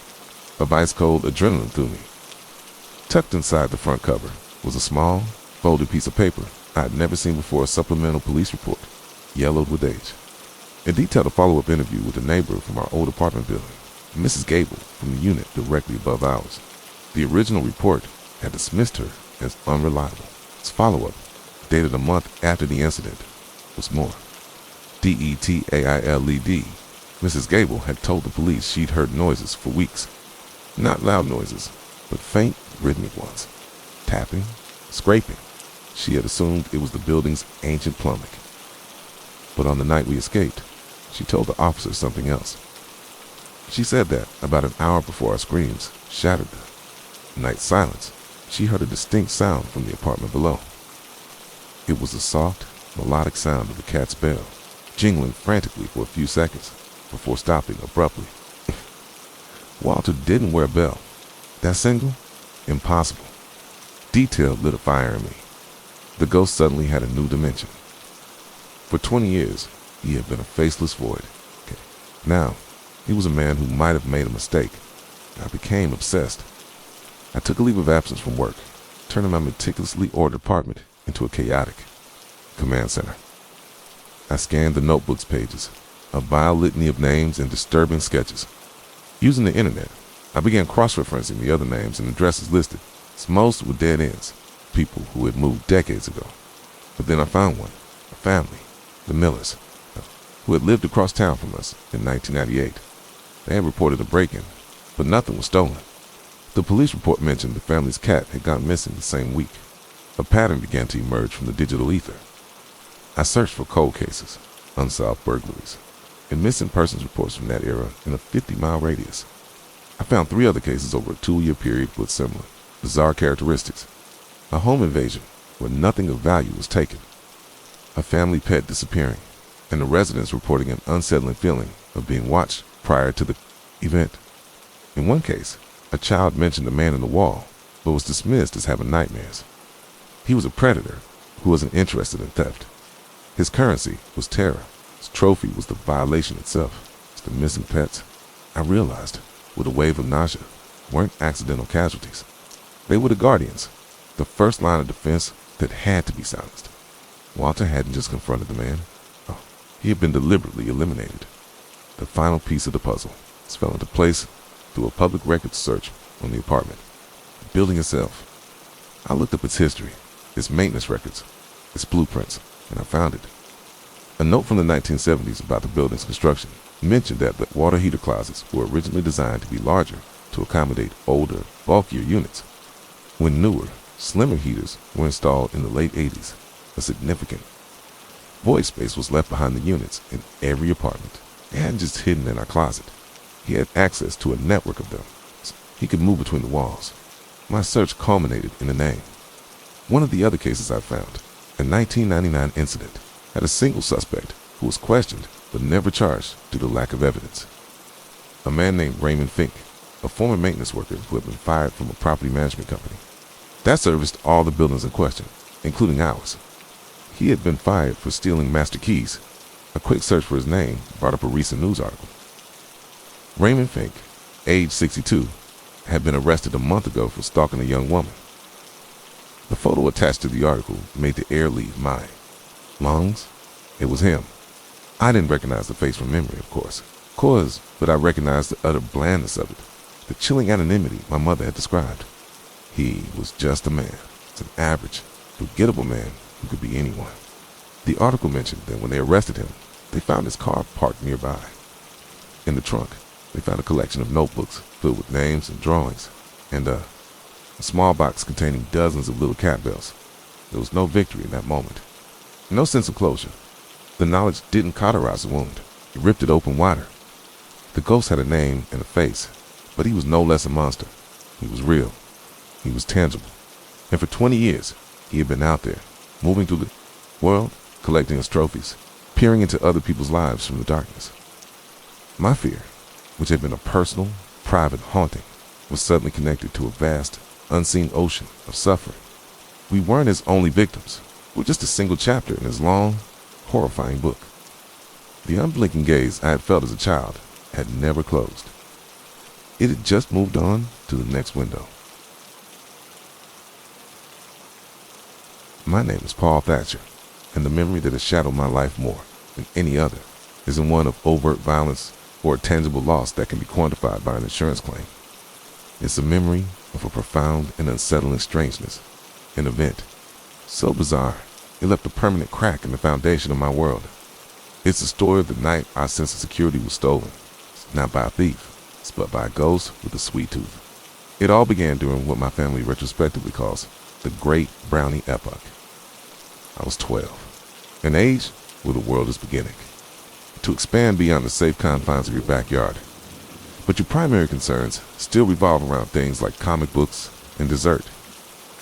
of ice-cold adrenaline through me. Tucked inside the front cover was a small, folded piece of paper I had never seen before, a supplemental police report, yellowed with age. It detailed a follow-up interview with a neighbor from our old apartment building, Mrs. Gable, from the unit directly above ours. The original report had dismissed her as unreliable. Its follow-up, dated a month after the incident, was more. DETAILED. Mrs. Gable had told the police she'd heard noises for weeks. Not loud noises, but faint, rhythmic ones. Tapping, scraping. She had assumed it was the building's ancient plumbing. But on the night we escaped, she told the officers something else. She said that about an hour before our screams shattered the night silence, she heard a distinct sound from the apartment below. It was the soft, melodic sound of a cat's bell, jingling frantically for a few seconds before stopping abruptly. Walter didn't wear a bell. That single? Impossible. Detail lit a fire in me. The ghost suddenly had a new dimension. For 20 years, he had been a faceless void. Now, he was a man who might have made a mistake. I became obsessed. I took a leave of absence from work, turning my meticulously ordered apartment into a chaotic command center. I scanned the notebook's pages, a vile litany of names and disturbing sketches. Using the internet, I began cross-referencing the other names and addresses listed, as most were dead ends, people who had moved decades ago. But then I found one, a family, the Millers, who had lived across town from us in 1998. They had reported a break-in, but nothing was stolen. The police report mentioned the family's cat had gone missing the same week. A pattern began to emerge from the digital ether. I searched for cold cases, unsolved burglaries, and missing persons reports from that era in a 50-mile radius. I found 3 other cases over a 2-year period with similar, bizarre characteristics. A home invasion where nothing of value was taken. A family pet disappearing, and the residents reporting an unsettling feeling of being watched prior to the event. In one case, a child mentioned a man in the wall, but was dismissed as having nightmares. He was a predator who wasn't interested in theft. His currency was terror. His trophy was the violation itself. As the missing pets, I realized, with a wave of nausea, weren't accidental casualties. They were the guardians, the first line of defense that had to be silenced. Walter hadn't just confronted the man. Oh, he had been deliberately eliminated. The final piece of the puzzle fell into place through a public records search on the apartment. The building itself. I looked up its history, its maintenance records, its blueprints, and I found it. A note from the 1970s about the building's construction mentioned that the water heater closets were originally designed to be larger to accommodate older, bulkier units. When newer, slimmer heaters were installed in the late 80s, a significant void space was left behind the units in every apartment. They hadn't just hidden in our closet. He had access to a network of them. So he could move between the walls. My search culminated in a name. One of the other cases I found, a 1999 incident, had a single suspect who was questioned but never charged due to lack of evidence. A man named Raymond Fink, a former maintenance worker who had been fired from a property management company. That serviced all the buildings in question, including ours. He had been fired for stealing master keys. A quick search for his name brought up a recent news article. Raymond Fink, age 62, had been arrested a month ago for stalking a young woman. The photo attached to the article made the air leave mine. Lungs? It was him. I didn't recognize the face from memory, of course. But I recognized the utter blandness of it, the chilling anonymity my mother had described. He was just a man, an average, forgettable man who could be anyone. The article mentioned that when they arrested him, they found his car parked nearby. In the trunk, they found a collection of notebooks filled with names and drawings, and a small box containing dozens of little cat bells. There was no victory in that moment. No sense of closure. The knowledge didn't cauterize the wound. It ripped it open wider. The ghost had a name and a face, but he was no less a monster. He was real. He was tangible. And for 20 years, he had been out there, moving through the world, collecting his trophies, peering into other people's lives from the darkness. My fear, which had been a personal, private haunting, was suddenly connected to a vast, unseen ocean of suffering. We weren't his only victims. We were just a single chapter in his long, horrifying book. The unblinking gaze I had felt as a child had never closed. It had just moved on to the next window. My name is Paul Thatcher, and the memory that has shadowed my life more than any other isn't one of overt violence or a tangible loss that can be quantified by an insurance claim. It's a memory of a profound and unsettling strangeness, an event so bizarre it left a permanent crack in the foundation of my world. It's the story of the night our sense of security was stolen, not by a thief, but by a ghost with a sweet tooth. It all began during what my family retrospectively calls the Great Brownie Epoch. I was 12, an age where the world is beginning, to expand beyond the safe confines of your backyard. But your primary concerns still revolve around things like comic books and dessert.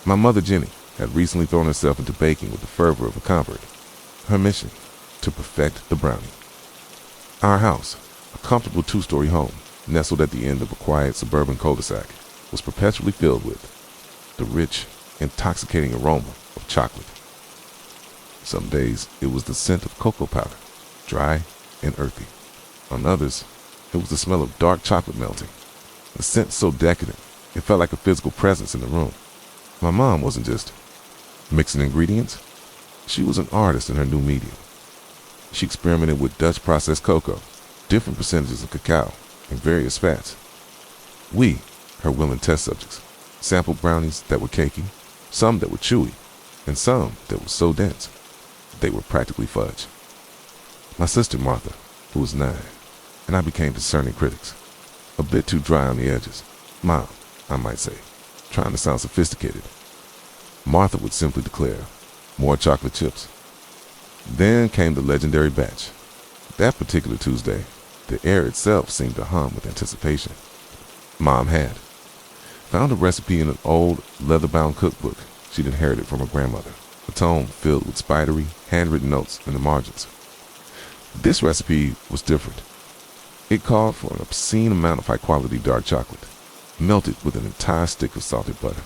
My mother, Jenny, had recently thrown herself into baking with the fervor of a convert. Her mission, to perfect the brownie. Our house, a comfortable 2-story home, nestled at the end of a quiet suburban cul-de-sac, was perpetually filled with the rich, intoxicating aroma of chocolate. Some days it was the scent of cocoa powder, dry and earthy. On others, it was the smell of dark chocolate melting, a scent so decadent it felt like a physical presence in the room. My mom wasn't just mixing ingredients. She was an artist in her new medium. She experimented with Dutch processed cocoa, different percentages of cacao, and various fats. We, her willing test subjects, sampled brownies that were cakey, some that were chewy, and some that were so dense they were practically fudge. My sister Martha, who was 9, and I became discerning critics, a bit too dry on the edges. Mild, I might say, trying to sound sophisticated. Martha would simply declare, more chocolate chips. Then came the legendary batch. That particular Tuesday, the air itself seemed to hum with anticipation. Mom had found a recipe in an old leather-bound cookbook she'd inherited from her grandmother, a tome filled with spidery, handwritten notes in the margins. This recipe was different. It called for an obscene amount of high-quality dark chocolate, melted with an entire stick of salted butter.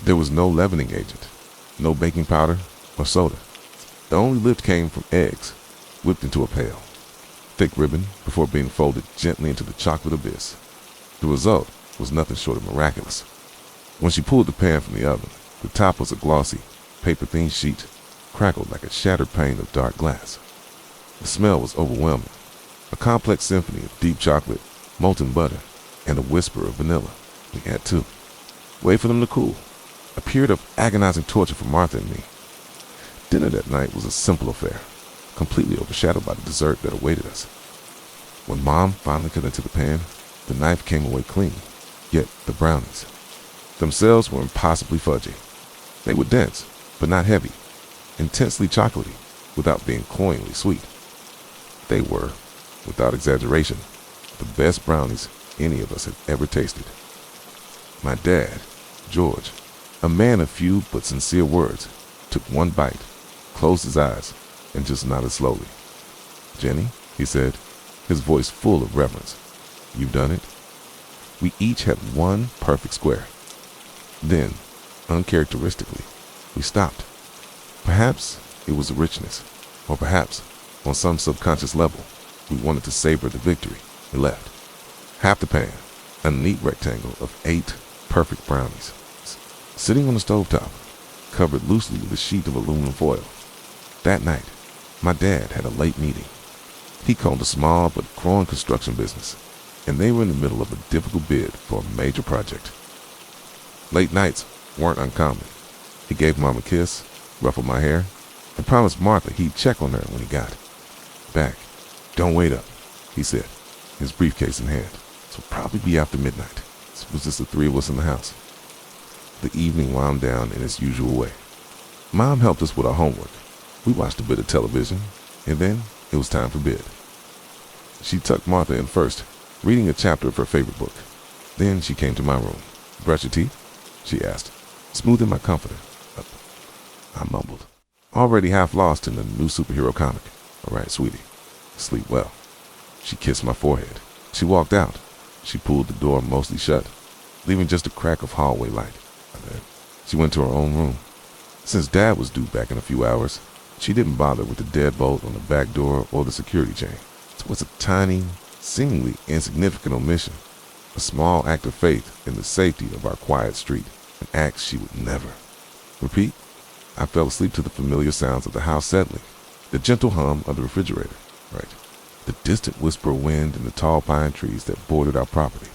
There was no leavening agent, no baking powder or soda. The only lift came from eggs, whipped into a pail, thick ribbon before being folded gently into the chocolate abyss. The result was nothing short of miraculous. When she pulled the pan from the oven, the top was a glossy, paper-thin sheet, crackled like a shattered pane of dark glass. The smell was overwhelming, a complex symphony of deep chocolate, molten butter, and a whisper of vanilla. We had to wait for them to cool, a period of agonizing torture for Martha and me. Dinner that night was a simple affair, completely overshadowed by the dessert that awaited us. When Mom finally cut into the pan, the knife came away clean, yet the brownies themselves were impossibly fudgy. They were dense, but not heavy, intensely chocolatey, without being cloyingly sweet. They were, without exaggeration, the best brownies any of us had ever tasted. My dad, George, a man of few but sincere words, took one bite, closed his eyes, and just nodded slowly. "Jenny," he said, his voice full of reverence, "you've done it." We each had one perfect square. Then, uncharacteristically, we stopped. Perhaps it was the richness, or perhaps, on some subconscious level, we wanted to savor the victory. We left. Half the pan, a neat rectangle of 8 perfect brownies, sitting on the stovetop, covered loosely with a sheet of aluminum foil. That night, my dad had a late meeting. He owned a small but growing construction business, and they were in the middle of a difficult bid for a major project. Late nights weren't uncommon. He gave Mom a kiss, ruffled my hair, and promised Martha he'd check on her when he got back. "Don't wait up," he said, his briefcase in hand. "It'll probably be after midnight." It was just the 3 of us in the house. The evening wound down in its usual way. Mom helped us with our homework. We watched a bit of television, and then it was time for bed. She tucked Martha in first, reading a chapter of her favorite book. Then she came to my room. "Brush your teeth?" she asked, smoothing my comforter. I mumbled, already half lost in the new superhero comic. "All right, sweetie, sleep well." She kissed my forehead. She walked out. She pulled the door mostly shut, leaving just a crack of hallway light. She went to her own room. Since Dad was due back in a few hours, she didn't bother with the deadbolt on the back door or the security chain. It was a tiny, seemingly insignificant omission, a small act of faith in the safety of our quiet street, an act she would never repeat. I fell asleep to the familiar sounds of the house settling, the gentle hum of the refrigerator, the distant whisper of wind in the tall pine trees that bordered our property.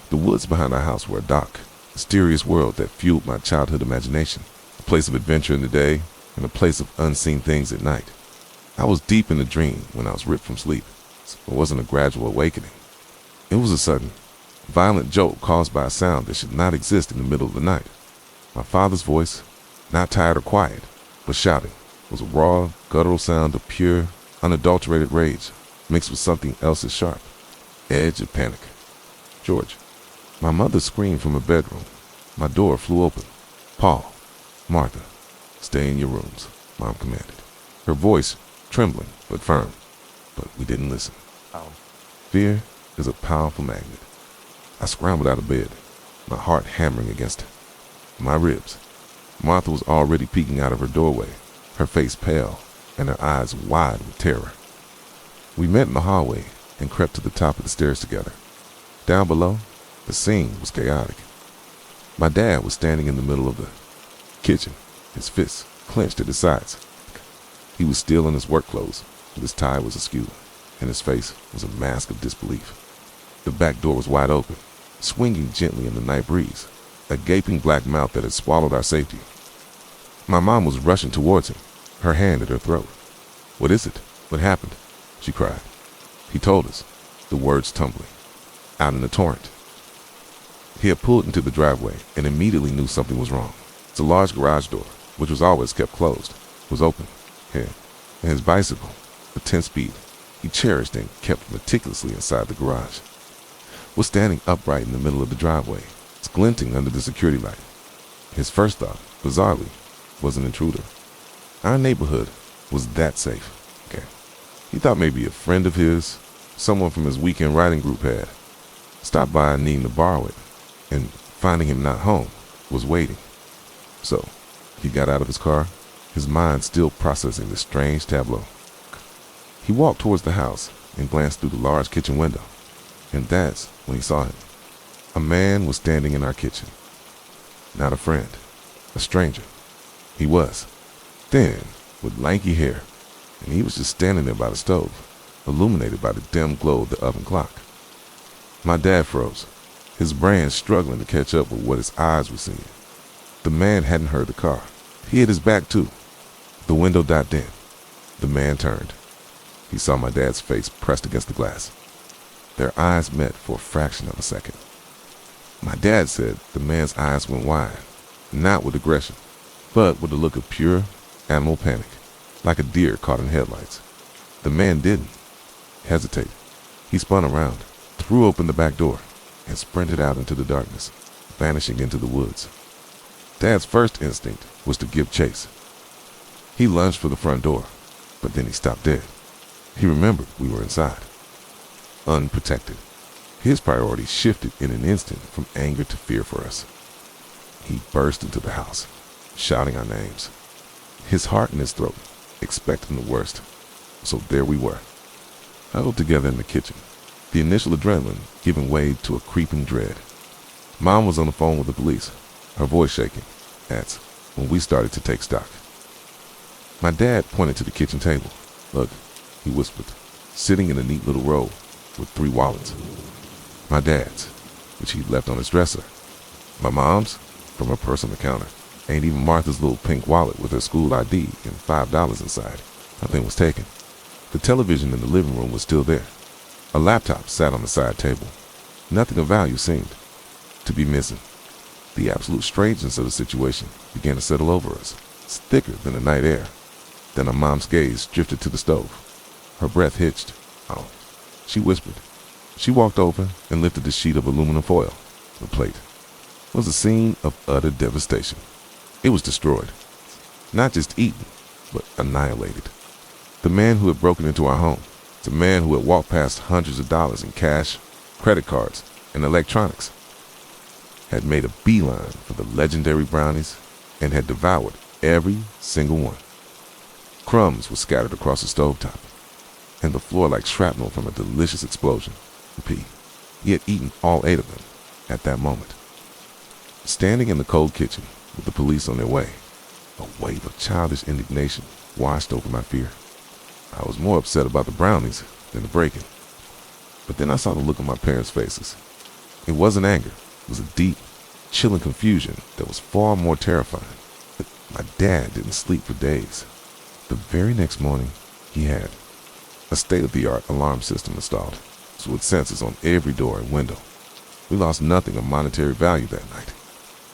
The woods behind our house were a dark, mysterious world that fueled my childhood imagination, a place of adventure in the day and a place of unseen things at night. I was deep in a dream when I was ripped from sleep. It wasn't a gradual awakening. It was a sudden, violent jolt caused by a sound that should not exist in the middle of the night. My father's voice, not tired or quiet, but shouting, was a raw, guttural sound of pure, unadulterated rage mixed with something else as sharp, edge of panic. George. My mother screamed from her bedroom. My door flew open. Paul, Martha, stay in your rooms, Mom commanded. Her voice trembling but firm, but we didn't listen. Fear is a powerful magnet. I scrambled out of bed, my heart hammering against my ribs. Martha was already peeking out of her doorway, her face pale and her eyes wide with terror. We met in the hallway and crept to the top of the stairs together. Down below, the scene was chaotic. My dad was standing in the middle of the kitchen, his fists clenched at his sides. He was still in his work clothes, but his tie was askew, and his face was a mask of disbelief. The back door was wide open, swinging gently in the night breeze, a gaping black mouth that had swallowed our safety. My mom was rushing towards him, her hand at her throat. "What is it? What happened?" she cried. He told us, the words tumbling, out in the torrent. He had pulled into the driveway and immediately knew something was wrong. The large garage door, which was always kept closed, was open, and his bicycle, a 10-speed, he cherished and kept meticulously inside the garage, was standing upright in the middle of the driveway, glinting under the security light. His first thought, bizarrely, was an intruder. Our neighborhood was that safe. He thought maybe a friend of his, someone from his weekend riding group had stopped by needing to borrow it, and finding him not home, was waiting. So, he got out of his car, his mind still processing this strange tableau. He walked towards the house and glanced through the large kitchen window, and that's when he saw him. A man was standing in our kitchen. Not a friend, a stranger. He was thin, with lanky hair, and he was just standing there by the stove, illuminated by the dim glow of the oven clock. My dad froze, his brain struggling to catch up with what his eyes were seeing. The man hadn't heard the car. He had his back too. The window dipped in. The man turned. He saw my dad's face pressed against the glass. Their eyes met for a fraction of a second. My dad said the man's eyes went wide, not with aggression, but with a look of pure animal panic, like a deer caught in headlights. The man didn't hesitate. He spun around, threw open the back door, and sprinted out into the darkness, vanishing into the woods. Dad's first instinct was to give chase. He lunged for the front door, but then he stopped dead. He remembered we were inside, unprotected. His priorities shifted in an instant from anger to fear for us. He burst into the house, shouting our names, his heart in his throat, expecting the worst. So there we were, huddled together in the kitchen, the initial adrenaline giving way to a creeping dread. Mom was on the phone with the police, her voice shaking. That's when we started to take stock. My dad pointed to the kitchen table. "Look," he whispered, sitting in a neat little row with 3 wallets. My dad's, which he'd left on his dresser. My mom's, from her purse on the counter. Ain't even Martha's little pink wallet with her school ID and $5 inside. Nothing was taken. The television in the living room was still there. A laptop sat on the side table. Nothing of value seemed to be missing. The absolute strangeness of the situation began to settle over us. It's thicker than the night air. Then our mom's gaze drifted to the stove. Her breath hitched. "Oh," she whispered. She walked over and lifted the sheet of aluminum foil. The plate was a scene of utter devastation. It was destroyed. Not just eaten, but annihilated. The man who had broken into our home, the man who had walked past hundreds of dollars in cash, credit cards, and electronics, had made a beeline for the legendary brownies and had devoured every single one. Crumbs were scattered across the stovetop, and the floor like shrapnel from a delicious explosion. He had eaten all 8 of them at that moment. Standing in the cold kitchen with the police on their way, a wave of childish indignation washed over my fear. I was more upset about the brownies than the break-in. But then I saw the look on my parents' faces. It wasn't anger. It was a deep, chilling confusion that was far more terrifying. But my dad didn't sleep for days. The very next morning, he had a state-of-the-art alarm system installed, so with sensors on every door and window. We lost nothing of monetary value that night,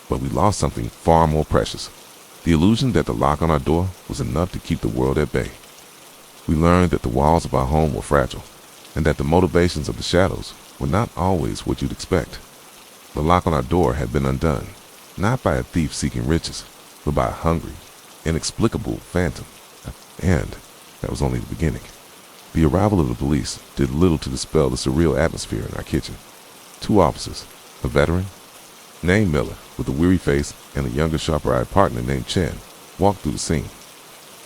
but we lost something far more precious. The illusion that the lock on our door was enough to keep the world at bay. We learned that the walls of our home were fragile, and that the motivations of the shadows were not always what you'd expect. The lock on our door had been undone, not by a thief seeking riches, but by a hungry, inexplicable phantom. And that was only the beginning. The arrival of the police did little to dispel the surreal atmosphere in our kitchen. 2 officers, a veteran named Miller with a weary face and a younger, sharper-eyed partner named Chen, walked through the scene.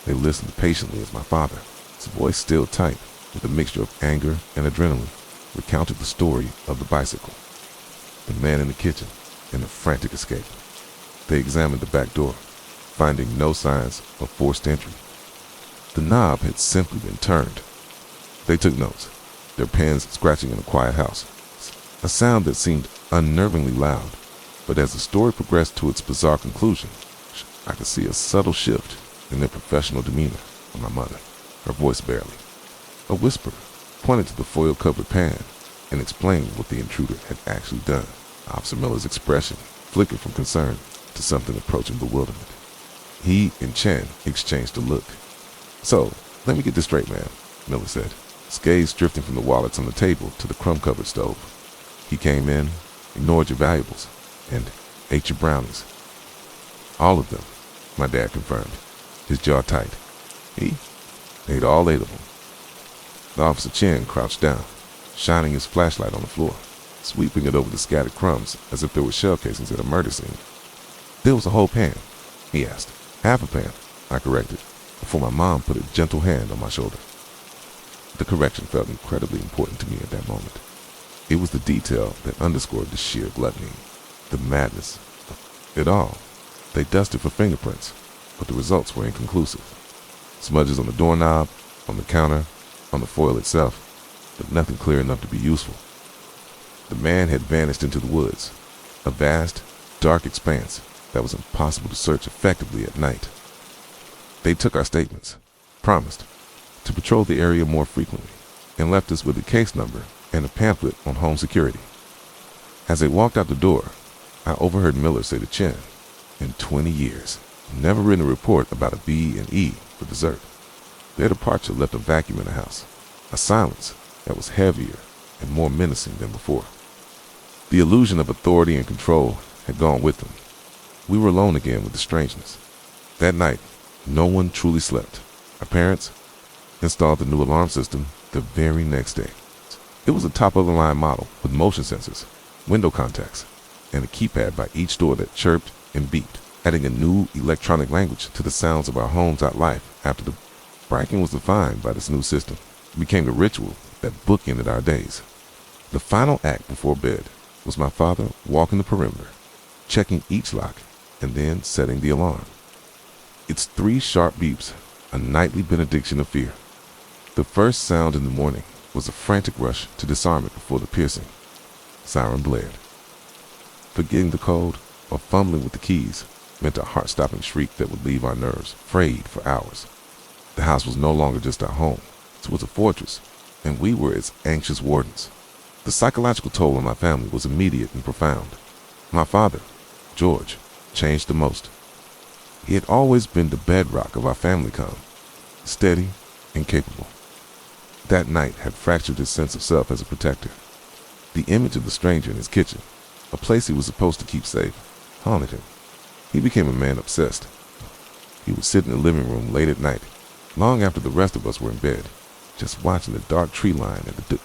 They listened patiently as my father, his voice still tight with a mixture of anger and adrenaline, recounted the story of the bicycle, the man in the kitchen, and the frantic escape. They examined the back door, finding no signs of forced entry. The knob had simply been turned. They took notes, their pens scratching in a quiet house, a sound that seemed unnervingly loud. But as the story progressed to its bizarre conclusion, I could see a subtle shift in their professional demeanor of my mother, her voice barely. A whisper pointed to the foil-covered pan and explained what the intruder had actually done. Officer Miller's expression flickered from concern to something approaching bewilderment. He and Chen exchanged a look. "So, let me get this straight, ma'am," Miller said, his gaze drifting from the wallets on the table to the crumb-covered stove. "He came in, ignored your valuables, and ate your brownies." "All of them," my dad confirmed, his jaw tight. "He ate all 8 of them." The officer Chen crouched down, shining his flashlight on the floor, sweeping it over the scattered crumbs as if there were shell casings at a murder scene. "There was a whole pan," he asked. "Half a pan," I corrected, before my mom put a gentle hand on my shoulder. The correction felt incredibly important to me at that moment. It was the detail that underscored the sheer gluttony, the madness of it all. They dusted for fingerprints, but the results were inconclusive. Smudges on the doorknob, on the counter, on the foil itself, but nothing clear enough to be useful. The man had vanished into the woods, a vast, dark expanse that was impossible to search effectively at night. They took our statements, promised to patrol the area more frequently, and left us with a case number and a pamphlet on home security. As they walked out the door, I overheard Miller say to Chen, "In 20 years, never written a report about a B and E for dessert." Their departure left a vacuum in the house, a silence that was heavier and more menacing than before. The illusion of authority and control had gone with them. We were alone again with the strangeness. That night, no one truly slept. Our parents installed the new alarm system the very next day. It was a top-of-the-line model with motion sensors, window contacts, and a keypad by each door that chirped and beeped, adding a new electronic language to the sounds of our home's life. After the break-in was defined by this new system, it became the ritual that bookended our days. The final act before bed was my father walking the perimeter, checking each lock, and then setting the alarm. Its 3 sharp beeps, a nightly benediction of fear. The first sound in the morning was a frantic rush to disarm it before the piercing siren blared. Forgetting the code or fumbling with the keys meant a heart-stopping shriek that would leave our nerves frayed for hours. The house was no longer just our home. It was a fortress, and we were its anxious wardens. The psychological toll on my family was immediate and profound. My father, George, changed the most. He had always been the bedrock of our family calm, steady and capable. That night had fractured his sense of self as a protector. The image of the stranger in his kitchen, a place he was supposed to keep safe, haunted him. He became a man obsessed. He would sit in the living room late at night, long after the rest of us were in bed, just watching the dark tree line at the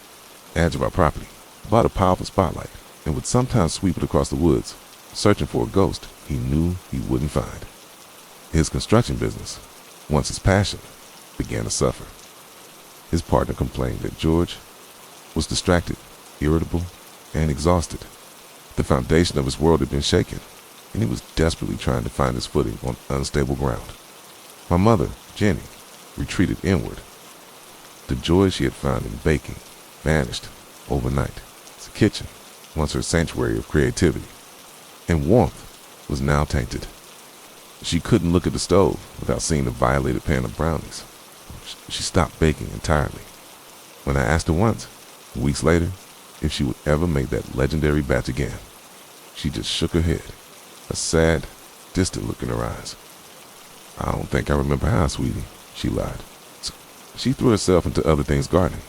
edge of our property, about a powerful spotlight, and would sometimes sweep it across the woods, searching for a ghost he knew he wouldn't find. His construction business, once his passion, began to suffer. His partner complained that George was distracted, irritable, and exhausted. The foundation of his world had been shaken, and he was desperately trying to find his footing on unstable ground. My mother, Jenny, retreated inward. The joy she had found in baking vanished overnight. The kitchen, once her sanctuary of creativity and warmth, was now tainted. She couldn't look at the stove without seeing the violated pan of brownies. She stopped baking entirely. When I asked her once, weeks later, if she would ever make that legendary batch again, she just shook her head, a sad, distant look in her eyes. "I don't think I remember how, sweetie," she lied. She threw herself into other things: gardening,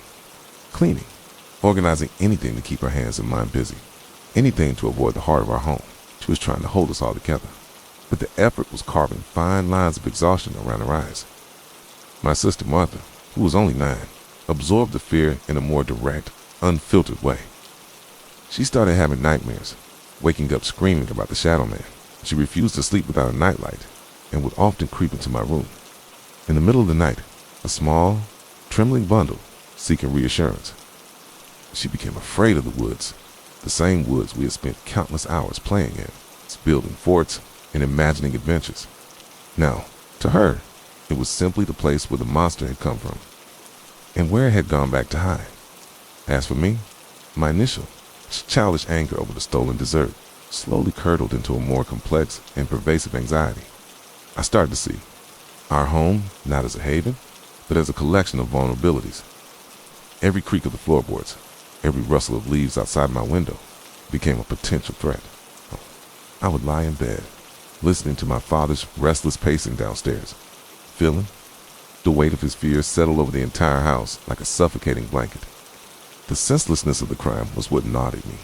cleaning, organizing, anything to keep her hands and mind busy, anything to avoid the heart of our home. She was trying to hold us all together, but the effort was carving fine lines of exhaustion around her eyes. My sister Martha, who was only 9, absorbed the fear in a more direct, unfiltered way. She started having nightmares, waking up screaming about the shadow man. She refused to sleep without a nightlight and would often creep into my room. In the middle of the night, a small, trembling bundle seeking reassurance. She became afraid of the woods, the same woods we had spent countless hours playing in, building forts and imagining adventures. Now, to her, it was simply the place where the monster had come from, and where it had gone back to hide. As for me, my initial, childish anger over the stolen dessert slowly curdled into a more complex and pervasive anxiety. I started to see our home not as a haven, but as a collection of vulnerabilities. Every creak of the floorboards, every rustle of leaves outside my window became a potential threat. I would lie in bed, listening to my father's restless pacing downstairs, feeling the weight of his fears settle over the entire house like a suffocating blanket. The senselessness of the crime was what gnawed at me.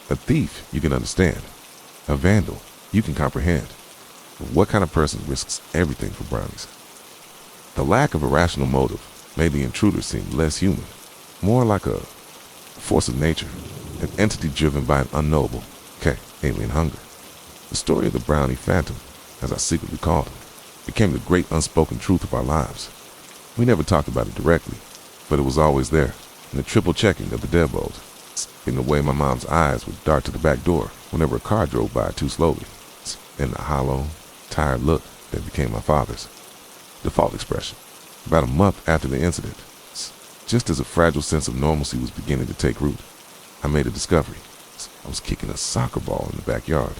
A thief, you can understand. A vandal, you can comprehend. But what kind of person risks everything for brownies? The lack of a rational motive made the intruder seem less human, more like a force of nature, an entity driven by an unknowable, alien hunger. The story of the brownie phantom, as I secretly called him, became the great unspoken truth of our lives. We never talked about it directly, but it was always there, in the triple checking of the deadbolt, in the way my mom's eyes would dart to the back door whenever a car drove by too slowly, in the hollow, tired look that became my father's default expression. About a month after the incident, just as a fragile sense of normalcy was beginning to take root, I made a discovery. I was kicking a soccer ball in the backyard,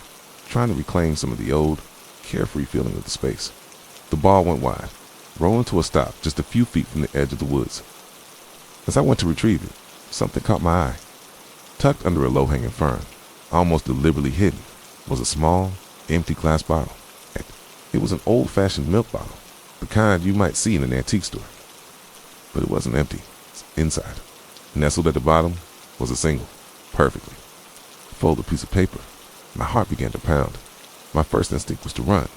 trying to reclaim some of the old, carefree feeling of the space. The ball went wide, rolling to a stop just a few feet from the edge of the woods. As I went to retrieve it, something caught my eye. Tucked under a low-hanging fern, almost deliberately hidden, was a small, empty glass bottle. It was an old-fashioned milk bottle, the kind you might see in an antique store. But it wasn't empty. Inside, nestled at the bottom, was a single, perfectly folded piece of paper. My heart began to pound. My first instinct was to run,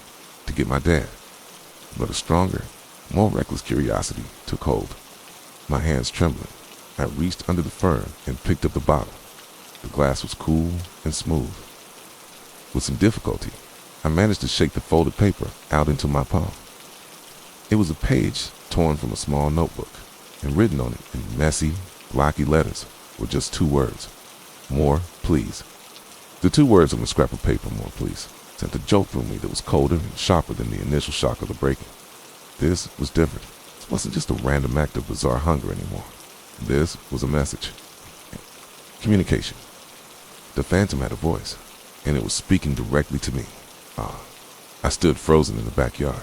to get my dad. But a stronger, more reckless curiosity took hold. My hands trembling, I reached under the fern and picked up the bottle. The glass was cool and smooth. With some difficulty, I managed to shake the folded paper out into my palm. It was a page torn from a small notebook, and written on it in messy, blocky letters were just 2 words: "More, please." The 2 words on the scrap of paper, "More, please," sent a jolt through me that was colder and sharper than the initial shock of the breaking. This was different. This wasn't just a random act of bizarre hunger anymore. This was a message. Communication. The phantom had a voice, and it was speaking directly to me. I stood frozen in the backyard,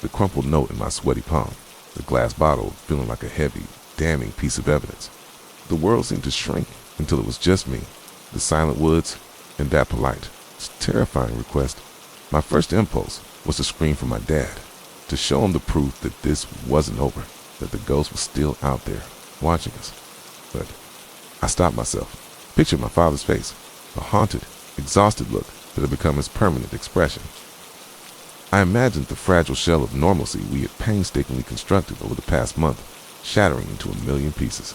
the crumpled note in my sweaty palm, the glass bottle feeling like a heavy, damning piece of evidence. The world seemed to shrink until it was just me, the silent woods, and that polite, terrifying request. My first impulse was to scream for my dad, to show him the proof that this wasn't over, that the ghost was still out there, watching us. But I stopped myself, pictured my father's face, the haunted, exhausted look that had become his permanent expression. I imagined the fragile shell of normalcy we had painstakingly constructed over the past month shattering into a million pieces.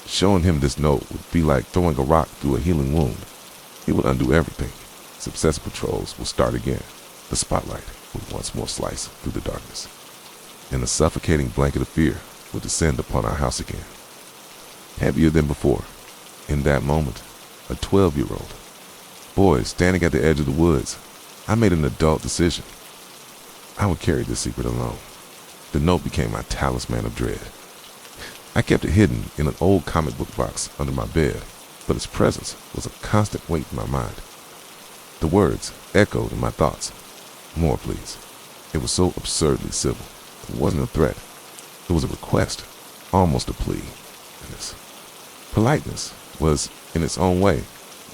Showing him this note would be like throwing a rock through a healing wound. It would undo everything. Successive patrols would start again. The spotlight would once more slice through the darkness, and a suffocating blanket of fear would descend upon our house again. Heavier than before. In that moment, a 12-year-old boy standing at the edge of the woods, I made an adult decision. I would carry this secret alone. The note became my talisman of dread. I kept it hidden in an old comic book box under my bed, but its presence was a constant weight in my mind. The words echoed in my thoughts. "More, please." It was so absurdly civil. It wasn't a threat. It was a request, almost a plea. And its politeness was, in its own way,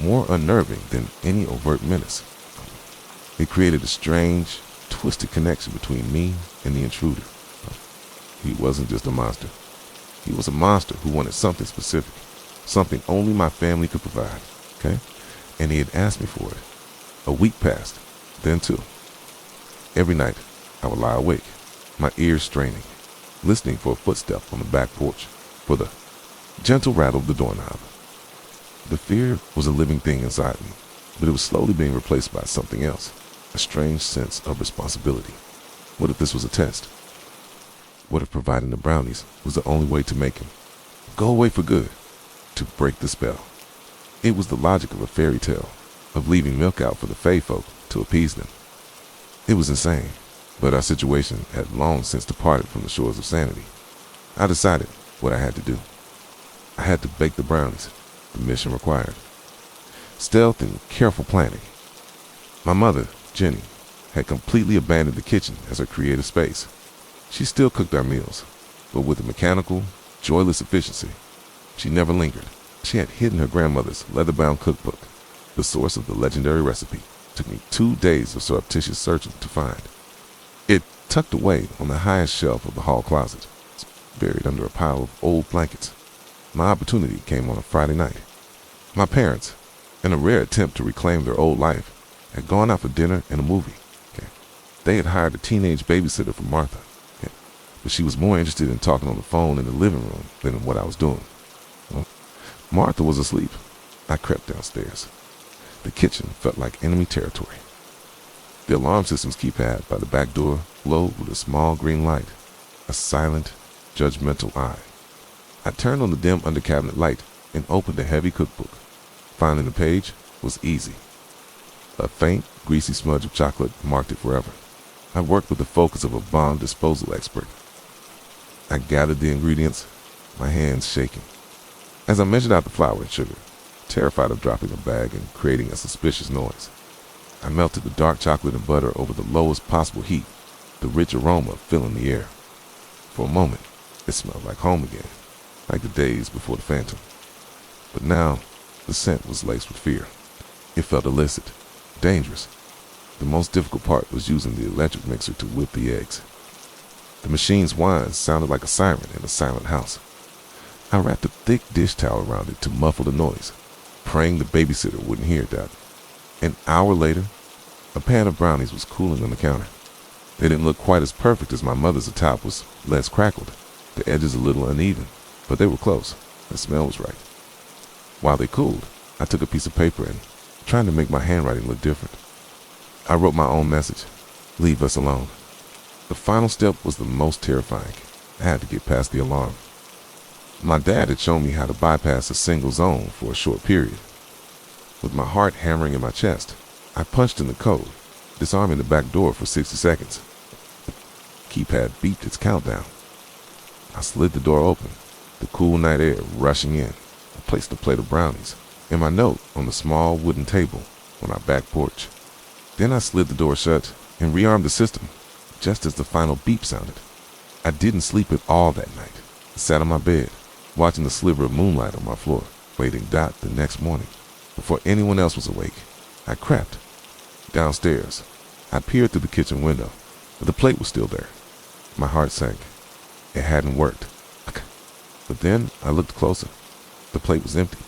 more unnerving than any overt menace. It created a strange, twisted connection between me and the intruder. He wasn't just a monster. He was a monster who wanted something specific, something only my family could provide, okay? And he had asked me for it. A week passed, then two. Every night, I would lie awake, my ears straining, listening for a footstep on the back porch, for the gentle rattle of the doorknob. The fear was a living thing inside me, but it was slowly being replaced by something else, a strange sense of responsibility. What if this was a test? What if providing the brownies was the only way to make him go away for good, to break the spell? It was the logic of a fairy tale, of leaving milk out for the fae folk to appease them. It was insane, but our situation had long since departed from the shores of sanity. I decided what I had to do. I had to bake the brownies, the mission required. Stealth and careful planning. My mother, Jenny, had completely abandoned the kitchen as her creative space. She still cooked our meals, but with a mechanical, joyless efficiency. She never lingered. She had hidden her grandmother's leather-bound cookbook, the source of the legendary recipe. Took me 2 days of surreptitious searching to find. It tucked away on the highest shelf of the hall closet, buried under a pile of old blankets. My opportunity came on a Friday night. My parents, in a rare attempt to reclaim their old life, had gone out for dinner and a movie. Okay. They had hired a teenage babysitter for Martha, okay, but she was more interested in talking on the phone in the living room than in what I was doing. Well, Martha was asleep. I crept downstairs. The kitchen felt like enemy territory. The alarm system's keypad by the back door glowed with a small green light, a silent, judgmental eye. I turned on the dim under-cabinet light and opened a heavy cookbook. Finding the page was easy. A faint, greasy smudge of chocolate marked it forever. I worked with the focus of a bomb disposal expert. I gathered the ingredients, my hands shaking. As I measured out the flour and sugar, terrified of dropping a bag and creating a suspicious noise, I melted the dark chocolate and butter over the lowest possible heat, the rich aroma filling the air. For a moment, it smelled like home again, like the days before the phantom. But now, the scent was laced with fear. It felt illicit, dangerous. The most difficult part was using the electric mixer to whip the eggs. The machine's whine sounded like a siren in a silent house. I wrapped a thick dish towel around it to muffle the noise, praying the babysitter wouldn't hear that. An hour later, a pan of brownies was cooling on the counter. They didn't look quite as perfect as my mother's. The top was less crackled, the edges a little uneven, but they were close. The smell was right. While they cooled, I took a piece of paper and, trying to make my handwriting look different, I wrote my own message: leave us alone. The final step was the most terrifying. I had to get past the alarm. My dad had shown me how to bypass a single zone for a short period. With my heart hammering in my chest, I punched in the code, disarming the back door for 60 seconds. The keypad beeped its countdown. I slid the door open, the cool night air rushing in. I placed a plate of brownies and my note on the small wooden table on our back porch. Then I slid the door shut and rearmed the system just as the final beep sounded. I didn't sleep at all that night. I sat on my bed, watching the sliver of moonlight on my floor, waiting the next morning. Before anyone else was awake, I crept downstairs. I peered through the kitchen window, but the plate was still there. My heart sank. It hadn't worked. But then I looked closer. The plate was empty.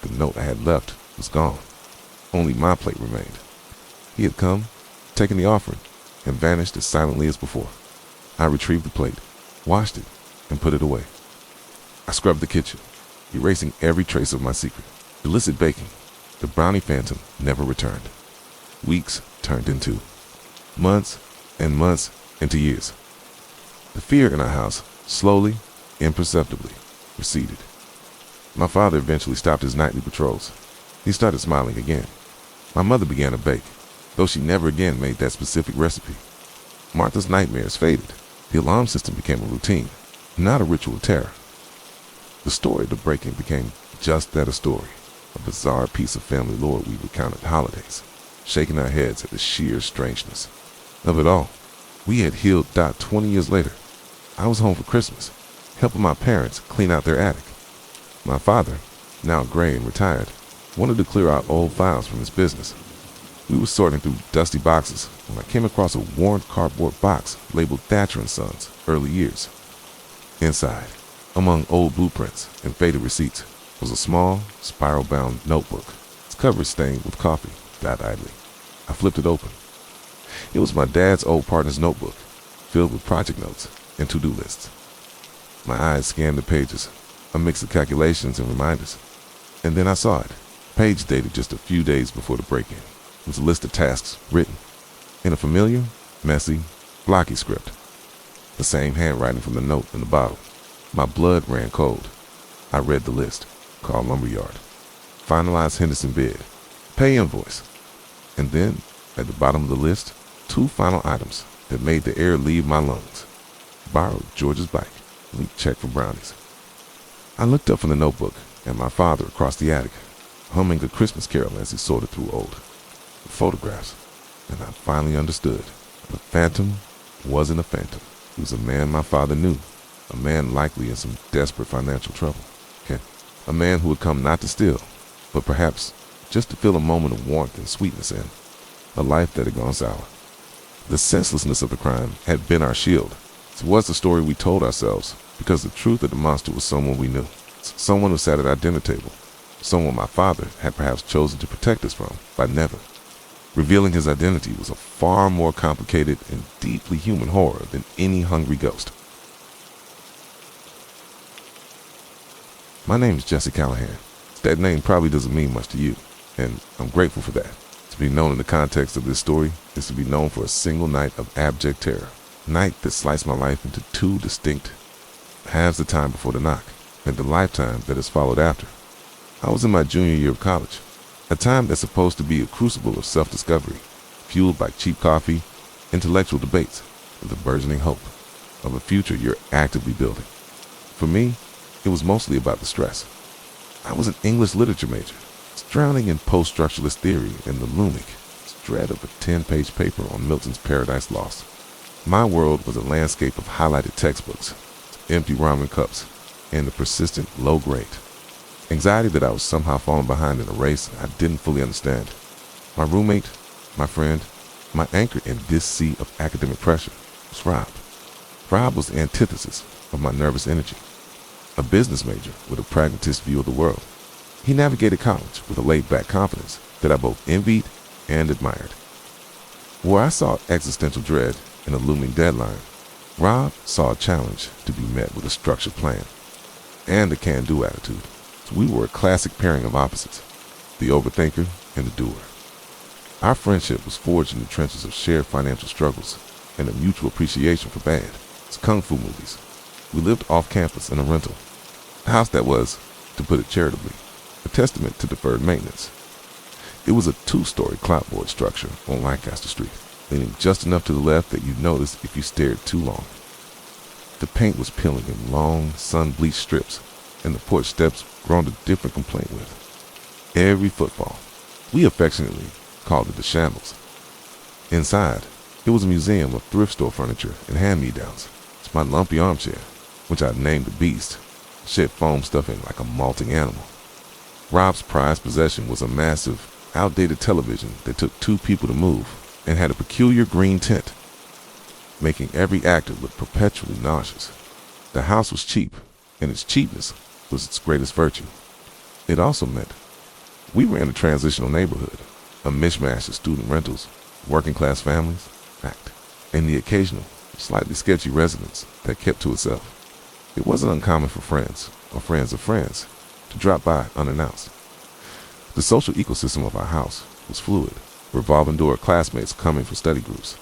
The note I had left was gone. Only my plate remained. He had come, taken the offering, and vanished as silently as before. I retrieved the plate, washed it, and put it away. I scrubbed the kitchen, erasing every trace of my secret. Illicit baking. The brownie phantom never returned. Weeks turned into months, and months into years. The fear in our house slowly, imperceptibly, receded. My father eventually stopped his nightly patrols. He started smiling again. My mother began to bake, though she never again made that specific recipe. Martha's nightmares faded. The alarm system became a routine, not a ritual terror. The story of the break-in became just that, a story, a bizarre piece of family lore we recount at holidays, shaking our heads at the sheer strangeness of it all. We had healed 20 years later. I was home for Christmas, helping my parents clean out their attic. My father, now gray and retired, wanted to clear out old files from his business. We were sorting through dusty boxes when I came across a worn cardboard box labeled Thatcher & Sons, early years. Inside, among old blueprints and faded receipts, was a small, spiral-bound notebook. Its cover stained with coffee, died idly. I flipped it open. It was my dad's old partner's notebook, filled with project notes and to-do lists. My eyes scanned the pages, a mix of calculations and reminders. And then I saw it. Page dated just a few days before the break-in. It was a list of tasks written in a familiar, messy, blocky script. The same handwriting from the note in the bottle. My blood ran cold. I read the list. Call lumberyard. Finalize Henderson bid. Pay invoice. And then, at the bottom of the list, 2 final items that made the air leave my lungs. Borrowed George's bike. Leaked check for brownies. I looked up from the notebook at my father across the attic, humming a Christmas carol as he sorted through old photographs. And I finally understood. The phantom wasn't a phantom. He was a man my father knew. A man likely in some desperate financial trouble. Okay. A man who had come not to steal, but perhaps just to feel a moment of warmth and sweetness in a life that had gone sour. The senselessness of the crime had been our shield. It was the story we told ourselves, because the truth of the monster was someone we knew. Someone who sat at our dinner table. Someone my father had perhaps chosen to protect us from by never. Revealing his identity was a far more complicated and deeply human horror than any hungry ghost. My name is Jesse Callahan. That name probably doesn't mean much to you, and I'm grateful for that. To be known in the context of this story is to be known for a single night of abject terror. A night that sliced my life into 2 distinct halves, the time before the knock, and the lifetime that has followed after. I was in my junior year of college, a time that's supposed to be a crucible of self-discovery, fueled by cheap coffee, intellectual debates, and the burgeoning hope of a future you're actively building. For me, it was mostly about the stress. I was an English literature major, drowning in post-structuralist theory and the looming dread of a 10-page paper on Milton's Paradise Lost. My world was a landscape of highlighted textbooks, empty ramen cups, and the persistent low grade. Anxiety that I was somehow falling behind in a race I didn't fully understand. My roommate, my friend, my anchor in this sea of academic pressure was Rob. Rob was the antithesis of my nervous energy. A business major with a pragmatist view of the world. He navigated college with a laid-back confidence that I both envied and admired. Where I saw existential dread and a looming deadline, Rob saw a challenge to be met with a structured plan and a can-do attitude. So we were a classic pairing of opposites, the overthinker and the doer. Our friendship was forged in the trenches of shared financial struggles and a mutual appreciation for bad. It's kung fu movies. We lived off campus in a rental, a house that was, to put it charitably, a testament to deferred maintenance. It was a 2-story clapboard structure on Lancaster Street, leaning just enough to the left that you'd notice if you stared too long. The paint was peeling in long, sun-bleached strips, and the porch steps grown a different complaint with every footfall. We affectionately called it the shambles. Inside, it was a museum of thrift store furniture and hand-me-downs. It's my lumpy armchair, which I named the Beast, shed foam stuffing like a molting animal. Rob's prized possession was a massive, outdated television that took 2 people to move and had a peculiar green tint, making every actor look perpetually nauseous. The house was cheap, and its cheapness was its greatest virtue. It also meant we were in a transitional neighborhood, a mishmash of student rentals, working-class families, and the occasional, slightly sketchy residence that kept to itself. It wasn't uncommon for friends, or friends of friends, to drop by unannounced. The social ecosystem of our house was fluid, revolving door classmates coming for study groups,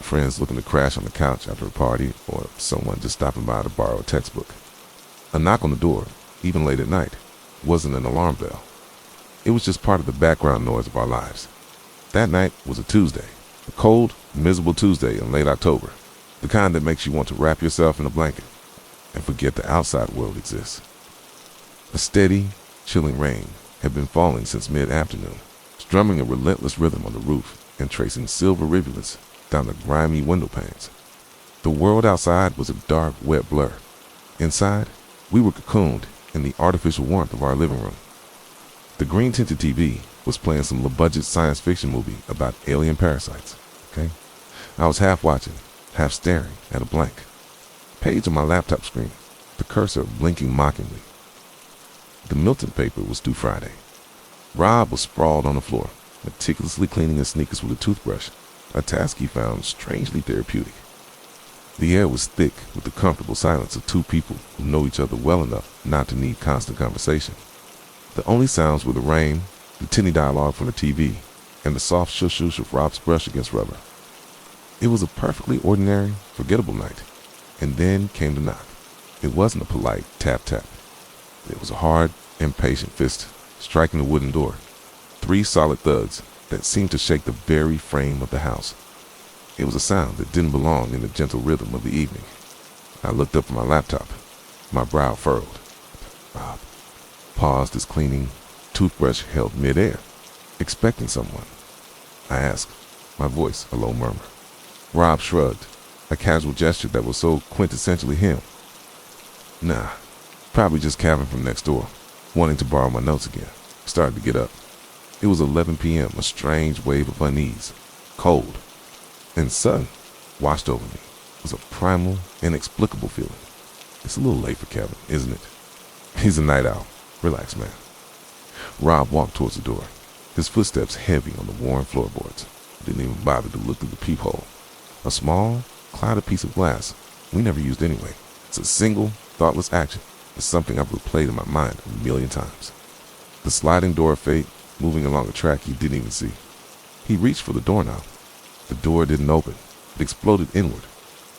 friends looking to crash on the couch after a party, or someone just stopping by to borrow a textbook. A knock on the door, even late at night, wasn't an alarm bell. It was just part of the background noise of our lives. That night was a Tuesday, a cold, miserable Tuesday in late October, the kind that makes you want to wrap yourself in a blanket and forget the outside world exists. A steady, chilling rain had been falling since mid-afternoon, strumming a relentless rhythm on the roof and tracing silver rivulets down the grimy window panes. The world outside was a dark, wet blur. Inside, we were cocooned in the artificial warmth of our living room. The green-tinted TV was playing some low-budget science fiction movie about alien parasites, okay? I was half watching, half staring at a blank. Page on my laptop screen, the cursor blinking mockingly. The Milton paper was due Friday. Rob was sprawled on the floor, meticulously cleaning his sneakers with a toothbrush, a task he found strangely therapeutic. The air was thick with the comfortable silence of two people who know each other well enough not to need constant conversation. The only sounds were the rain, the tinny dialogue from the TV, and the soft shush-shush of Rob's brush against rubber. It was a perfectly ordinary, forgettable night. And then came the knock. It wasn't a polite tap-tap. It was a hard, impatient fist striking the wooden door. 3 solid thuds that seemed to shake the very frame of the house. It was a sound that didn't belong in the gentle rhythm of the evening. I looked up at my laptop, my brow furrowed. Rob paused his cleaning, toothbrush held midair, expecting someone. I asked, my voice a low murmur. Rob shrugged, a casual gesture that was so quintessentially him. Nah, probably just Calvin from next door, wanting to borrow my notes again. Started to get up. It was 11 p.m., a strange wave of unease, cold, and sun washed over me. It was a primal, inexplicable feeling. It's a little late for Kevin, isn't it? He's a night owl. Relax, man. Rob walked towards the door, his footsteps heavy on the worn floorboards. Didn't even bother to look through the peephole. A small, clouded piece of glass we never used anyway. It's a single, thoughtless action. It's something I've replayed in my mind a million times. The sliding door of fate, moving along a track he didn't even see. He reached for the doorknob. The door didn't open. It exploded inward.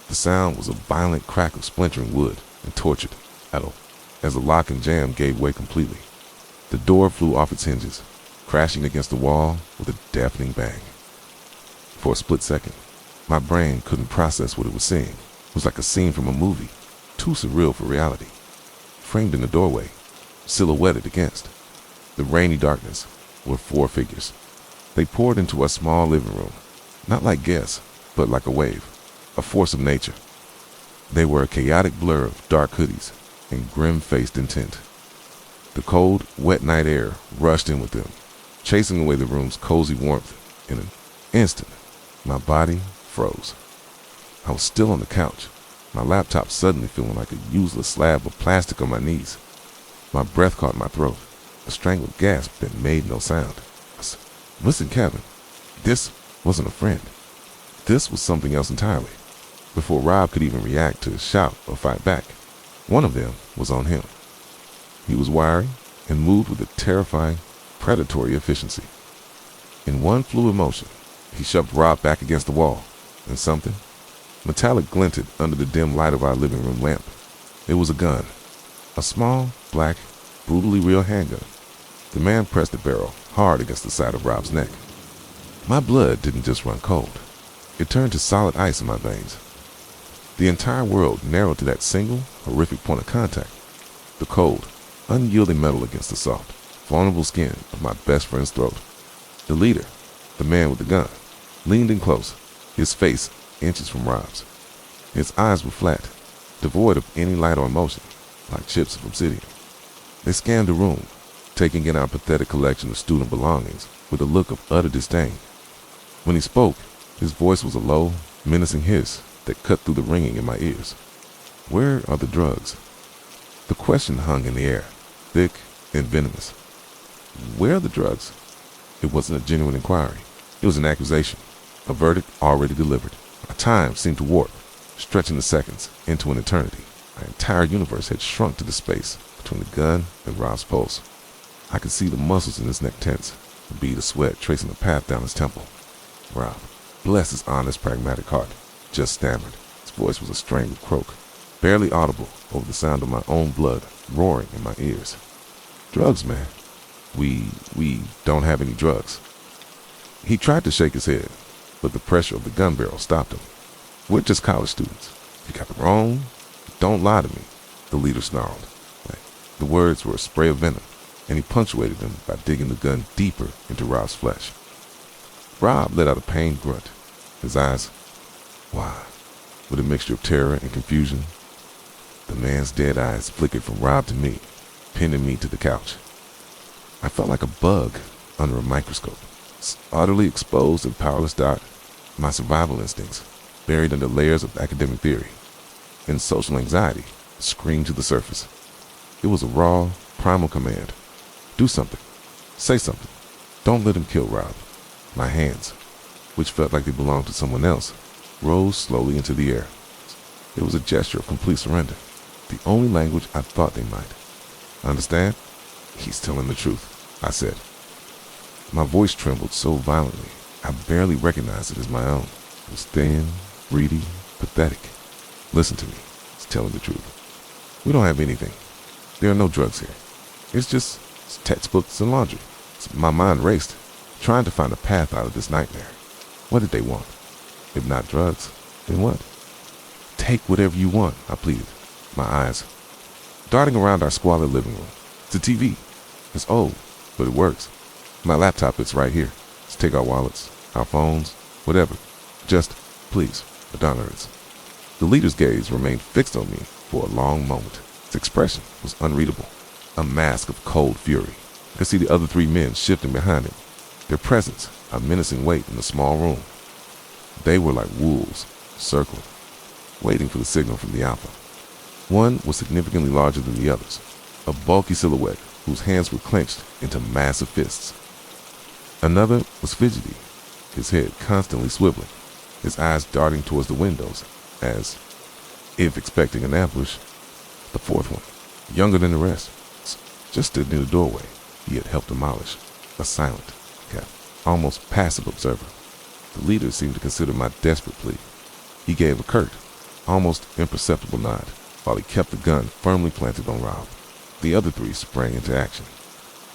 The sound was a violent crack of splintering wood and tortured metal as the lock and jam gave way completely. The door flew off its hinges, crashing against the wall with a deafening bang. For a split second, my brain couldn't process what it was seeing. It was like a scene from a movie, too surreal for reality. Framed in the doorway, silhouetted against the rainy darkness, were 4 figures. They poured into our small living room, not like guests, but like a wave, a force of nature. They were a chaotic blur of dark hoodies and grim-faced intent. The cold, wet night air rushed in with them, chasing away the room's cozy warmth. In an instant, my body froze. I was still on the couch, my laptop suddenly feeling like a useless slab of plastic on my knees. My breath caught in my throat, a strangled gasp that made no sound. Listen, Kevin, this wasn't a friend. This was something else entirely. Before Rob could even react to his shout or fight back, one of them was on him. He was wiry and moved with a terrifying, predatory efficiency. In one fluid motion, he shoved Rob back against the wall, and something metallic glinted under the dim light of our living room lamp. It was a gun, a small, black, brutally real handgun. The man pressed the barrel hard against the side of Rob's neck. My blood didn't just run cold. It turned to solid ice in my veins. The entire world narrowed to that single, horrific point of contact. The cold, unyielding metal against the soft, vulnerable skin of my best friend's throat. The leader, the man with the gun, leaned in close, his face inches from Rob's. His eyes were flat, devoid of any light or emotion, like chips of obsidian. They scanned the room, taking in our pathetic collection of student belongings with a look of utter disdain. When he spoke, his voice was a low, menacing hiss that cut through the ringing in my ears. Where are the drugs? The question hung in the air, thick and venomous. Where are the drugs? It wasn't a genuine inquiry. It was an accusation, a verdict already delivered. Our time seemed to warp, stretching the seconds into an eternity. My entire universe had shrunk to the space between the gun and Rob's pulse. I could see the muscles in his neck tense, a bead of sweat tracing a path down his temple. Rob, bless his honest, pragmatic heart, just stammered. His voice was a strangled croak, barely audible over the sound of my own blood roaring in my ears. Drugs, man. We don't have any drugs. He tried to shake his head, but the pressure of the gun barrel stopped him. We're just college students. You got it wrong. Don't lie to me, the leader snarled. The words were a spray of venom, and he punctuated them by digging the gun deeper into Rob's flesh. Rob let out a pained grunt, his eyes wide, with a mixture of terror and confusion. The man's dead eyes flickered from Rob to me, pinning me to the couch. I felt like a bug under a microscope, utterly exposed and powerless. My survival instincts, buried under layers of academic theory. and social anxiety screamed to the surface. It was a raw, primal command. Do something. Say something. Don't let him kill Rob. My hands, which felt like they belonged to someone else, rose slowly into the air. It was a gesture of complete surrender. The only language I thought they might. Understand? He's telling the truth, I said. My voice trembled so violently, I barely recognized it as my own. It was thin, reedy, pathetic. Listen to me. He's telling the truth. We don't have anything. There are no drugs here. It's textbooks and laundry. My mind raced, trying to find a path out of this nightmare. What did they want? If not drugs, then what? Take whatever you want, I pleaded, my eyes darting around our squalid living room. It's a TV. It's old, but it works. My laptop is right here. Let's take our wallets, our phones, whatever. Just, please, Adonis. The leader's gaze remained fixed on me for a long moment. Its expression was unreadable, a mask of cold fury. I could see the other 3 men shifting behind him, their presence a menacing weight in the small room. They were like wolves, circling, waiting for the signal from the alpha. One was significantly larger than the others, a bulky silhouette whose hands were clenched into massive fists. Another was fidgety, his head constantly swiveling, his eyes darting towards the windows as if expecting an ambush. The fourth one, younger than the rest, just stood near the doorway he had helped demolish, a silent, almost passive observer. The leader seemed to consider my desperate plea. He gave a curt, almost imperceptible nod, while he kept the gun firmly planted on Rob. The other 3 sprang into action.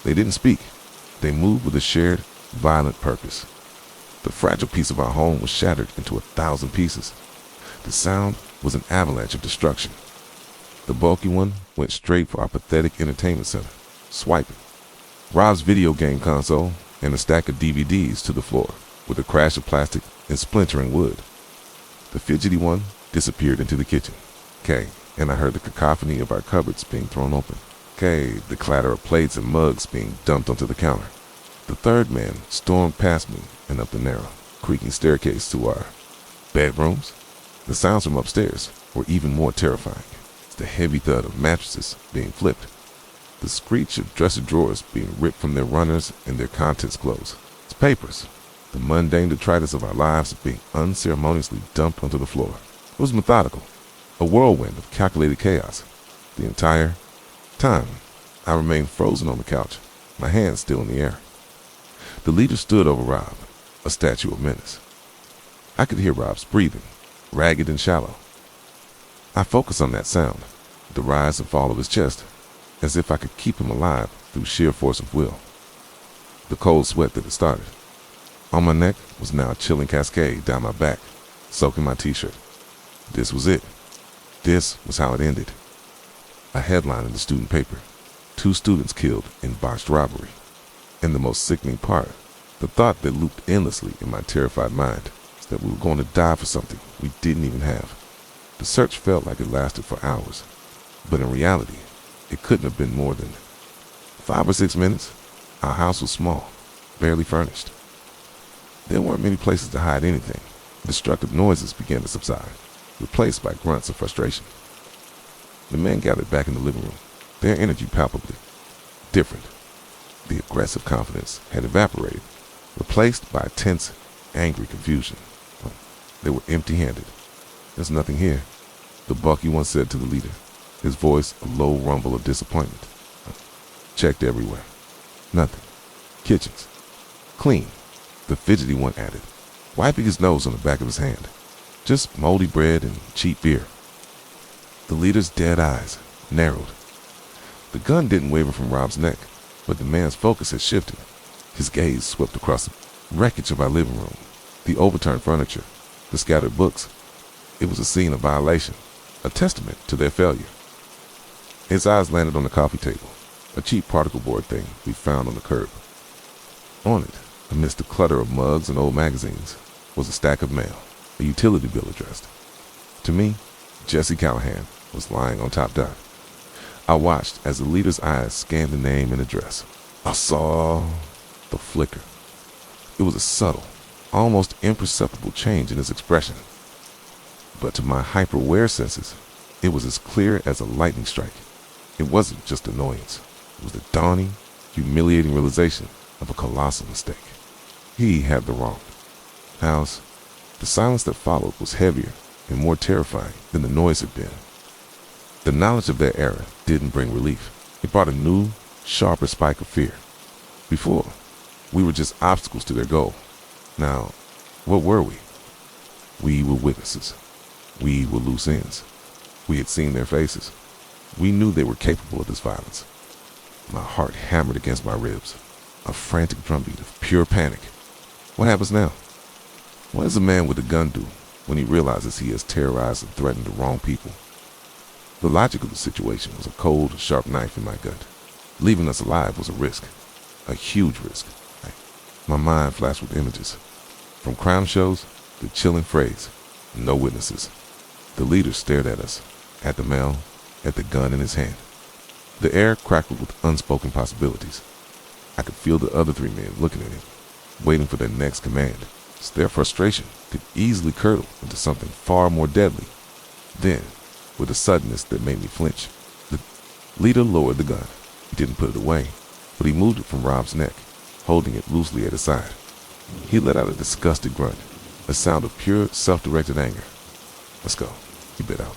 They didn't speak. They moved with a shared, violent purpose. The fragile piece of our home was shattered into 1,000 pieces. The sound was an avalanche of destruction. The bulky one went straight for our pathetic entertainment center, swiping Rob's video game console and a stack of DVDs to the floor with a crash of plastic and splintering wood. The fidgety one disappeared into the kitchen. And I heard the cacophony of our cupboards being thrown open. The clatter of plates and mugs being dumped onto the counter. The third man stormed past me and up the narrow, creaking staircase to our bedrooms. The sounds from upstairs were even more terrifying. The heavy thud of mattresses being flipped, the screech of dresser drawers being ripped from their runners and their contents closed. Its papers, the mundane detritus of our lives being unceremoniously dumped onto the floor. It was methodical, a whirlwind of calculated chaos. The entire time, I remained frozen on the couch, my hands still in the air. The leader stood over Rob, a statue of menace. I could hear Rob's breathing, ragged and shallow. I focused on that sound, the rise and fall of his chest, as if I could keep him alive through sheer force of will. The cold sweat that had started on my neck was now a chilling cascade down my back, soaking my t-shirt. This was it. This was how it ended. A headline in the student paper. 2 students killed in botched robbery. And the most sickening part, the thought that looped endlessly in my terrified mind, is that we were going to die for something we didn't even have. The search felt like it lasted for hours, but in reality, it couldn't have been more than 5 or 6 minutes. Our house was small, barely furnished. There weren't many places to hide anything. Destructive noises began to subside, replaced by grunts of frustration. The men gathered back in the living room, their energy palpably different. The aggressive confidence had evaporated, replaced by a tense, angry confusion. They were empty-handed. There's nothing here, the bulky one said to the leader, his voice a low rumble of disappointment. Checked everywhere. Nothing. Kitchens. Clean, the fidgety one added, wiping his nose on the back of his hand. Just moldy bread and cheap beer. The leader's dead eyes narrowed. The gun didn't waver from Rob's neck, but the man's focus had shifted. His gaze swept across the wreckage of our living room, the overturned furniture, the scattered books. It was a scene of violation, a testament to their failure. His eyes landed on the coffee table, a cheap particle board thing we found on the curb. On it, amidst the clutter of mugs and old magazines, was a stack of mail, a utility bill addressed. To me, Jesse Callahan was lying on top dot. I watched as the leader's eyes scanned the name and address. I saw the flicker. It was a subtle, almost imperceptible change in his expression. But to my hyper-aware senses, It was as clear as a lightning strike. It wasn't just annoyance. It was the dawning, humiliating realization of a colossal mistake. He had the wrong house. The silence that followed was heavier and more terrifying than the noise had been. The knowledge of their error didn't bring relief. It brought a new, sharper spike of fear. Before, we were just obstacles to their goal. Now, what were we? We were witnesses. We were loose ends. We had seen their faces. We knew they were capable of this violence. My heart hammered against my ribs, a frantic drumbeat of pure panic. What happens now? What does a man with a gun do when he realizes he has terrorized and threatened the wrong people? The logic of the situation was a cold, sharp knife in my gut. Leaving us alive was a risk, a huge risk. My mind flashed with images. From crime shows, the chilling phrase, no witnesses. The leader stared at us, at the male, at the gun in his hand. The air crackled with unspoken possibilities. I could feel the other three men looking at him, waiting for their next command. Their frustration could easily curdle into something far more deadly. Then, with a suddenness that made me flinch, the leader lowered the gun. He didn't put it away, but he moved it from Rob's neck, holding it loosely at his side. He let out a disgusted grunt, a sound of pure, self-directed anger. "Let's go," he bit out,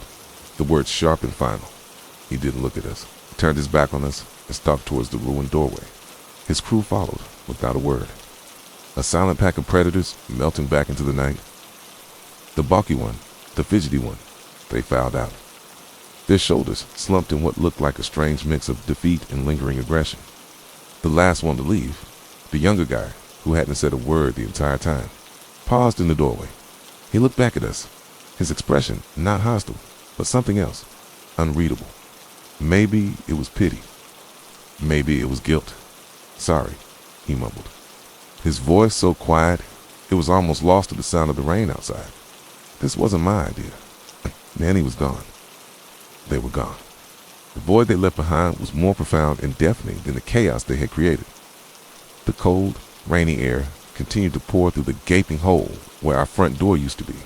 the words sharp and final. He didn't look at us. He turned his back on us and stalked towards the ruined doorway. His crew followed, without a word. A silent pack of predators melting back into the night. The bulky one, the fidgety one, they filed out. Their shoulders slumped in what looked like a strange mix of defeat and lingering aggression. The last one to leave, the younger guy, who hadn't said a word the entire time, paused in the doorway. He looked back at us, his expression not hostile, but something else, unreadable. Maybe it was pity. Maybe it was guilt. "Sorry," he mumbled. His voice so quiet, it was almost lost to the sound of the rain outside. This wasn't my idea. Nanny was gone. They were gone. The void they left behind was more profound and deafening than the chaos they had created. The cold, rainy air continued to pour through the gaping hole where our front door used to be,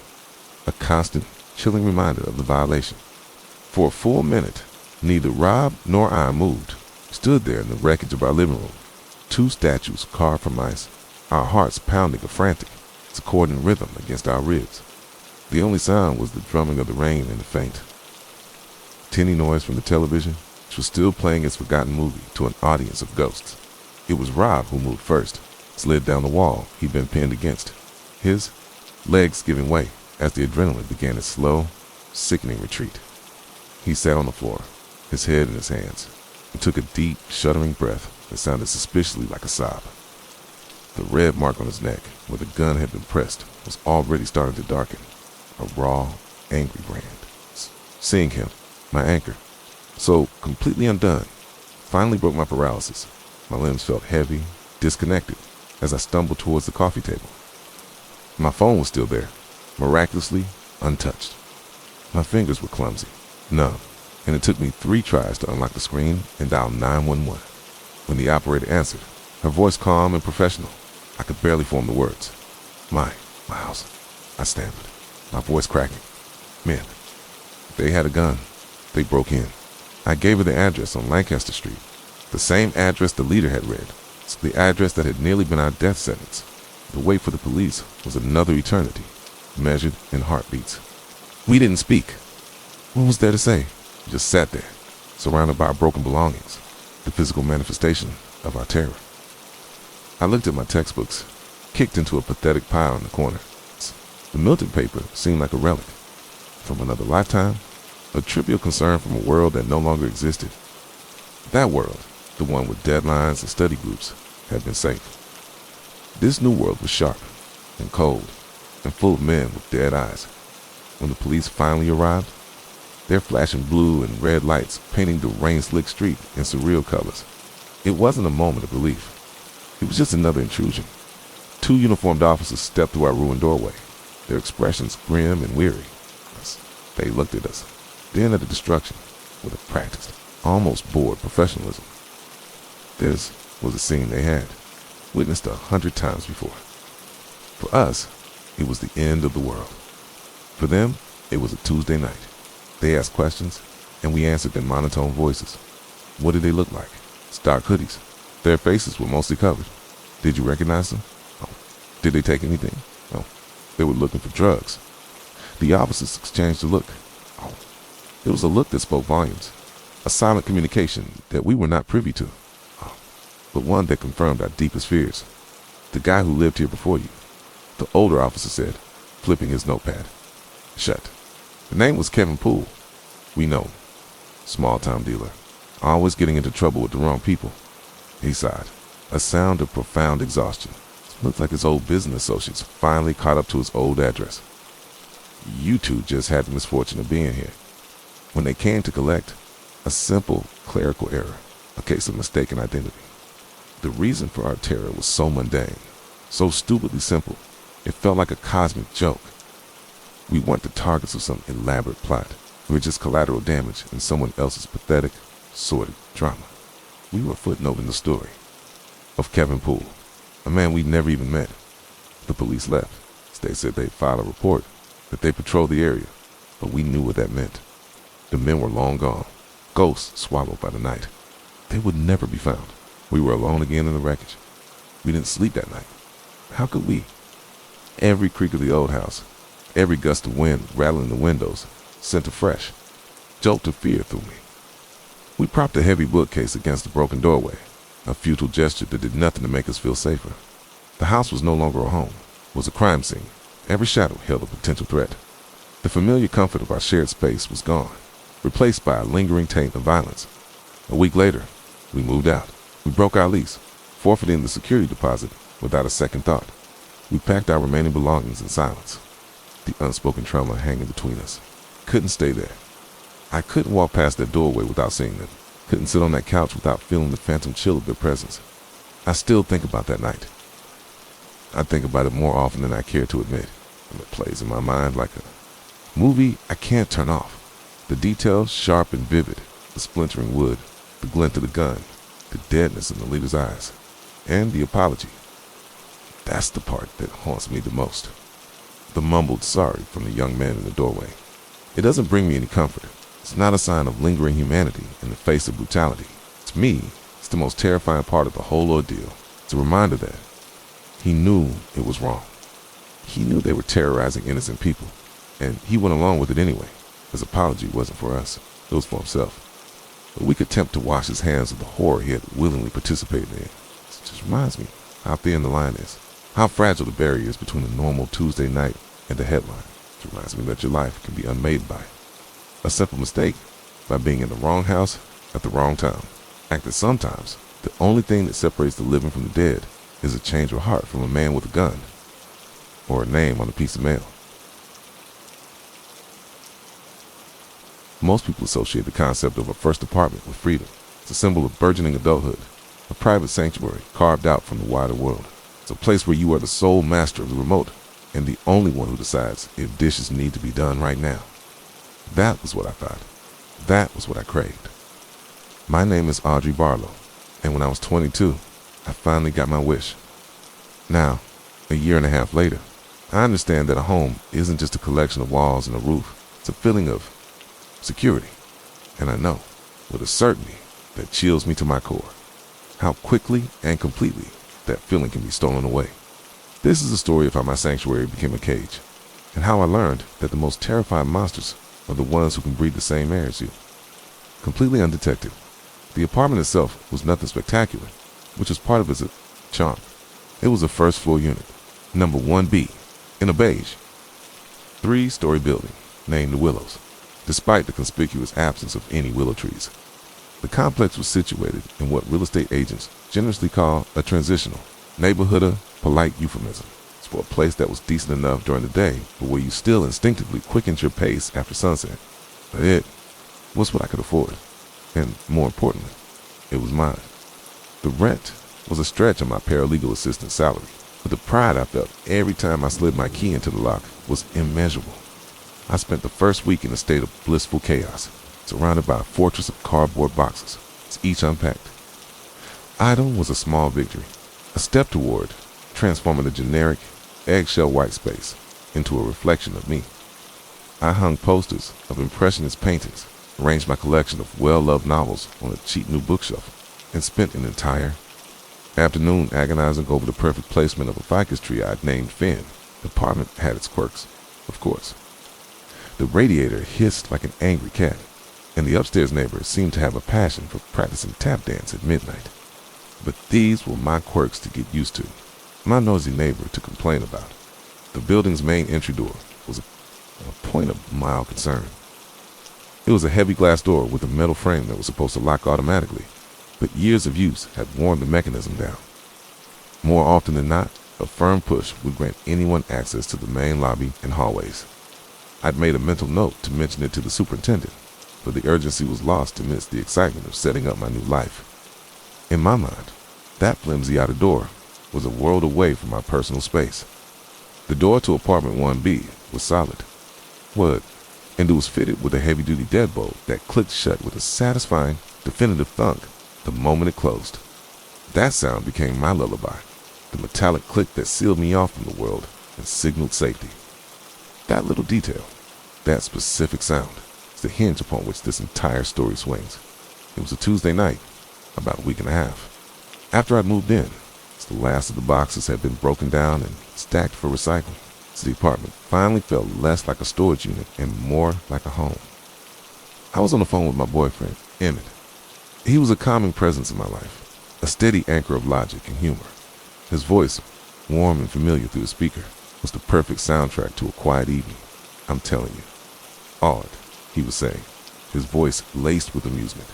a constant, chilling reminder of the violation. For a full minute, neither Rob nor I moved. We stood there in the wreckage of our living room, two statues carved from ice, our hearts pounding a frantic, discordant rhythm against our ribs. The only sound was the drumming of the rain and the faint, tinny noise from the television, which was still playing its forgotten movie to an audience of ghosts. It was Rob who moved first, slid down the wall he'd been pinned against, his legs giving way as the adrenaline began its slow, sickening retreat. He sat on the floor, his head in his hands, and took a deep, shuddering breath that sounded suspiciously like a sob. The red mark on his neck, where the gun had been pressed, was already starting to darken, a raw, angry brand. Seeing him, my anchor, so completely undone, finally broke my paralysis. My limbs felt heavy, disconnected, as I stumbled towards the coffee table. My phone was still there, miraculously untouched. My fingers were clumsy, numb, and it took me 3 tries to unlock the screen and dial 911. When the operator answered, her voice calm and professional, I could barely form the words. My house," I stammered, my voice cracking. "Men, they had a gun. They broke in." I gave her the address on Lancaster Street, the same address the leader had read, the address that had nearly been our death sentence. The wait for the police was another eternity, measured in heartbeats. We didn't speak. What was there to say? We just sat there, surrounded by our broken belongings, the physical manifestation of our terror. I looked at my textbooks, kicked into a pathetic pile in the corner. The Milton paper seemed like a relic from another lifetime, a trivial concern from a world that no longer existed. That world, the one with deadlines and study groups, had been safe. This new world was sharp and cold and full of men with dead eyes. When the police finally arrived, their flashing blue and red lights painting the rain-slick street in surreal colors, it wasn't a moment of relief. It was just another intrusion. 2 uniformed officers stepped through our ruined doorway, their expressions grim and weary. They looked at us, then at the destruction, with a practiced, almost bored professionalism. This was a scene they had witnessed 100 times before. For us, it was the end of the world. For them, it was a Tuesday night. They asked questions, and we answered in monotone voices. What did they look like? Stark hoodies. Their faces were mostly covered. Did you recognize them? Oh. Did they take anything? Oh. They were looking for drugs. The officers exchanged a look. Oh. It was a look that spoke volumes. A silent communication that we were not privy to. Oh. But one that confirmed our deepest fears. The guy who lived here before you. The older officer said, flipping his notepad. Shut. The name was Kevin Poole. We know him. Small-time dealer. Always getting into trouble with the wrong people. He sighed. A sound of profound exhaustion. Looked like his old business associates finally caught up to his old address. You two just had the misfortune of being here. When they came to collect, a simple clerical error, a case of mistaken identity. The reason for our terror was so mundane, so stupidly simple, it felt like a cosmic joke. We weren't the targets of some elaborate plot. We were just collateral damage in someone else's pathetic, sordid drama. We were a footnote in the story of Kevin Poole, a man we'd never even met. The police left. They said they'd file a report, that they patrolled the area, but we knew what that meant. The men were long gone, ghosts swallowed by the night. They would never be found. We were alone again in the wreckage. We didn't sleep that night. How could we? Every creak of the old house, every gust of wind rattling the windows, sent a fresh jolt of fear through me. We propped a heavy bookcase against the broken doorway, a futile gesture that did nothing to make us feel safer. The house was no longer a home, it was a crime scene. Every shadow held a potential threat. The familiar comfort of our shared space was gone, replaced by a lingering taint of violence. A week later, we moved out. We broke our lease, forfeiting the security deposit without a second thought. We packed our remaining belongings in silence, the unspoken trauma hanging between us. Couldn't stay there. I couldn't walk past that doorway without seeing them. Couldn't sit on that couch without feeling the phantom chill of their presence. I still think about that night. I think about it more often than I care to admit, and it plays in my mind like a movie I can't turn off. The details sharp and vivid, the splintering wood, the glint of the gun, the deadness in the leader's eyes, and the apology. That's the part that haunts me the most. The mumbled sorry from the young man in the doorway. It doesn't bring me any comfort. It's not a sign of lingering humanity in the face of brutality. To me, it's the most terrifying part of the whole ordeal. It's a reminder that he knew it was wrong. He knew they were terrorizing innocent people, and he went along with it anyway. His apology wasn't for us, it was for himself. But we could attempt to wash his hands of the horror he had willingly participated in. It just reminds me how thin the line is, how fragile the barrier is between a normal Tuesday night and a headline. It reminds me that your life can be unmade by a simple mistake, by being in the wrong house at the wrong time. And that sometimes the only thing that separates the living from the dead is a change of heart from a man with a gun or a name on a piece of mail. Most people associate the concept of a first apartment with freedom. It's a symbol of burgeoning adulthood, a private sanctuary carved out from the wider world. It's a place where you are the sole master of the remote and the only one who decides if dishes need to be done right now. That was what I thought. That was what I craved. My name is Audrey Barlow, and when I was 22, I finally got my wish. Now, a year and a half later, I understand that a home isn't just a collection of walls and a roof. It's a feeling of security. And I know, with a certainty that chills me to my core, how quickly and completely that feeling can be stolen away. This is the story of how my sanctuary became a cage, and how I learned that the most terrifying monsters are the ones who can breathe the same air as you. Completely undetected, the apartment itself was nothing spectacular, which was part of its charm. It was a first-floor unit, number 1B, in a beige, 3-story building named the Willows, despite the conspicuous absence of any willow trees. The complex was situated in what real estate agents generously call a transitional, neighborhood, polite euphemism. It's for a place that was decent enough during the day, but where you still instinctively quickened your pace after sunset. But it was what I could afford, and more importantly, it was mine. The rent was a stretch on my paralegal assistant's salary, but the pride I felt every time I slid my key into the lock was immeasurable. I spent the first week in a state of blissful chaos, surrounded by a fortress of cardboard boxes, each unpacked. Item was a small victory, a step toward transforming the generic eggshell white space into a reflection of me. I hung posters of impressionist paintings, arranged my collection of well-loved novels on a cheap new bookshelf, and spent an entire afternoon agonizing over the perfect placement of a ficus tree I'd named Finn. The apartment had its quirks, of course. The radiator hissed like an angry cat, and the upstairs neighbor seemed to have a passion for practicing tap dance at midnight. But these were my quirks to get used to, my noisy neighbor to complain about. The building's main entry door was a point of mild concern. It was a heavy glass door with a metal frame that was supposed to lock automatically, but years of use had worn the mechanism down. More often than not, a firm push would grant anyone access to the main lobby and hallways. I'd made a mental note to mention it to the superintendent, but the urgency was lost amidst the excitement of setting up my new life. In my mind, that flimsy outer door was a world away from my personal space. The door to apartment 1B was solid, wood, and it was fitted with a heavy-duty deadbolt that clicked shut with a satisfying, definitive thunk the moment it closed. That sound became my lullaby, the metallic click that sealed me off from the world and signaled safety. That little detail, that specific sound, is the hinge upon which this entire story swings. It was a Tuesday night, about a week and a half. After I'd moved in, as the last of the boxes had been broken down and stacked for recycling, so the apartment finally felt less like a storage unit and more like a home. I was on the phone with my boyfriend, Emmett. He was a calming presence in my life, a steady anchor of logic and humor. His voice, warm and familiar through the speaker, was the perfect soundtrack to a quiet evening. I'm telling you. Odd, he was saying, his voice laced with amusement.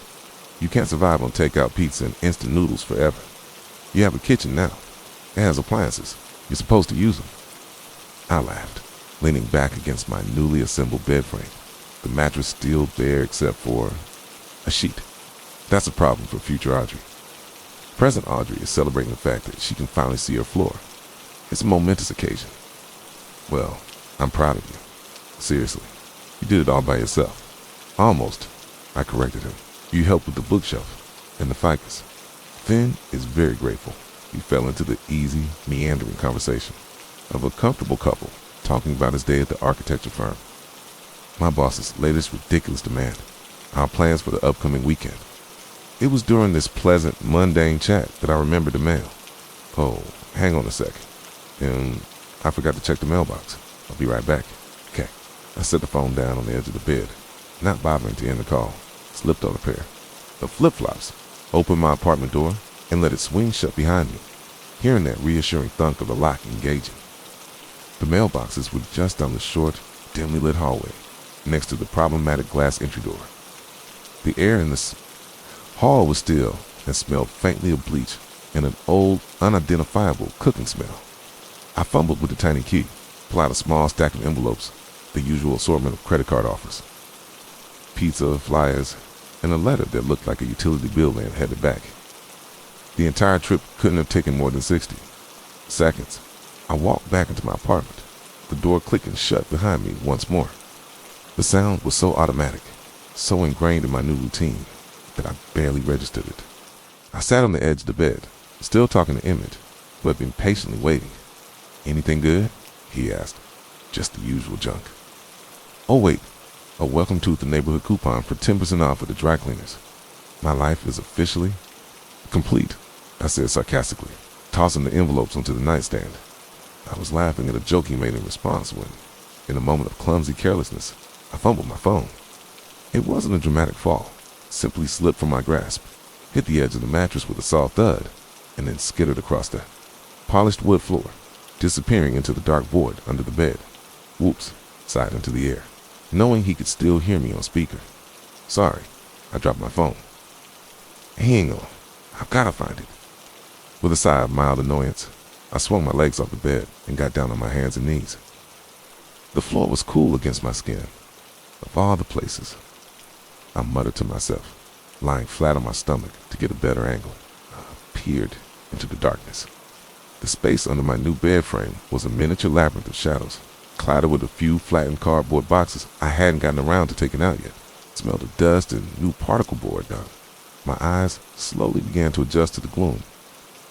You can't survive on takeout pizza and instant noodles forever. You have a kitchen now. It has appliances. You're supposed to use them. I laughed, leaning back against my newly assembled bed frame, the mattress still bare except for a sheet. That's a problem for future Audrey. Present Audrey is celebrating the fact that she can finally see her floor. It's a momentous occasion. Well, I'm proud of you. Seriously, you did it all by yourself. Almost, I corrected him. You helped with the bookshelf and the ficus. Finn is very grateful. We fell into the easy, meandering conversation of a comfortable couple talking about his day at the architecture firm. My boss's latest ridiculous demand, our plans for the upcoming weekend. It was during this pleasant, mundane chat that I remembered the mail. Oh, hang on a second. I forgot to check the mailbox. I'll be right back. Okay. I set the phone down on the edge of the bed, not bothering to end the call. Slipped on a pair of flip-flops, opened my apartment door, and let it swing shut behind me, hearing that reassuring thunk of the lock engaging. The mailboxes were just down the short, dimly lit hallway, next to the problematic glass entry door. The air in the hall was still and smelled faintly of bleach and an old, unidentifiable cooking smell. I fumbled with the tiny key, pulled out a small stack of envelopes, the usual assortment of credit card offers, pizza, flyers, and a letter that looked like a utility bill man headed back. The entire trip couldn't have taken more than 60 seconds. I walked back into my apartment, the door clicking shut behind me once more. The sound was so automatic, so ingrained in my new routine, that I barely registered it. I sat on the edge of the bed, still talking to Emmett, who had been patiently waiting. "Anything good?" he asked. "Just the usual junk." "Oh wait, a welcome to the neighborhood coupon for 10% off at the dry cleaners. My life is officially complete," I said sarcastically, tossing the envelopes onto the nightstand. I was laughing at a joke he made in response when, in a moment of clumsy carelessness, I fumbled my phone. It wasn't a dramatic fall, simply slipped from my grasp, hit the edge of the mattress with a soft thud, and then skittered across the polished wood floor, disappearing into the dark void under the bed. Whoops, sighed into the air, knowing he could still hear me on speaker. "Sorry," I dropped my phone. "Hang on, I've gotta find it." With a sigh of mild annoyance, I swung my legs off the bed and got down on my hands and knees. The floor was cool against my skin. Of all the places, I muttered to myself, lying flat on my stomach to get a better angle. I peered into the darkness. The space under my new bed frame was a miniature labyrinth of shadows, clouded with a few flattened cardboard boxes I hadn't gotten around to taking out yet. It smelled of dust and new particle board done. My eyes slowly began to adjust to the gloom.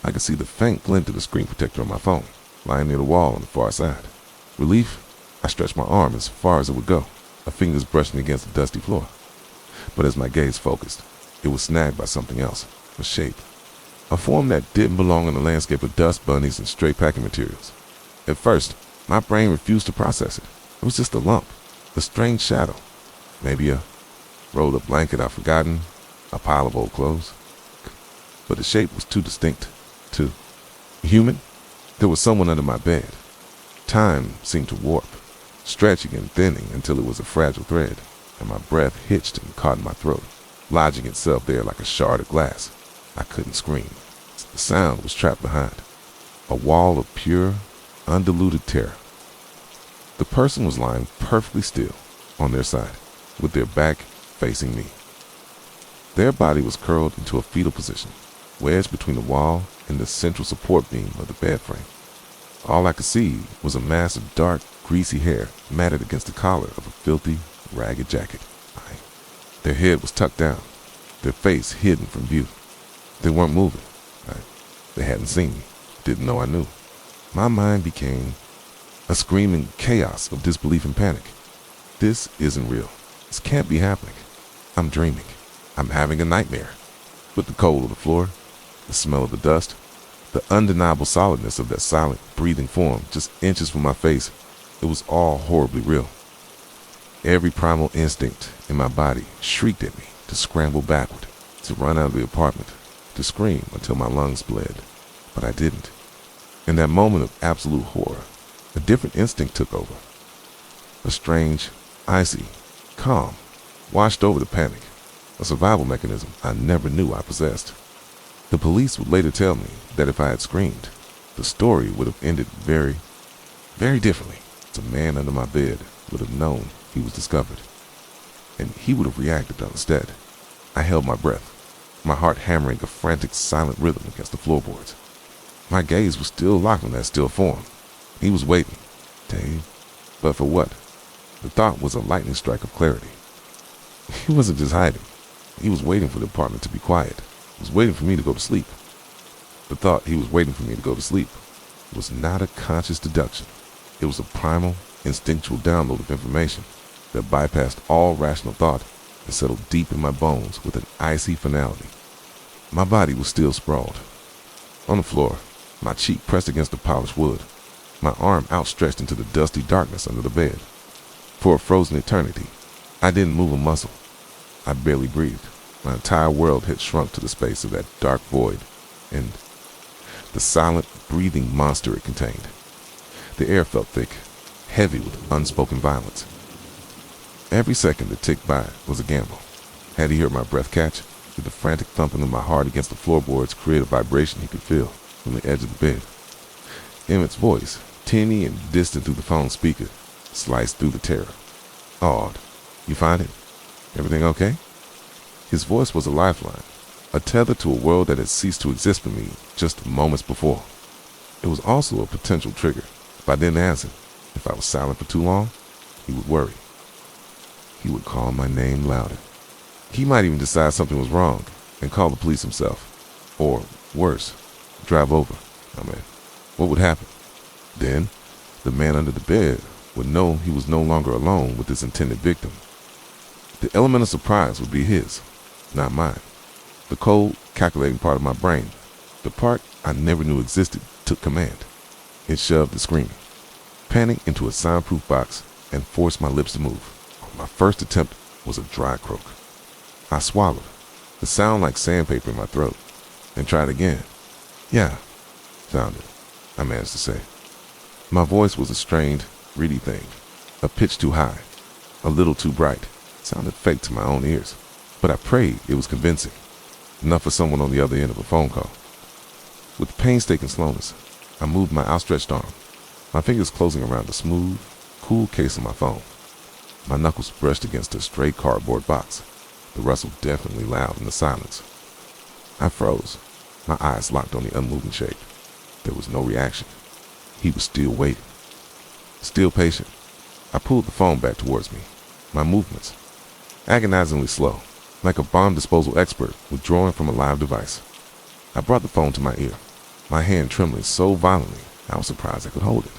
I could see the faint glint of the screen protector on my phone, lying near the wall on the far side. Relief, I stretched my arm as far as it would go. a fingers brushing against the dusty floor. But as my gaze focused, it was snagged by something else, a shape. A form that didn't belong in a landscape of dust bunnies and stray packing materials. At first, my brain refused to process it. It was just a lump, a strange shadow. Maybe a rolled up blanket I'd forgotten, a pile of old clothes. But the shape was too distinct, too human. There was someone under my bed. Time seemed to warp, stretching and thinning until it was a fragile thread, and my breath hitched and caught in my throat, lodging itself there like a shard of glass. I couldn't scream. The sound was trapped behind a wall of pure, undiluted terror. The person was lying perfectly still on their side, with their back facing me. Their body was curled into a fetal position, wedged between the wall and the central support beam of the bed frame. All I could see was a mass of dark, greasy hair matted against the collar of a filthy, ragged jacket. Their head was tucked down, their face hidden from view. They weren't moving. They hadn't seen me, didn't know I knew. My mind became a screaming chaos of disbelief and panic. This isn't real. This can't be happening. I'm dreaming. I'm having a nightmare. With the cold of the floor, the smell of the dust, the undeniable solidness of that silent, breathing form just inches from my face, it was all horribly real. Every primal instinct in my body shrieked at me to scramble backward, to run out of the apartment, to scream until my lungs bled. But I didn't. In that moment of absolute horror, a different instinct took over. A strange, icy calm washed over the panic, a survival mechanism I never knew I possessed. The police would later tell me that if I had screamed, the story would have ended very, very differently. The man under my bed would have known he was discovered, and he would have reacted instead. I held my breath, my heart hammering a frantic, silent rhythm against the floorboards. My gaze was still locked on that still form. He was waiting. Dave. But for what? The thought was a lightning strike of clarity. He wasn't just hiding. He was waiting for the apartment to be quiet. He was waiting for me to go to sleep. The thought he was waiting for me to go to sleep was not a conscious deduction. It was a primal, instinctual download of information that bypassed all rational thought and settled deep in my bones with an icy finality. My body was still sprawled on the floor, my cheek pressed against the polished wood, my arm outstretched into the dusty darkness under the bed. For a frozen eternity, I didn't move a muscle. I barely breathed. My entire world had shrunk to the space of that dark void and the silent, breathing monster it contained. The air felt thick, heavy with unspoken violence. Every second that ticked by was a gamble. Had he heard my breath catch? Did the frantic thumping of my heart against the floorboards create a vibration he could feel from the edge of the bed? Emmett's voice, tinny and distant through the phone speaker, sliced through the terror. Awed. You find it? Everything okay? His voice was a lifeline, a tether to a world that had ceased to exist for me just moments before. It was also a potential trigger. If I didn't answer, if I was silent for too long, he would worry. He would call my name louder. He might even decide something was wrong and call the police himself. Or, worse, drive over. What would happen? Then, the man under the bed would know he was no longer alone with his intended victim. The element of surprise would be his, not mine. The cold, calculating part of my brain, the part I never knew existed, took command. It shoved the screaming, panic into a soundproof box, and forced my lips to move. My first attempt was a dry croak. I swallowed, the sound like sandpaper in my throat, and tried again. Yeah, found it, I managed to say. My voice was a strained, reedy thing, a pitch too high, a little too bright. It sounded fake to my own ears, but I prayed it was convincing, enough for someone on the other end of a phone call. With painstaking slowness, I moved my outstretched arm, my fingers closing around the smooth, cool case of my phone. My knuckles brushed against a stray cardboard box, the rustle deafeningly loud in the silence. I froze, my eyes locked on the unmoving shape. There was no reaction. He was still waiting, still patient. I pulled the phone back towards me, my movements agonizingly slow, like a bomb disposal expert withdrawing from a live device. I brought the phone to my ear, my hand trembling so violently I was surprised I could hold it.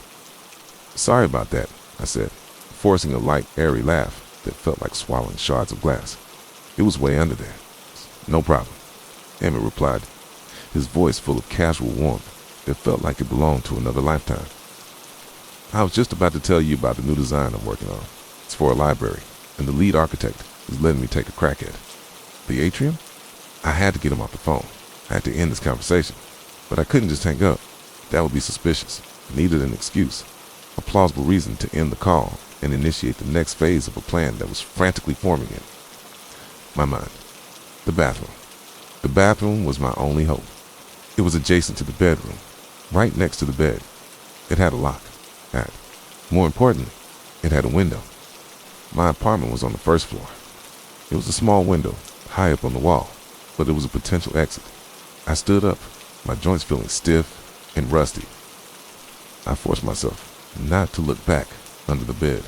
Sorry about that, I said, forcing a light, airy laugh that felt like swallowing shards of glass. It was way under there. No problem, Emmett replied, his voice full of casual warmth that felt like it belonged to another lifetime. I was just about to tell you about the new design I'm working on. It's for a library, and the lead architect is letting me take a crack at it. The atrium? I had to get him off the phone. I had to end this conversation, but I couldn't just hang up. That would be suspicious. I needed an excuse, a plausible reason to end the call and initiate the next phase of a plan that was frantically forming in my mind. The bathroom. The bathroom was my only hope. It was adjacent to the bedroom, right next to the bed. It had a lock. And, more importantly, it had a window. My apartment was on the first floor. It was a small window, high up on the wall, but it was a potential exit. I stood up, my joints feeling stiff and rusty. I forced myself not to look back under the bed,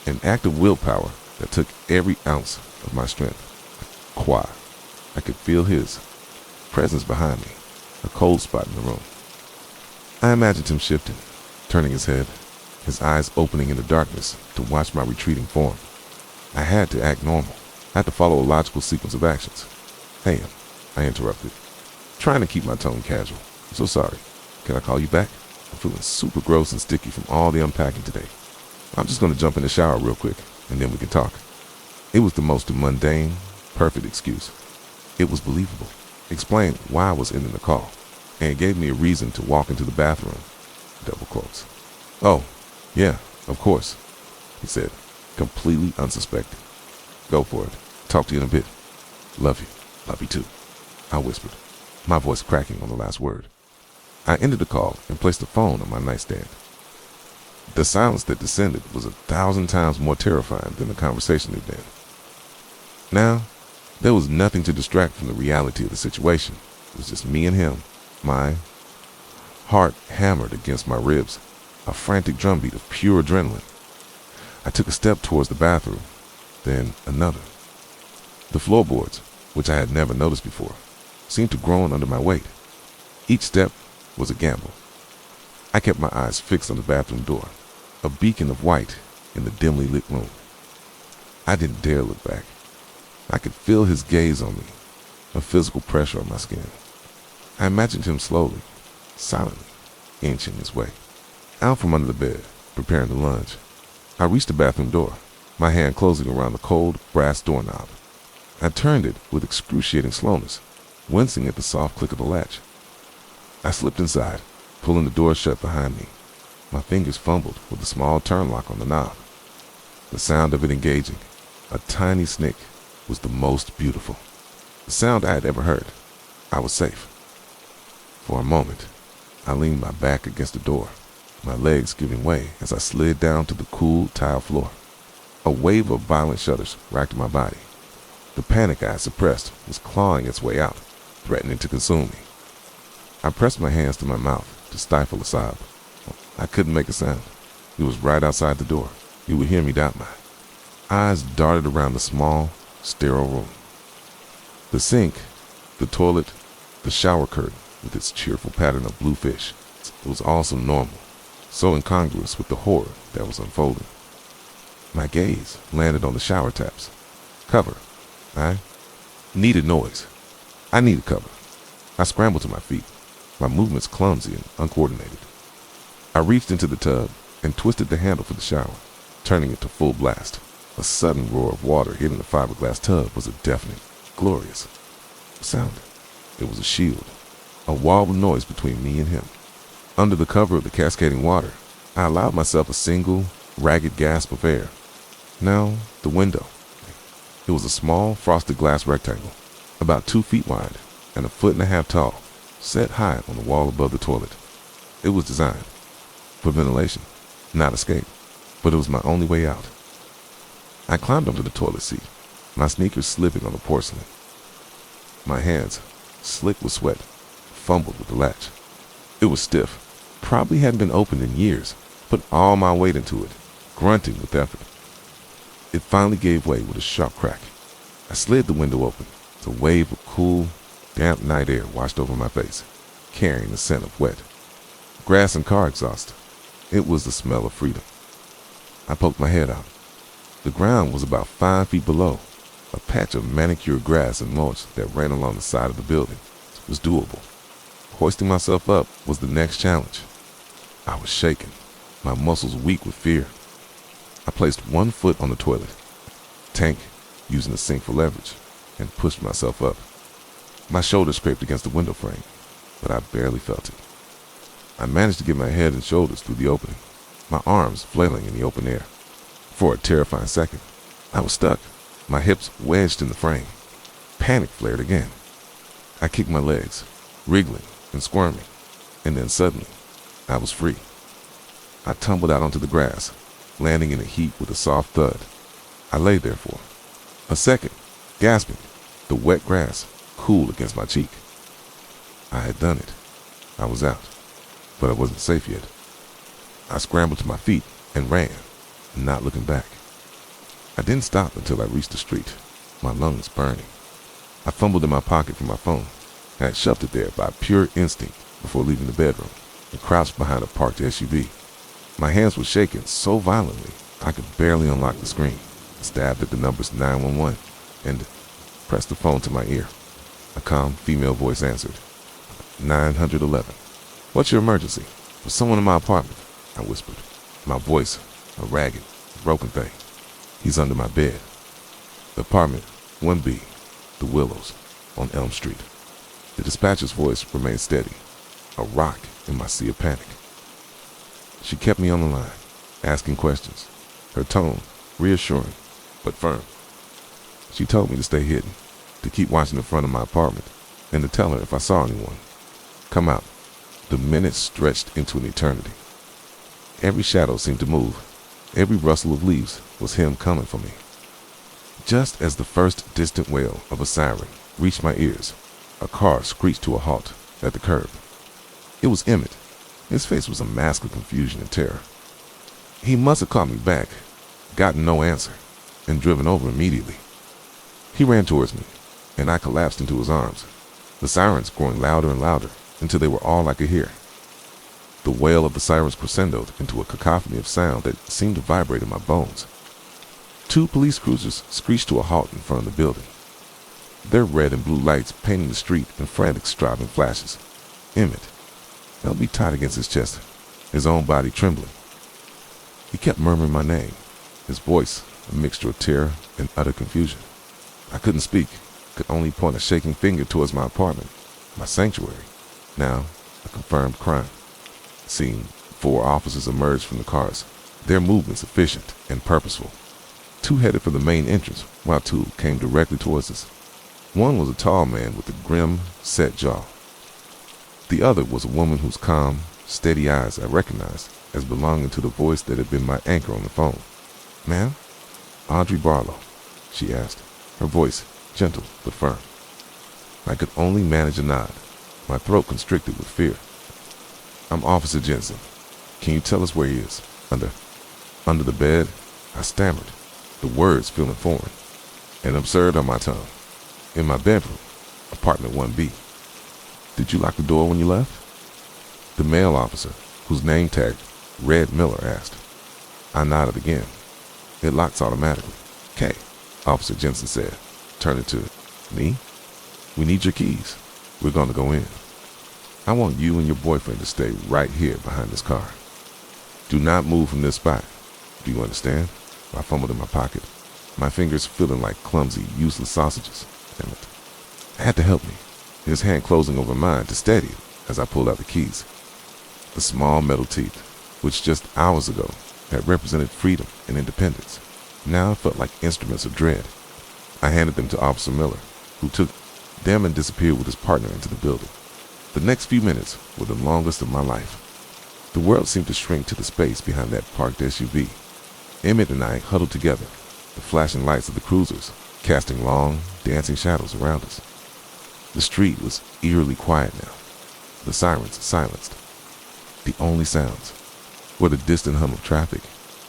an act of willpower that took every ounce of my strength. Quiet. I could feel his presence behind me, a cold spot in the room. I imagined him shifting, turning his head, his eyes opening in the darkness to watch my retreating form. I had to act normal. I had to follow a logical sequence of actions. Hey, I interrupted, trying to keep my tone casual. I'm so sorry. Can I call you back? I'm feeling super gross and sticky from all the unpacking today. I'm just going to jump in the shower real quick, and then we can talk. It was the most mundane, perfect excuse. It was believable. Explained why I was ending the call, and it gave me a reason to walk into the bathroom. Double quotes. Oh, yeah, of course, he said, completely unsuspecting. Go for it. Talk to you in a bit. Love you. Love you too, I whispered, my voice cracking on the last word. I ended the call and placed the phone on my nightstand. The silence that descended was 1,000 times more terrifying than the conversation had been. Now, there was nothing to distract from the reality of the situation. It was just me and him, my heart hammered against my ribs, a frantic drumbeat of pure adrenaline. I took a step towards the bathroom, then another. The floorboards, which I had never noticed before, seemed to groan under my weight. Each step was a gamble. I kept my eyes fixed on the bathroom door, a beacon of white in the dimly lit room. I didn't dare look back. I could feel his gaze on me, a physical pressure on my skin. I imagined him slowly, silently, inching his way out from under the bed, preparing to lunge. I reached the bathroom door, my hand closing around the cold brass doorknob. I turned it with excruciating slowness, wincing at the soft click of the latch. I slipped inside, pulling the door shut behind me. My fingers fumbled with the small turn lock on the knob. The sound of it engaging, a tiny snick, was the most beautiful. The sound I had ever heard. I was safe. For a moment, I leaned my back against the door, my legs giving way as I slid down to the cool tile floor. A wave of violent shudders racked my body. The panic I had suppressed was clawing its way out, threatening to consume me. I pressed my hands to my mouth to stifle a sob. I couldn't make a sound. He was right outside the door. He would hear me, doubt my eyes darted around the small, sterile room. The sink, the toilet, the shower curtain with its cheerful pattern of blue fish. It was all so normal, so incongruous with the horror that was unfolding. My gaze landed on the shower taps. Cover. I needed noise. I needed cover. I scrambled to my feet, my movements clumsy and uncoordinated. I reached into the tub and twisted the handle for the shower, turning it to full blast. A sudden roar of water hitting the fiberglass tub was a deafening, glorious sound. It was a shield, a wall of noise between me and him. Under the cover of the cascading water, I allowed myself a single, ragged gasp of air. Now, the window. It was a small, frosted glass rectangle, about 2 feet wide and 1.5 feet tall, set high on the wall above the toilet. It was designed for ventilation, not escape, but it was my only way out. I climbed onto the toilet seat, my sneakers slipping on the porcelain. My hands, slick with sweat, fumbled with the latch. It was stiff, probably hadn't been opened in years, put all my weight into it, grunting with effort. It finally gave way with a sharp crack. I slid the window open. A wave of cool, damp night air washed over my face, carrying the scent of wet grass and car exhaust. It was the smell of freedom. I poked my head out. The ground was about 5 feet below. A patch of manicured grass and mulch that ran along the side of the building was doable. Hoisting myself up was the next challenge. I was shaking, my muscles weak with fear. I placed one foot on the toilet tank, using the sink for leverage, and pushed myself up. My shoulder scraped against the window frame, but I barely felt it. I managed to get my head and shoulders through the opening, my arms flailing in the open air. For a terrifying second, I was stuck, my hips wedged in the frame. Panic flared again. I kicked my legs, wriggling and squirming, and then suddenly, I was free. I tumbled out onto the grass, landing in a heap with a soft thud. I lay there for a second, gasping, the wet grass cool against my cheek. I had done it. I was out, but I wasn't safe yet. I scrambled to my feet and ran, not looking back. I didn't stop until I reached the street, my lungs burning. I fumbled in my pocket for my phone. I had shoved it there by pure instinct before leaving the bedroom and crouched behind a parked SUV. My hands were shaking so violently I could barely unlock the screen. I stabbed at the numbers 911 and pressed the phone to my ear. A calm female voice answered. 911. What's your emergency? For someone in my apartment, I whispered, my voice a ragged, broken thing. He's under my bed. The apartment, 1B, The Willows, on Elm Street. The dispatcher's voice remained steady, a rock in my sea of panic. She kept me on the line, asking questions, her tone reassuring but firm. She told me to stay hidden, to keep watching the front of my apartment, and to tell her if I saw anyone. Come out. The minutes stretched into an eternity. Every shadow seemed to move. Every rustle of leaves was him coming for me. Just as the first distant wail of a siren reached my ears, a car screeched to a halt at the curb. It was Emmett. His face was a mask of confusion and terror. He must have called me back, gotten no answer, and driven over immediately. He ran towards me, and I collapsed into his arms, the sirens growing louder and louder until they were all I could hear. The wail of the sirens crescendoed into a cacophony of sound that seemed to vibrate in my bones. 2 police cruisers screeched to a halt in front of the building, their red and blue lights painting the street in frantic striving flashes. Emmett held me tight against his chest, his own body trembling. He kept murmuring my name, his voice a mixture of terror and utter confusion. I couldn't speak, could only point a shaking finger towards my apartment, my sanctuary, now a confirmed crime. Seeing 4 officers emerge from the cars, their movements efficient and purposeful. 2 headed for the main entrance, while 2 came directly towards us. One was a tall man with a grim, set jaw. The other was a woman whose calm, steady eyes I recognized as belonging to the voice that had been my anchor on the phone. Ma'am? Audrey Barlow, she asked, her voice gentle but firm. I could only manage a nod, my throat constricted with fear. I'm Officer Jensen. Can you tell us where he is? Under the bed? I stammered, the words feeling foreign and absurd on my tongue. In my bedroom, apartment 1B. Did you lock the door when you left? The male officer, whose name tag Red Miller, asked. I nodded again. It locks automatically. "Okay," Officer Jensen said, turning to me. "We need your keys. We're going to go in. I want you and your boyfriend to stay right here behind this car. Do not move from this spot. Do you understand?" I fumbled in my pocket, my fingers feeling like clumsy, useless sausages. Damn it. I had to help me, his hand closing over mine to steady it as I pulled out the keys. The small metal teeth, which just hours ago had represented freedom and independence, now felt like instruments of dread. I handed them to Officer Miller, who took them and disappeared with his partner into the building. The next few minutes were the longest of my life. The world seemed to shrink to the space behind that parked SUV. Emmett and I huddled together, the flashing lights of the cruisers casting long, dancing shadows around us. The street was eerily quiet now, the sirens silenced. The only sounds were the distant hum of traffic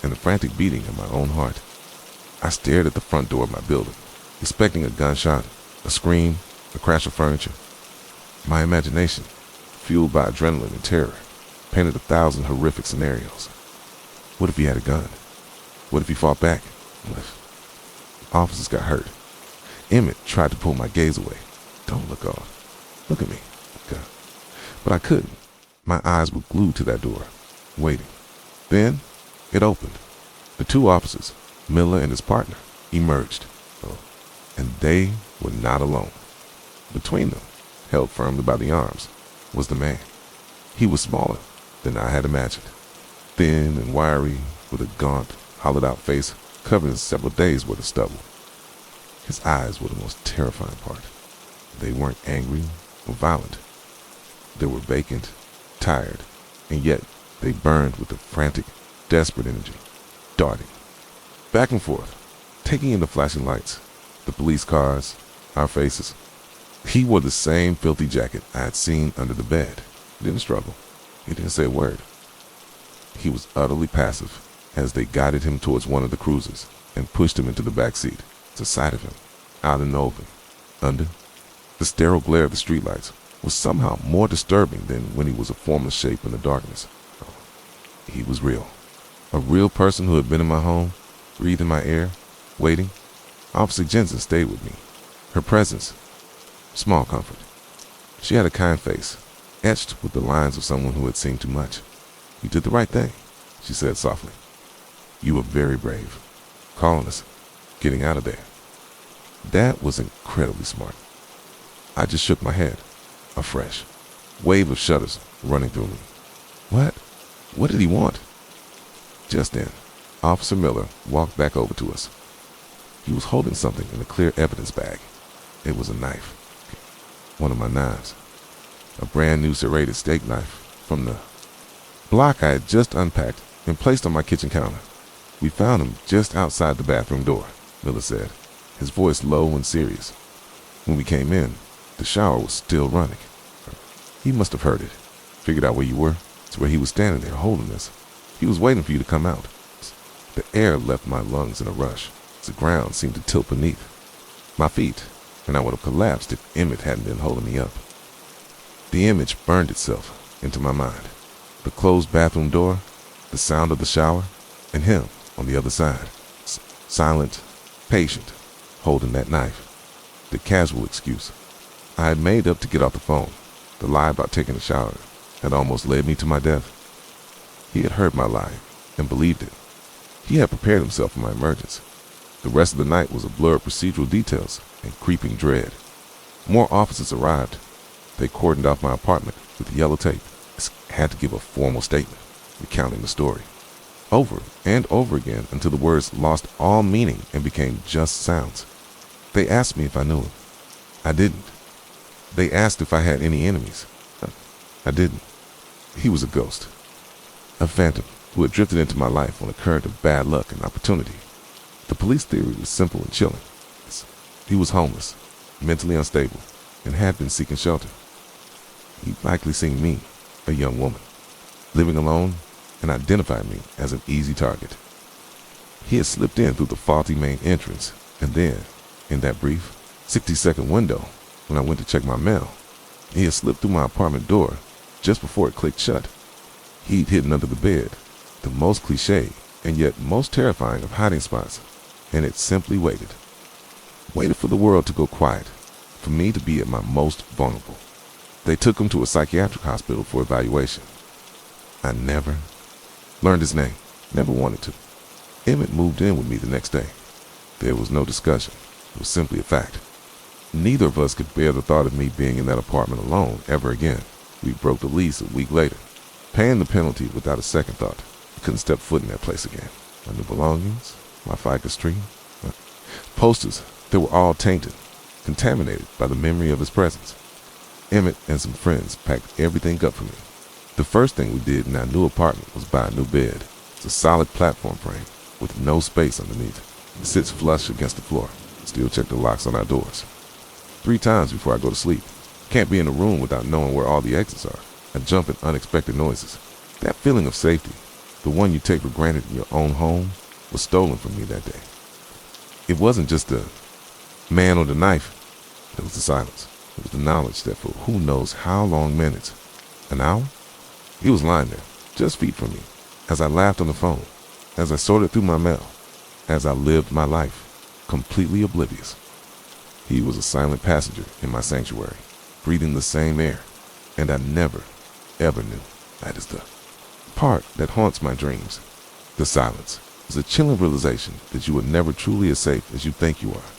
and the frantic beating of my own heart. I stared at the front door of my building, expecting a gunshot, a scream, a crash of furniture. My imagination, fueled by adrenaline and terror, painted 1,000 horrific scenarios. What if he had a gun? What if he fought back, Officers got hurt. Emmett tried to pull my gaze away. Don't look off. Look at me. God. But I couldn't. My eyes were glued to that door, waiting. Then it opened. The two officers, Miller and his partner, emerged. And they were not alone. Between them, held firmly by the arms, was the man. He was smaller than I had imagined. Thin and wiry, with a gaunt, hollowed-out face covered in several days' worth of stubble. His eyes were the most terrifying part. They weren't angry or violent. They were vacant, tired, and yet they burned with a frantic, desperate energy, darting back and forth, taking in the flashing lights, the police cars, our faces. He wore the same filthy jacket I had seen under the bed. He didn't struggle. He didn't say a word. He was utterly passive as they guided him towards one of the cruisers and pushed him into the back seat, to the side of him, out in the open, under. The sterile glare of the streetlights was somehow more disturbing than when he was a formless shape in the darkness. He was real. A real person who had been in my home, breathing my air, waiting. Officer Jensen stayed with me. Her presence, small comfort. She had a kind face, etched with the lines of someone who had seen too much. "You did the right thing," she said softly. "You were very brave, calling us, getting out of there." That was incredibly smart. I just shook my head, a fresh wave of shudders running through me. What? What did he want? Just then, Officer Miller walked back over to us. He was holding something in a clear evidence bag. It was a knife. One of my knives. A brand new serrated steak knife from the block I had just unpacked and placed on my kitchen counter. "We found him just outside the bathroom door," Miller said, his voice low and serious. "When we came in, the shower was still running. He must have heard it, figured out where you were. It's where he was standing there holding this. He was waiting for you to come out." The air left my lungs in a rush. The ground seemed to tilt beneath my feet, and I would have collapsed if Emmett hadn't been holding me up. The image burned itself into my mind. The closed bathroom door, the sound of the shower, and him on the other side, silent, patient, holding that knife. The casual excuse I had made up to get off the phone, the lie about taking a shower, had almost led me to my death. He had heard my lie and believed it. He had prepared himself for my emergence. The rest of the night was a blur of procedural details and creeping dread. More officers arrived. They cordoned off my apartment with yellow tape. I had to give a formal statement, recounting the story, over and over again until the words lost all meaning and became just sounds. They asked me if I knew him. I didn't. They asked if I had any enemies. I didn't. He was a ghost, a phantom who had drifted into my life on a current of bad luck and opportunity. The police theory was simple and chilling. He was homeless, mentally unstable, and had been seeking shelter. He'd likely seen me, a young woman, living alone, and identified me as an easy target. He had slipped in through the faulty main entrance, and then, in that brief, 60-second window, when I went to check my mail, he had slipped through my apartment door just before it clicked shut. He'd hidden under the bed, the most cliché and yet most terrifying of hiding spots, and it simply waited. Waited for the world to go quiet, for me to be at my most vulnerable. They took him to a psychiatric hospital for evaluation. I never learned his name, never wanted to. Emmett moved in with me the next day. There was no discussion. It was simply a fact. Neither of us could bear the thought of me being in that apartment alone ever again. We broke the lease a week later, paying the penalty without a second thought. I couldn't step foot in that place again. My new belongings, my ficus tree, my posters, they were all tainted, contaminated by the memory of his presence. Emmett and some friends packed everything up for me. The first thing we did in our new apartment was buy a new bed. It's a solid platform frame with no space underneath. It sits flush against the floor. Still check the locks on our doors 3 times before I go to sleep. Can't be in a room without knowing where all the exits are. I jump at unexpected noises. That feeling of safety, the one you take for granted in your own home, was stolen from me that day. It wasn't just the man or the knife. It was the silence. It was the knowledge that for who knows how long minutes, an hour, he was lying there, just feet from me, as I laughed on the phone, as I sorted through my mail. as I lived my life, completely oblivious. He was a silent passenger in my sanctuary, breathing the same air, and I never, ever knew. That is the part that haunts my dreams. The silence is a chilling realization that you are never truly as safe as you think you are.